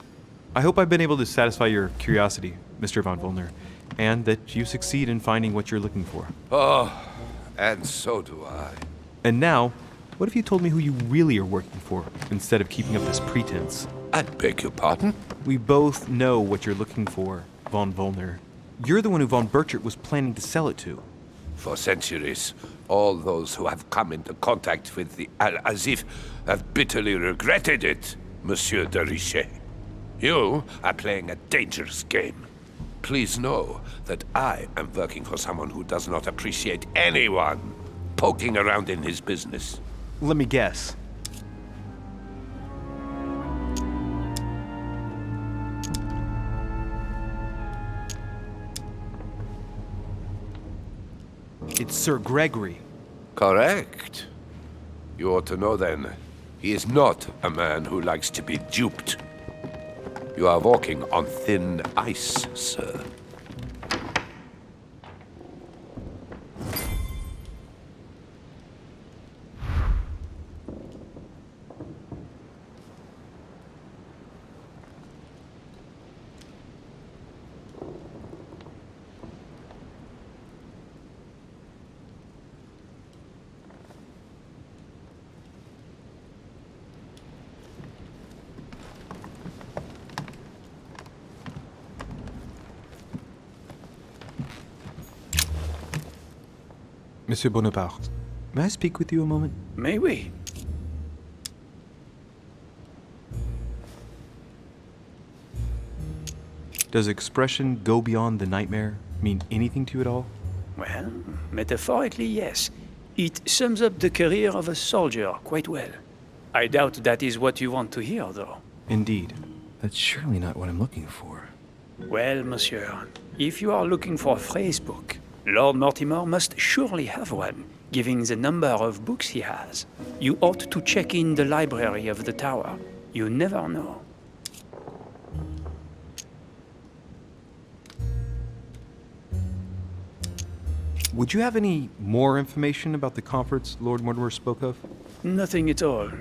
I hope I've been able to satisfy your curiosity, Mr. von Wollner, and that you succeed in finding what you're looking for. Oh, and so do I. And now, what if you told me who you really are working for, instead of keeping up this pretense? I beg your pardon? We both know what you're looking for, von Wollner. You're the one who von Borchardt was planning to sell it to. For centuries, all those who have come into contact with the Al-Azif have bitterly regretted it, Monsieur de Richet. You are playing a dangerous game. Please know that I am working for someone who does not appreciate anyone poking around in his business. Let me guess. It's Sir Gregory. Correct. You ought to know then, he is not a man who likes to be duped. You are walking on thin ice, sir. Monsieur Bonaparte, may I speak with you a moment? May we? Does expression "go beyond the nightmare" mean anything to you at all? Well, metaphorically, yes. It sums up the career of a soldier quite well. I doubt that is what you want to hear, though. Indeed. That's surely not what I'm looking for. Well, monsieur, if you are looking for a phrase book, Lord Mortimer must surely have one, given the number of books he has. You ought to check in the library of the tower. You never know. Would you have any more information about the conference Lord Mortimer spoke of? Nothing at all.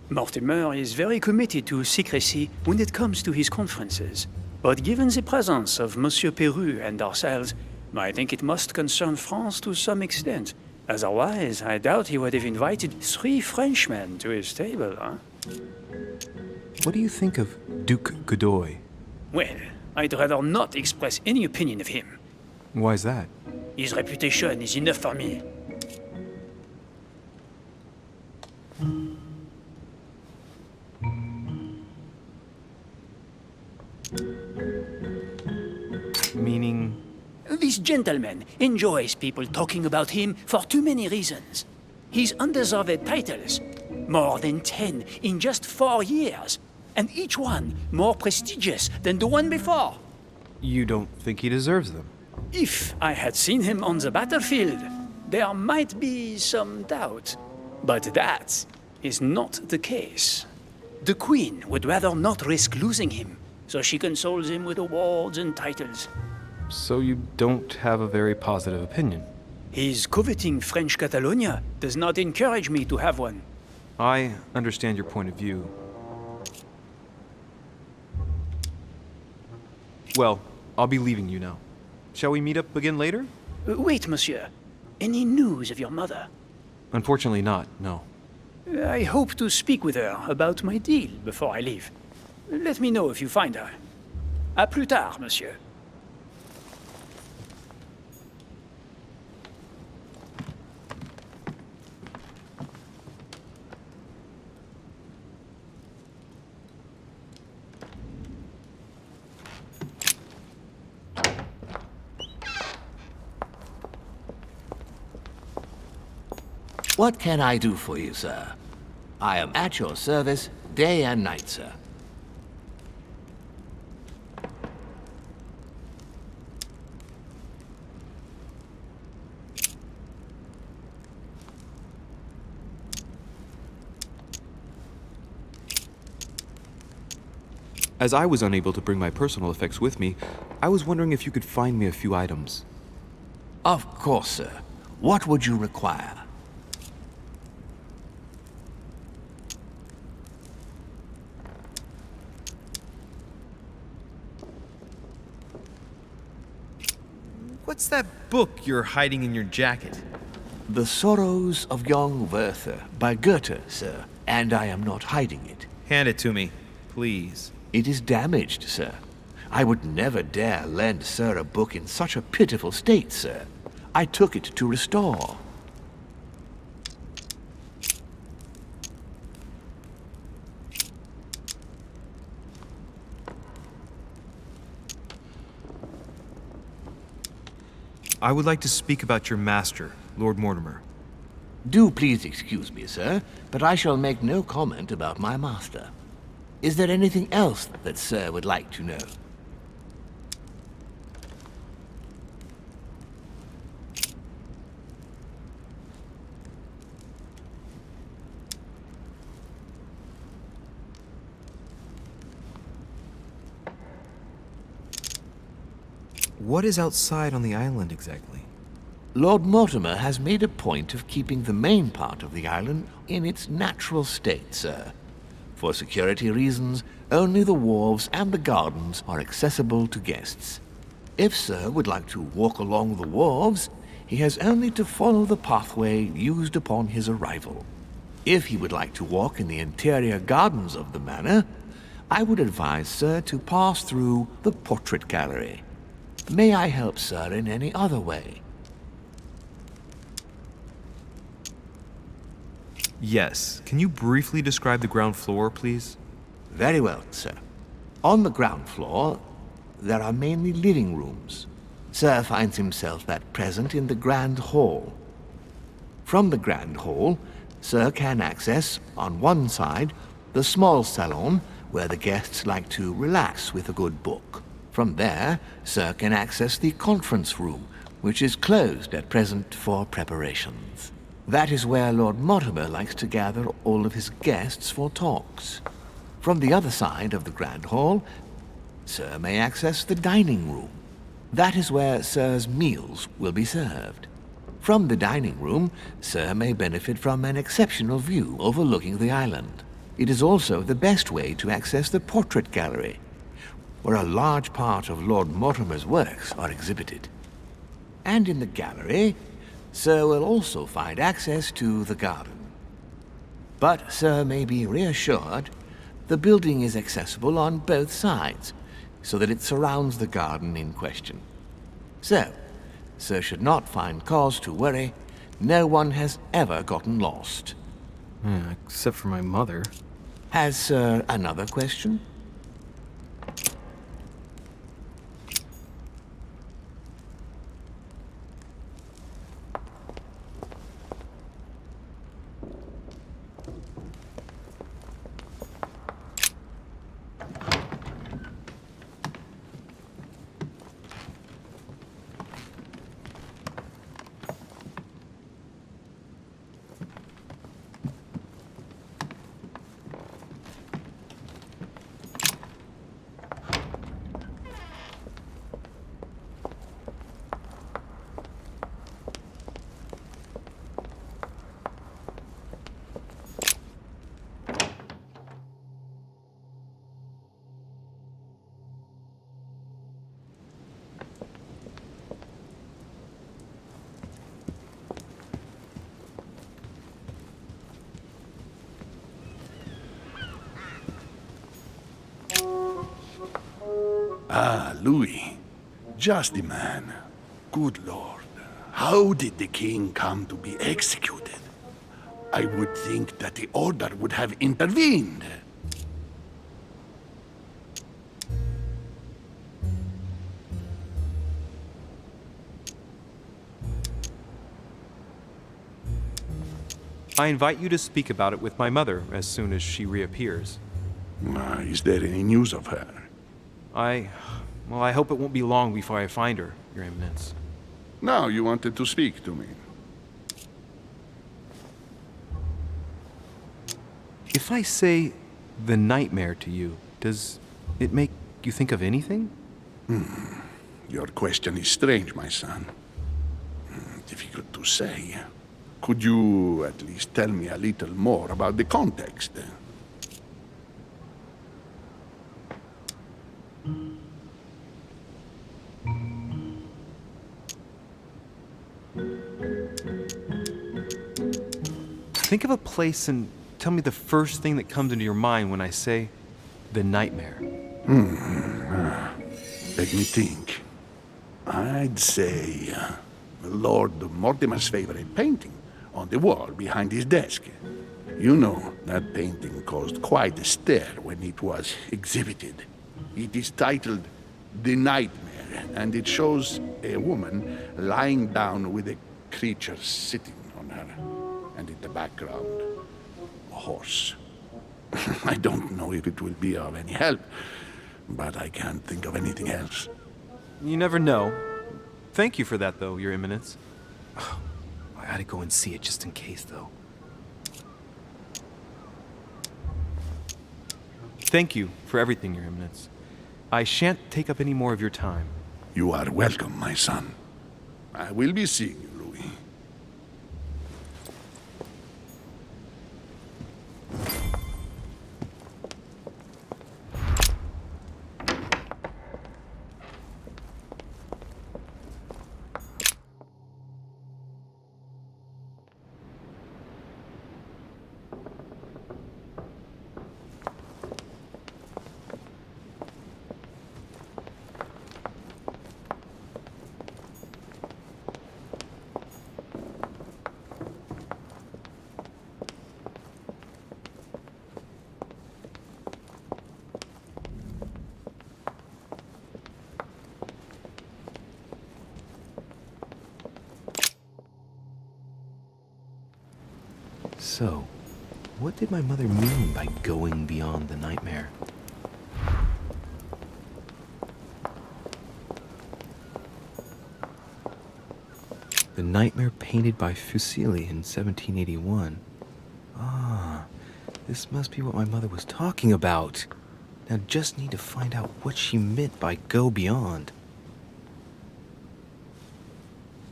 Mortimer is very committed to secrecy when it comes to his conferences. But given the presence of Monsieur Peru and ourselves, I think it must concern France to some extent. Otherwise, I doubt he would have invited 3 Frenchmen to his table, huh? What do you think of Duke Godoy? Well, I'd rather not express any opinion of him. Why is that? His reputation is enough for me. Meaning? This gentleman enjoys people talking about him for too many reasons. His undeserved titles, more than 10 in just 4 years, and each one more prestigious than the one before. You don't think he deserves them? If I had seen him on the battlefield, there might be some doubt. But that is not the case. The Queen would rather not risk losing him, so she consoles him with awards and titles. So you don't have a very positive opinion? His coveting French Catalonia does not encourage me to have one. I understand your point of view. Well, I'll be leaving you now. Shall we meet up again later? Wait, monsieur. Any news of your mother? Unfortunately not, no. I hope to speak with her about my deal before I leave. Let me know if you find her. À plus tard, monsieur. What can I do for you, sir? I am at your service day and night, sir. As I was unable to bring my personal effects with me, I was wondering if you could find me a few items. Of course, sir. What would you require? What's that book you're hiding in your jacket? The Sorrows of Young Werther by Goethe, sir. And I am not hiding it. Hand it to me, please. It is damaged, sir. I would never dare lend sir a book in such a pitiful state, sir. I took it to restore. I would like to speak about your master, Lord Mortimer. Do please excuse me, sir, but I shall make no comment about my master. Is there anything else that sir would like to know? What is outside on the island exactly? Lord Mortimer has made a point of keeping the main part of the island in its natural state, sir. For security reasons, only the wharves and the gardens are accessible to guests. If sir would like to walk along the wharves, he has only to follow the pathway used upon his arrival. If he would like to walk in the interior gardens of the manor, I would advise sir to pass through the portrait gallery. May I help sir in any other way? Yes. Can you briefly describe the ground floor, please? Very well, sir. On the ground floor, there are mainly living rooms. Sir finds himself at present in the Grand Hall. From the Grand Hall, sir can access, on one side, the small salon where the guests like to relax with a good book. From there, sir can access the conference room, which is closed at present for preparations. That is where Lord Mortimer likes to gather all of his guests for talks. From the other side of the Grand Hall, sir may access the dining room. That is where sir's meals will be served. From the dining room, Sir may benefit from an exceptional view overlooking the island. It is also the best way to access the portrait gallery, where a large part of Lord Mortimer's works are exhibited. And in the gallery, Sir will also find access to the garden. But Sir may be reassured the building is accessible on both sides, so that it surrounds the garden in question. So, Sir should not find cause to worry. No one has ever gotten lost. Except for my mother. Has Sir another question? Ah, Louis. Just the man. Good Lord. How did the king come to be executed? I would think that the order would have intervened. I invite you to speak about it with my mother as soon as she reappears. Is there any news of her? Well, I hope it won't be long before I find her, Your Eminence. Now you wanted to speak to me. If I say the nightmare to you, does it make you think of anything? Your question is strange, my son. Difficult to say. Could you at least tell me a little more about the context? Think of a place and tell me the first thing that comes into your mind when I say the nightmare. Let me think. I'd say Lord Mortimer's favorite painting on the wall behind his desk. You know, that painting caused quite a stir when it was exhibited. It is titled The Nightmare, and it shows a woman lying down with a creature sitting on her. And in the background, a horse. I don't know if it will be of any help, but I can't think of anything else. You never know. Thank you for that, though, Your Eminence. I gotta go and see it just in case, though. Thank you for everything, Your Eminence. I shan't take up any more of your time. You are welcome, my son. I will be seeing you, Louis. So, what did my mother mean by going beyond the nightmare? The nightmare painted by Fuseli in 1781. Ah, this must be what my mother was talking about. Now just need to find out what she meant by go beyond.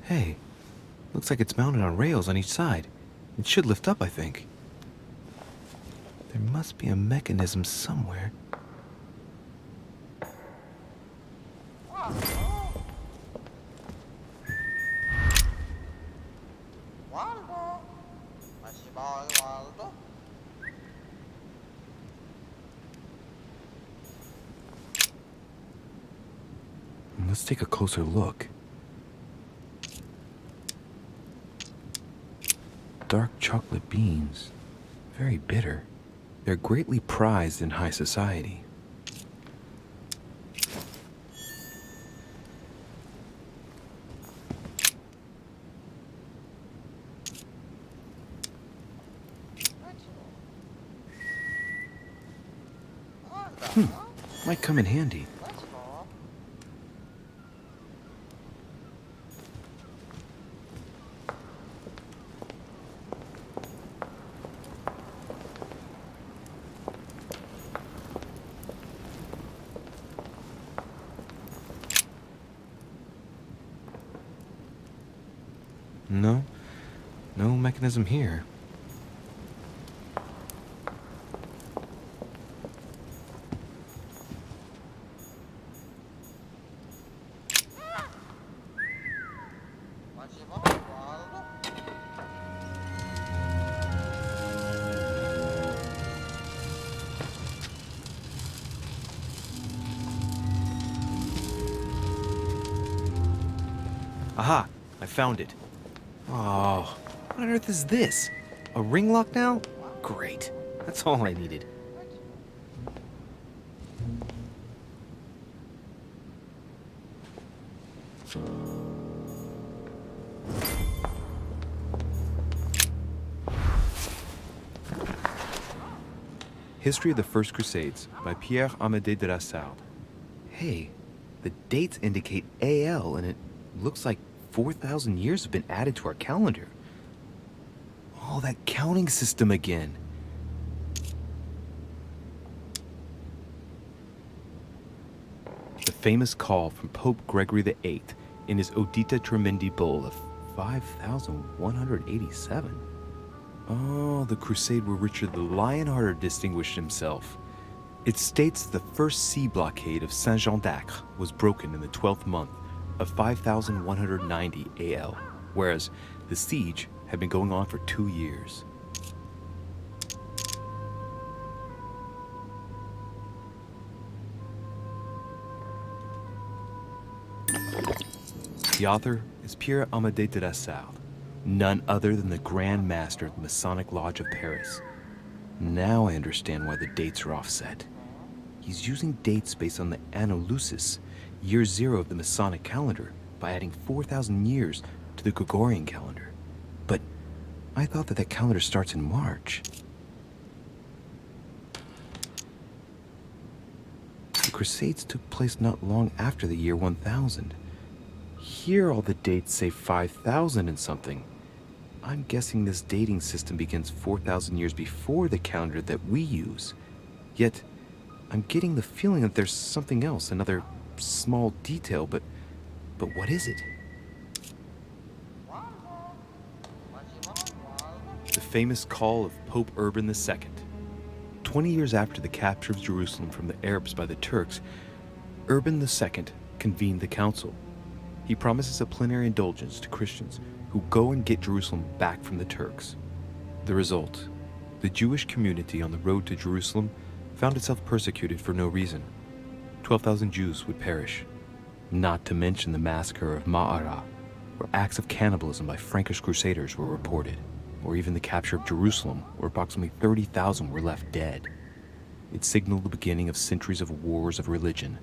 Hey, Looks like it's mounted on rails on each side. It should lift up, I think. There must be a mechanism somewhere. Let's take a closer look. Dark chocolate beans. Very bitter. They're greatly prized in high society. Might come in handy. No mechanism here. Aha! I found it. Oh, what on earth is this? A ring lock now? Great. That's all I needed. History of the First Crusades by Pierre Amédée de la Salle. Hey, the dates indicate AL, and it looks like 4,000 years have been added to our calendar. Oh, that counting system again. The famous call from Pope Gregory VIII in his Audita Tremendi Bull of 5,187. Oh, the crusade where Richard the Lionhearted distinguished himself. It states the first sea blockade of Saint-Jean d'Acre was broken in the 12th month of 5,190 AL, whereas the siege had been going on for 2 years. The author is Pierre Amédée de la Salle, none other than the Grand Master of the Masonic Lodge of Paris. Now I understand why the dates are offset. He's using dates based on the Anno Lucis, year 0 of the Masonic calendar, by adding 4,000 years to the Gregorian calendar. But I thought that calendar starts in March. The Crusades took place not long after the year 1000. Here all the dates say 5,000 and something. I'm guessing this dating system begins 4,000 years before the calendar that we use. Yet, I'm getting the feeling that there's something else, another small detail, but what is it? The famous call of Pope Urban II. 20 years after the capture of Jerusalem from the Arabs by the Turks, Urban II convened the council. He promises a plenary indulgence to Christians who go and get Jerusalem back from the Turks. The result, the Jewish community on the road to Jerusalem found itself persecuted for no reason. 12,000 Jews would perish, not to mention the massacre of Ma'ara, where acts of cannibalism by Frankish crusaders were reported, or even the capture of Jerusalem, where approximately 30,000 were left dead. It signaled the beginning of centuries of wars of religion.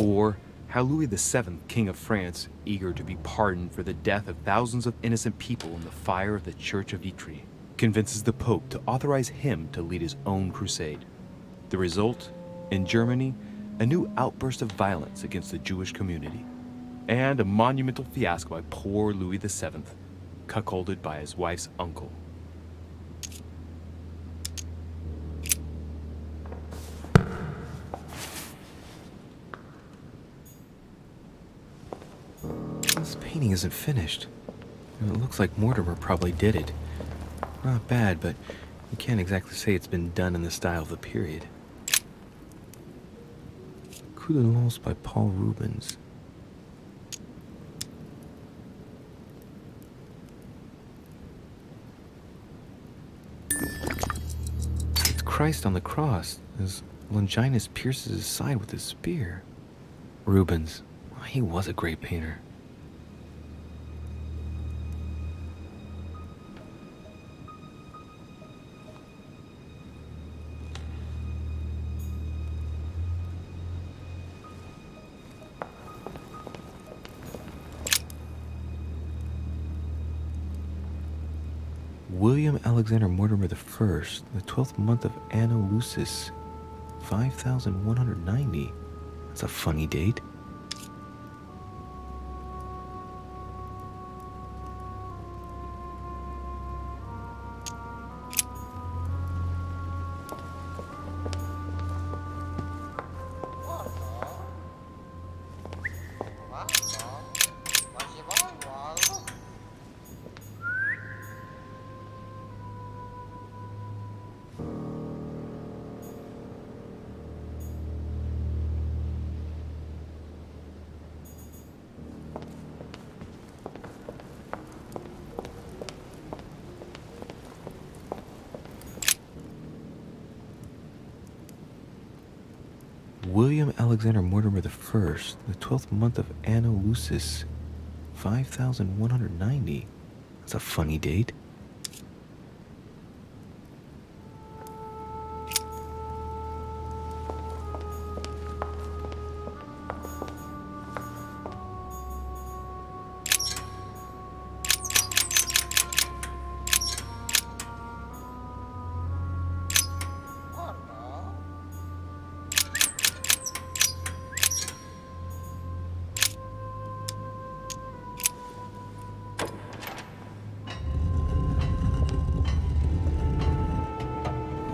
Or how Louis VII, King of France, eager to be pardoned for the death of thousands of innocent people in the fire of the Church of Vitry, convinces the Pope to authorize him to lead his own crusade. The result, in Germany, a new outburst of violence against the Jewish community, and a monumental fiasco by poor Louis VII, cuckolded by his wife's uncle. painting isn't finished. It looks like Mortimer probably did it. Not bad, but you can't exactly say it's been done in the style of the period. Coup de Lens by Paul Rubens. It's Christ on the cross as Longinus pierces his side with his spear. Rubens, he was a great painter. William Alexander Mortimer I, the 12th month of Anno Lucis, 5190. That's a funny date. William Alexander Mortimer I, the 12th month of Anno Lucis, 5190. That's a funny date.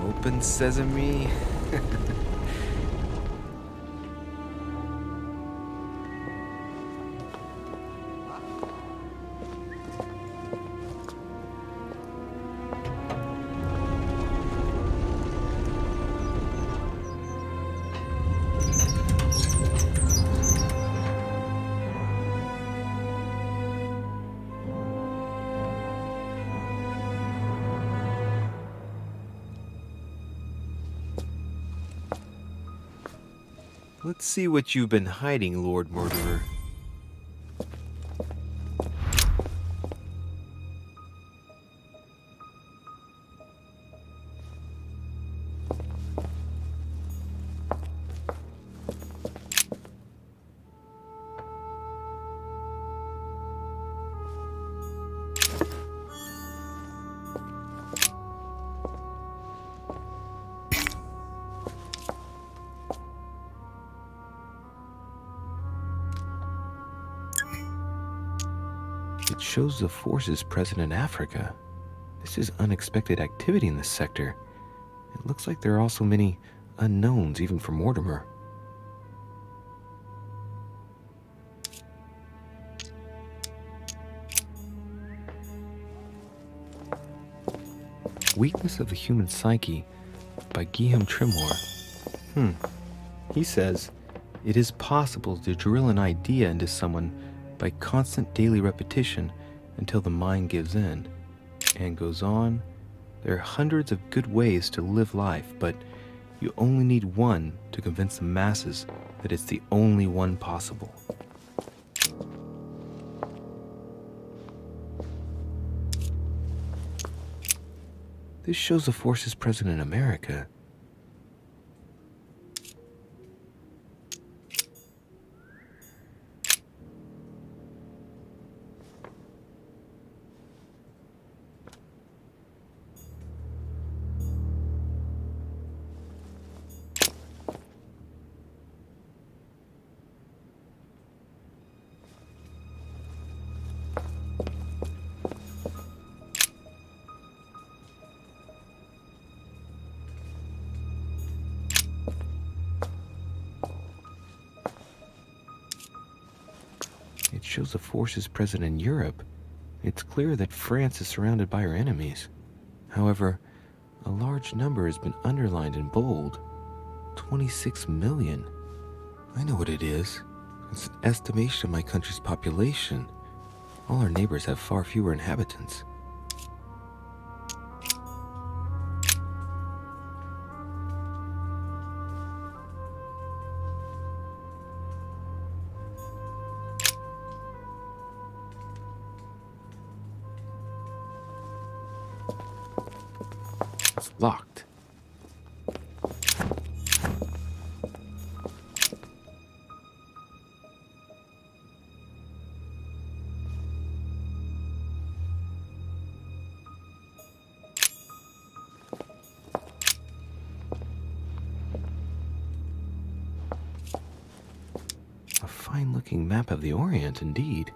Open sesame. Let's see what you've been hiding, Lord Mortimer. It shows the forces present in Africa. This is unexpected activity in this sector. It looks like there are also many unknowns, even for Mortimer. Weakness of the Human Psyche by Guillaume Tremor. He says, it is possible to drill an idea into someone by constant daily repetition until the mind gives in. And goes on, there are hundreds of good ways to live life, but you only need one to convince the masses that it's the only one possible. This shows the forces present in America. It shows the forces present in Europe. It's clear that France is surrounded by her enemies. However, a large number has been underlined in bold. 26 million. I know what it is. It's an estimation of my country's population. All our neighbors have far fewer inhabitants. It's locked. A fine-looking map of the Orient, indeed.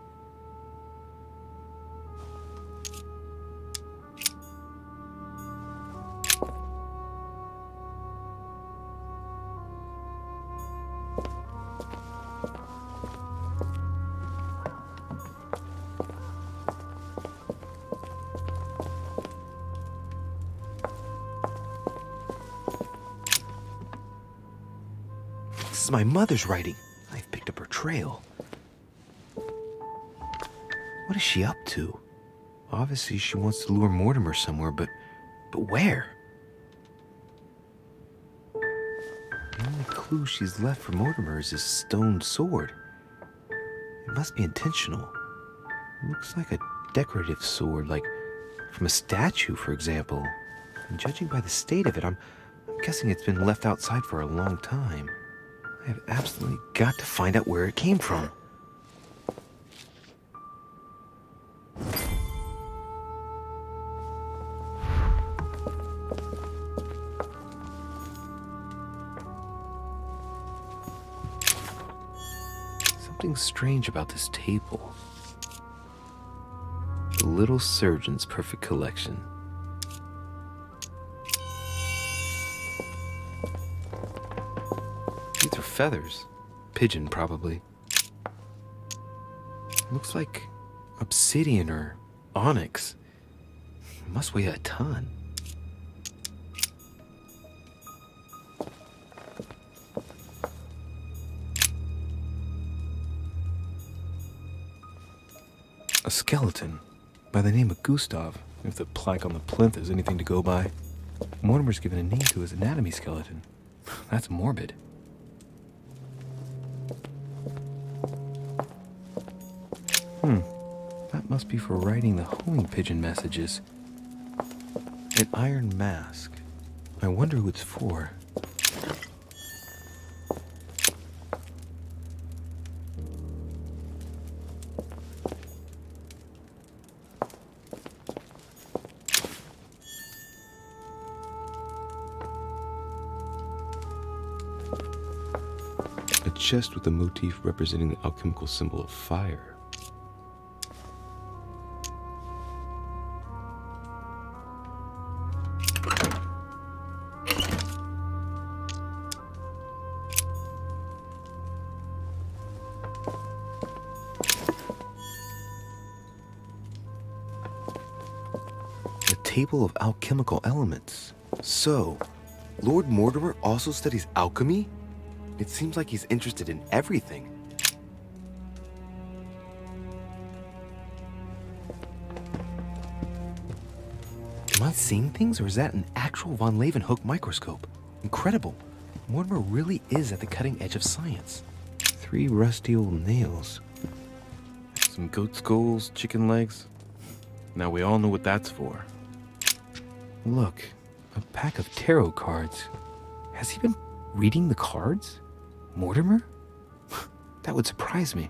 This is my mother's writing. I've picked up her trail. What is she up to? Obviously, she wants to lure Mortimer somewhere, but where? The only clue she's left for Mortimer is his stone sword. It must be intentional. It looks like a decorative sword, like from a statue, for example. And judging by the state of it, I'm guessing it's been left outside for a long time. I have absolutely got to find out where it came from. Something strange about this table. The little surgeon's perfect collection. These are feathers. Pigeon, probably. Looks like obsidian or onyx. It must weigh a ton. A skeleton by the name of Gustav, if the plaque on the plinth is anything to go by. Mortimer's given a name to his anatomy skeleton. That's morbid. That must be for writing the homing pigeon messages. An iron mask. I wonder who it's for. A chest with a motif representing the alchemical symbol of fire. Table of alchemical elements. So, Lord Mortimer also studies alchemy? It seems like he's interested in everything. Am I seeing things, or is that an actual von Leeuwenhoek microscope? Incredible. Mortimer really is at the cutting edge of science. 3 rusty old nails. Some goat skulls, chicken legs. Now we all know what that's for. Look, a pack of tarot cards. Has he been reading the cards? Mortimer? That would surprise me.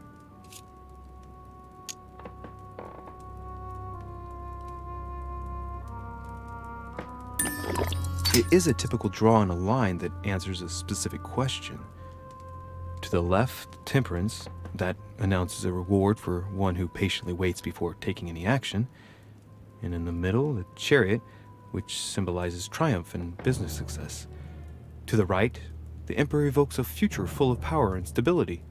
It is a typical draw on a line that answers a specific question. To the left, temperance, that announces a reward for one who patiently waits before taking any action. And in the middle, the chariot, which symbolizes triumph and business success. To the right, the Emperor evokes a future full of power and stability.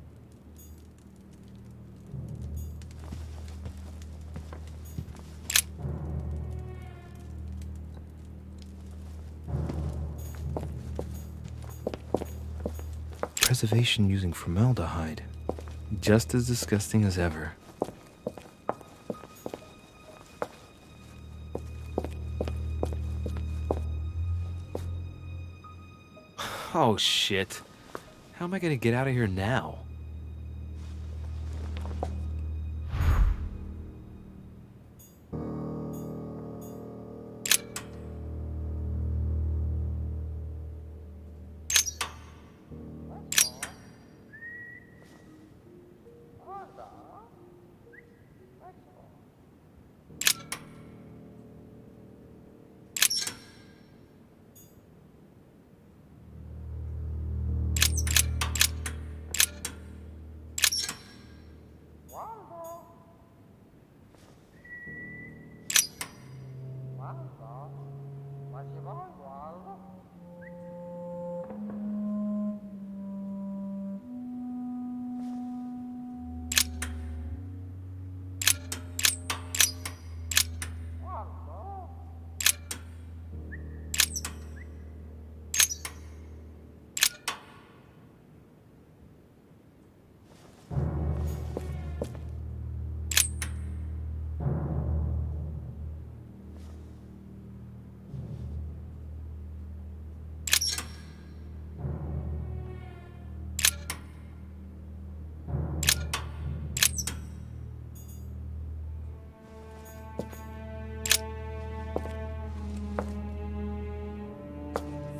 Preservation using formaldehyde. Just as disgusting as ever. Oh, shit. How am I gonna get out of here now?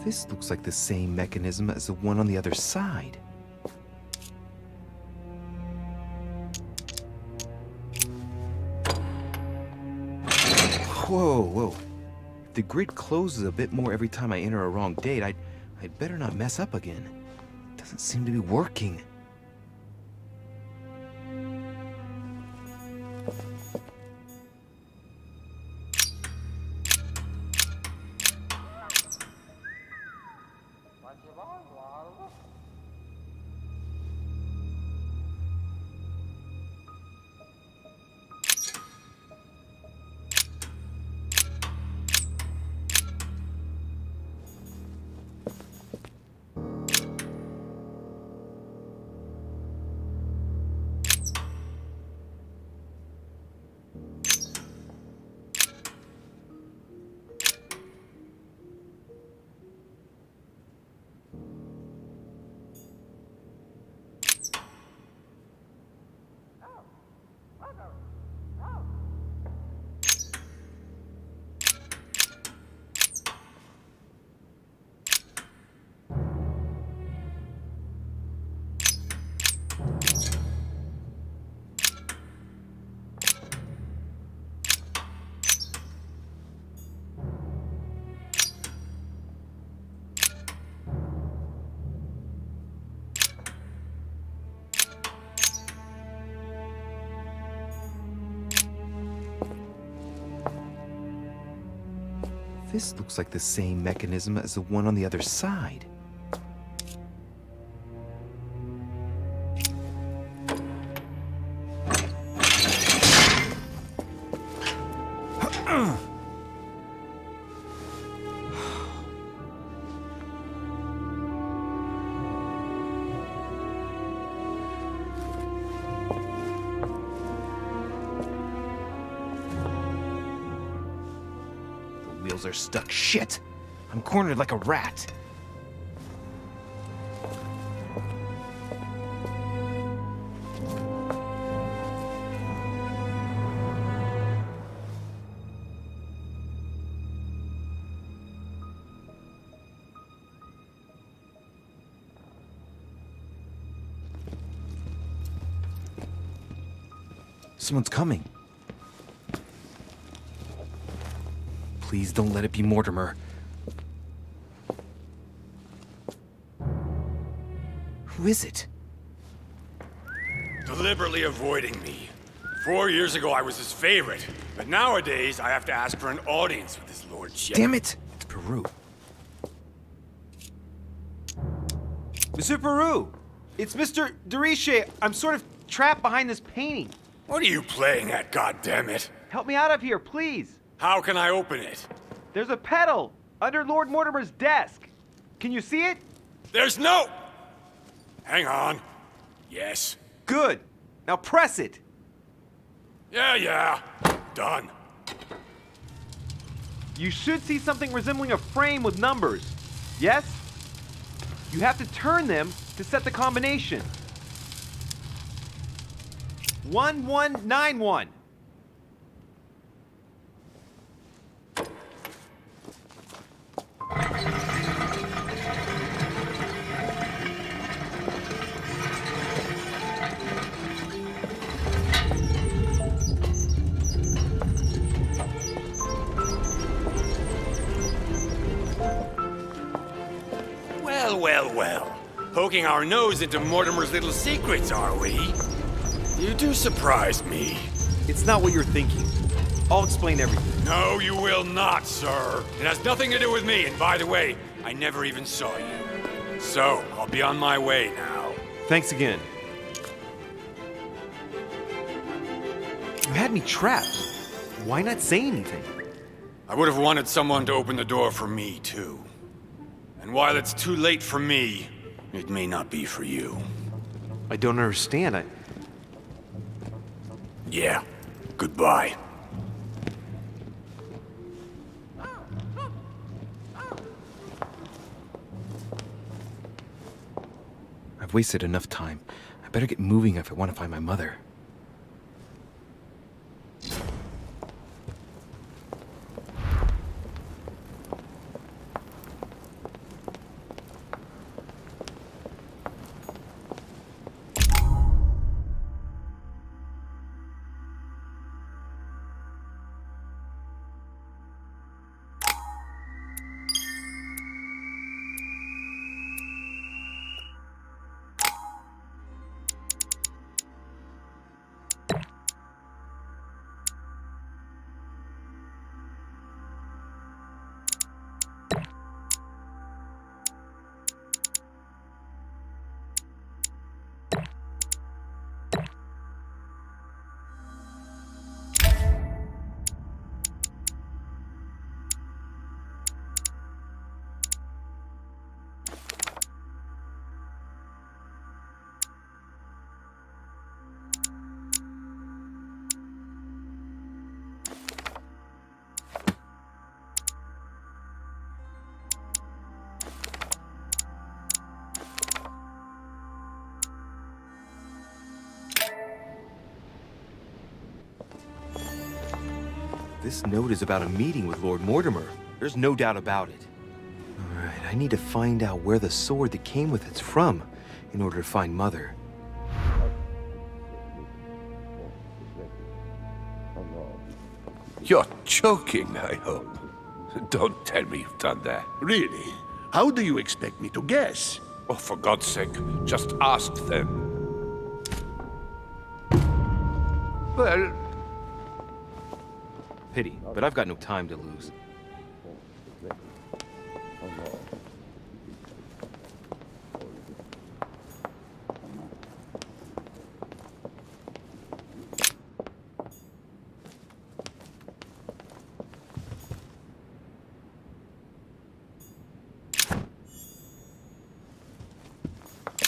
This looks like the same mechanism as the one on the other side. Whoa. If the grid closes a bit more every time I enter a wrong date, I'd better not mess up again. It doesn't seem to be working. This looks like the same mechanism as the one on the other side. Are stuck. Shit! I'm cornered like a rat. Someone's coming. Please don't let it be Mortimer. Who is it? Deliberately avoiding me. 4 years ago, I was his favorite. But nowadays, I have to ask for an audience with his lordship. Damn it! It's Peru. Monsieur Peru! It's Mr. de Richet. I'm sort of trapped behind this painting. What are you playing at, goddammit? Help me out of here, please. How can I open it? There's a pedal under Lord Mortimer's desk. Can you see it? There's no... Hang on. Yes. Good. Now press it. Yeah. Done. You should see something resembling a frame with numbers. Yes? You have to turn them to set the combination. 1191. Well. Poking our nose into Mortimer's little secrets, are we? You do surprise me. It's not what you're thinking. I'll explain everything. No, you will not, sir. It has nothing to do with me, and by the way, I never even saw you. So, I'll be on my way now. Thanks again. You had me trapped. Why not say anything? I would have wanted someone to open the door for me, too. And while it's too late for me, it may not be for you. I don't understand. Yeah. Goodbye. I've wasted enough time. I better get moving if I want to find my mother. This note is about a meeting with Lord Mortimer. There's no doubt about it. All right, I need to find out where the sword that came with it's from in order to find Mother. You're joking, I hope. Don't tell me you've done that. Really? How do you expect me to guess? Oh, for God's sake, just ask them. Well... Pity, but I've got no time to lose.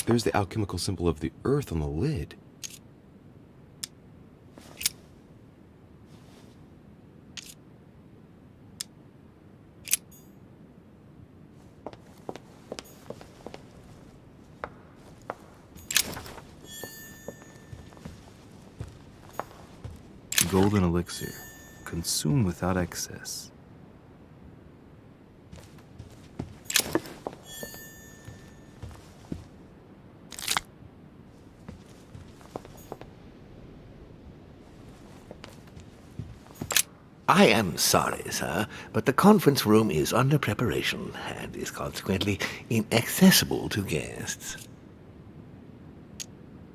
There's the alchemical symbol of the earth on the lid. Golden elixir. Consume without excess. I am sorry, sir, but the conference room is under preparation and is consequently inaccessible to guests.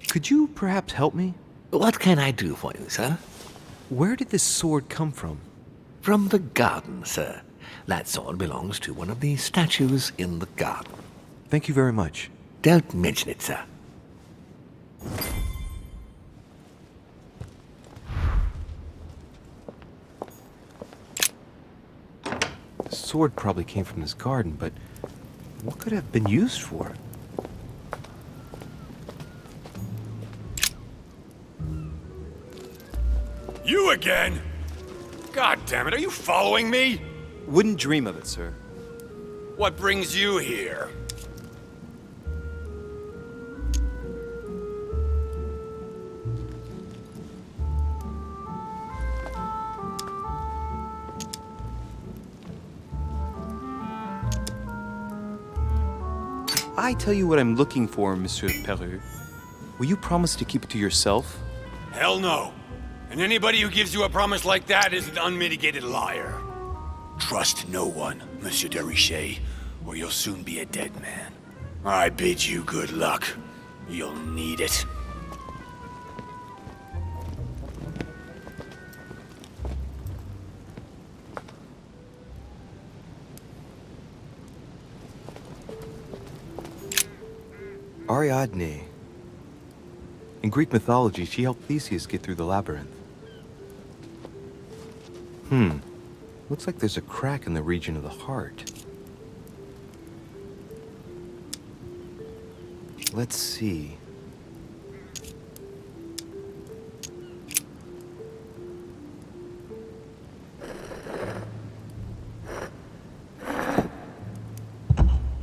Could you perhaps help me? What can I do for you, sir? Where did this sword come from? From the garden, sir. That sword belongs to one of the statues in the garden. Thank you very much. Don't mention it, sir. The sword probably came from this garden, but what could it have been used for? You again? God damn it, are you following me? Wouldn't dream of it, sir. What brings you here? I tell you what I'm looking for, Monsieur Peru. Will you promise to keep it to yourself? Hell no. And anybody who gives you a promise like that is an unmitigated liar. Trust no one, Monsieur de Richet, or you'll soon be a dead man. I bid you good luck. You'll need it. Ariadne. In Greek mythology, she helped Theseus get through the labyrinth. Looks like there's a crack in the region of the heart. Let's see.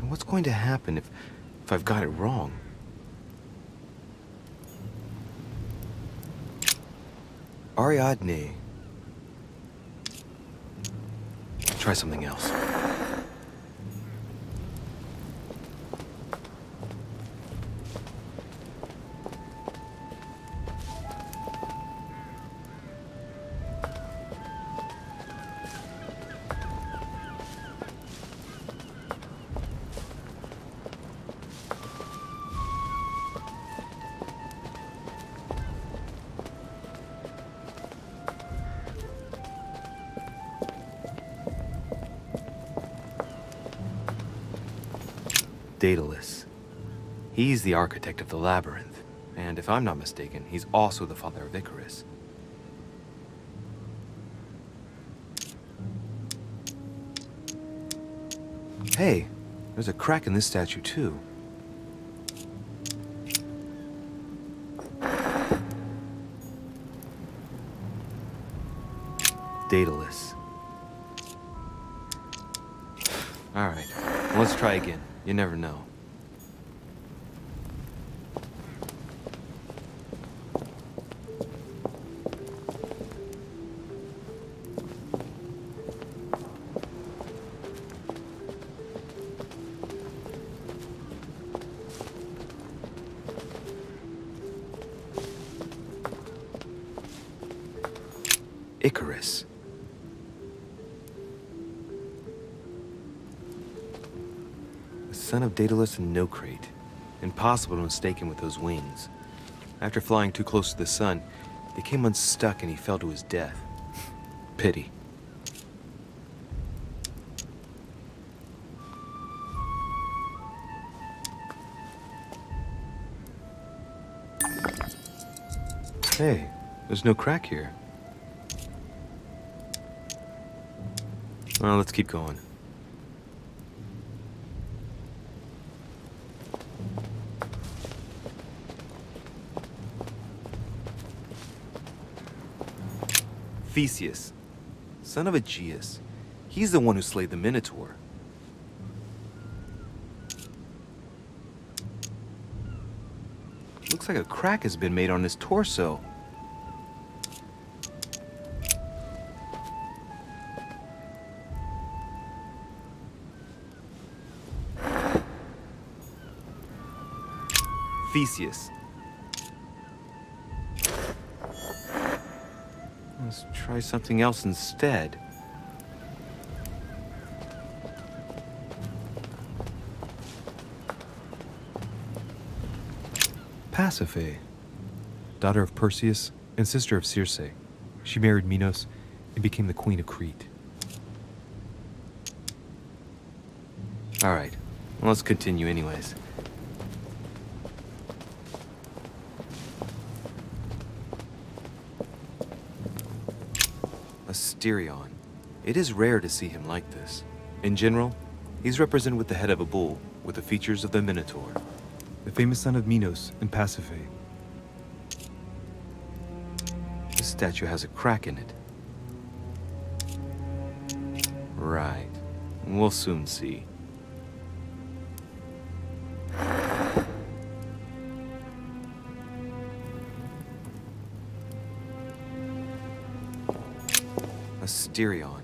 What's going to happen if I've got it wrong? Ariadne. Try something else. Daedalus. He's the architect of the labyrinth, and if I'm not mistaken, he's also the father of Icarus. Hey, there's a crack in this statue too. Daedalus. All right, let's try again. You never know. Icarus. Son of Daedalus and Nocrate. Impossible to mistake him with those wings. After flying too close to the sun, they came unstuck and he fell to his death. Pity. Hey, there's no crack here. Well, let's keep going. Theseus, son of Aegeus. He's the one who slayed the Minotaur. Looks like a crack has been made on his torso. Theseus. Let's try something else instead. Pasiphae, daughter of Perseus and sister of Circe. She married Minos and became the queen of Crete. All right, well, let's continue anyways. Asterion. It is rare to see him like this. In general, he's represented with the head of a bull, with the features of the Minotaur. The famous son of Minos and Pasiphae. The statue has a crack in it. Right. We'll soon see. A Styrion.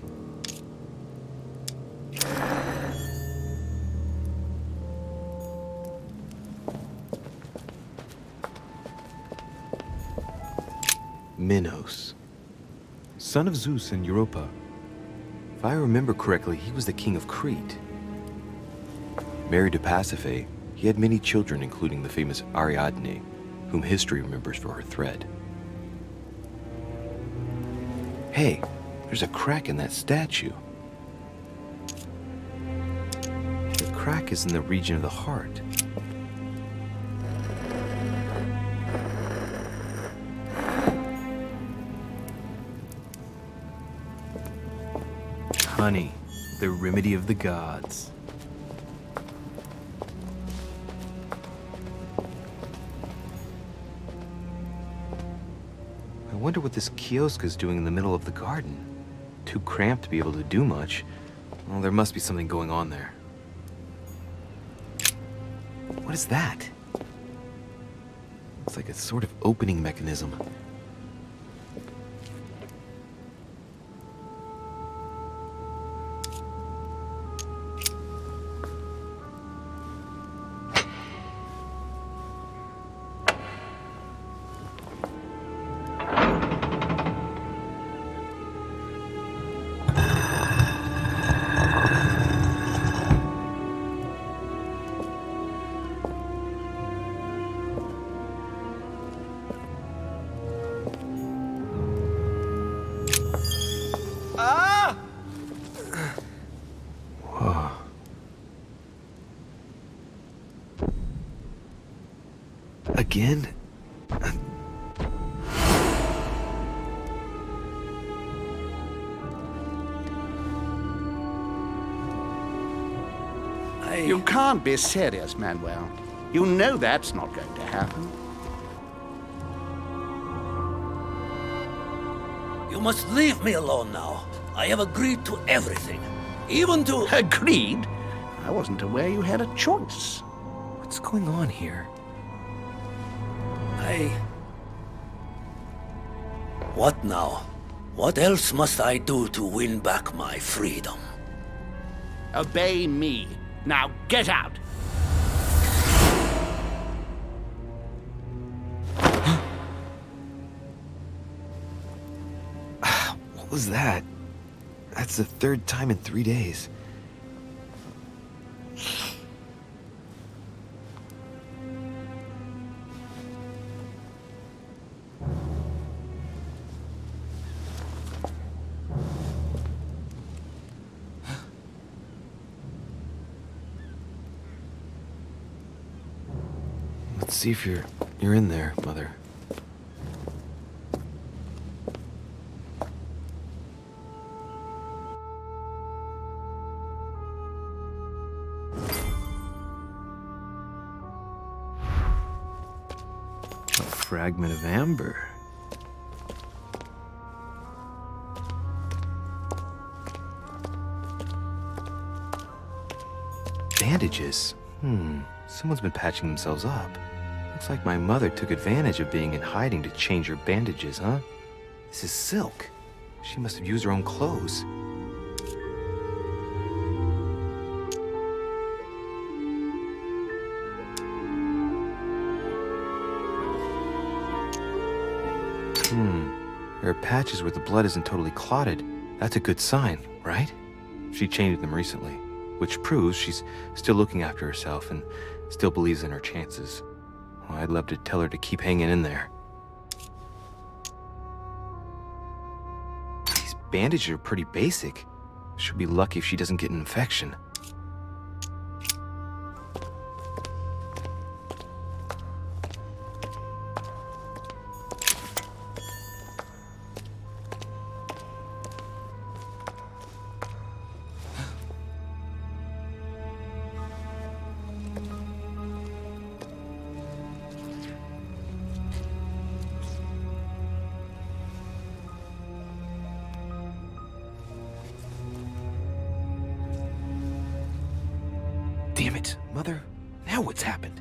Minos, son of Zeus and Europa. If I remember correctly, he was the king of Crete. Married to Pasiphae, he had many children, including the famous Ariadne, whom history remembers for her thread. Hey, there's a crack in that statue. The crack is in the region of the heart. Honey, the remedy of the gods. I wonder what this kiosk is doing in the middle of the garden. Too cramped to be able to do much. Well, there must be something going on there. What is that? It's like a sort of opening mechanism. Again? You can't be serious, Manuel. You know that's not going to happen. You must leave me alone now. I have agreed to everything. Even to... Agreed? I wasn't aware you had a choice. What's going on here? What now? What else must I do to win back my freedom? Obey me. Now get out! What was that? That's the third time in 3 days. Let's see if you're in there, Mother. A fragment of amber. Bandages. Someone's been patching themselves up. Looks like my mother took advantage of being in hiding to change her bandages, huh? This is silk. She must have used her own clothes. There are patches where the blood isn't totally clotted. That's a good sign, right? She changed them recently, which proves she's still looking after herself and still believes in her chances. Well, I'd love to tell her to keep hanging in there. These bandages are pretty basic. She'll be lucky if she doesn't get an infection. Mother, now what's happened?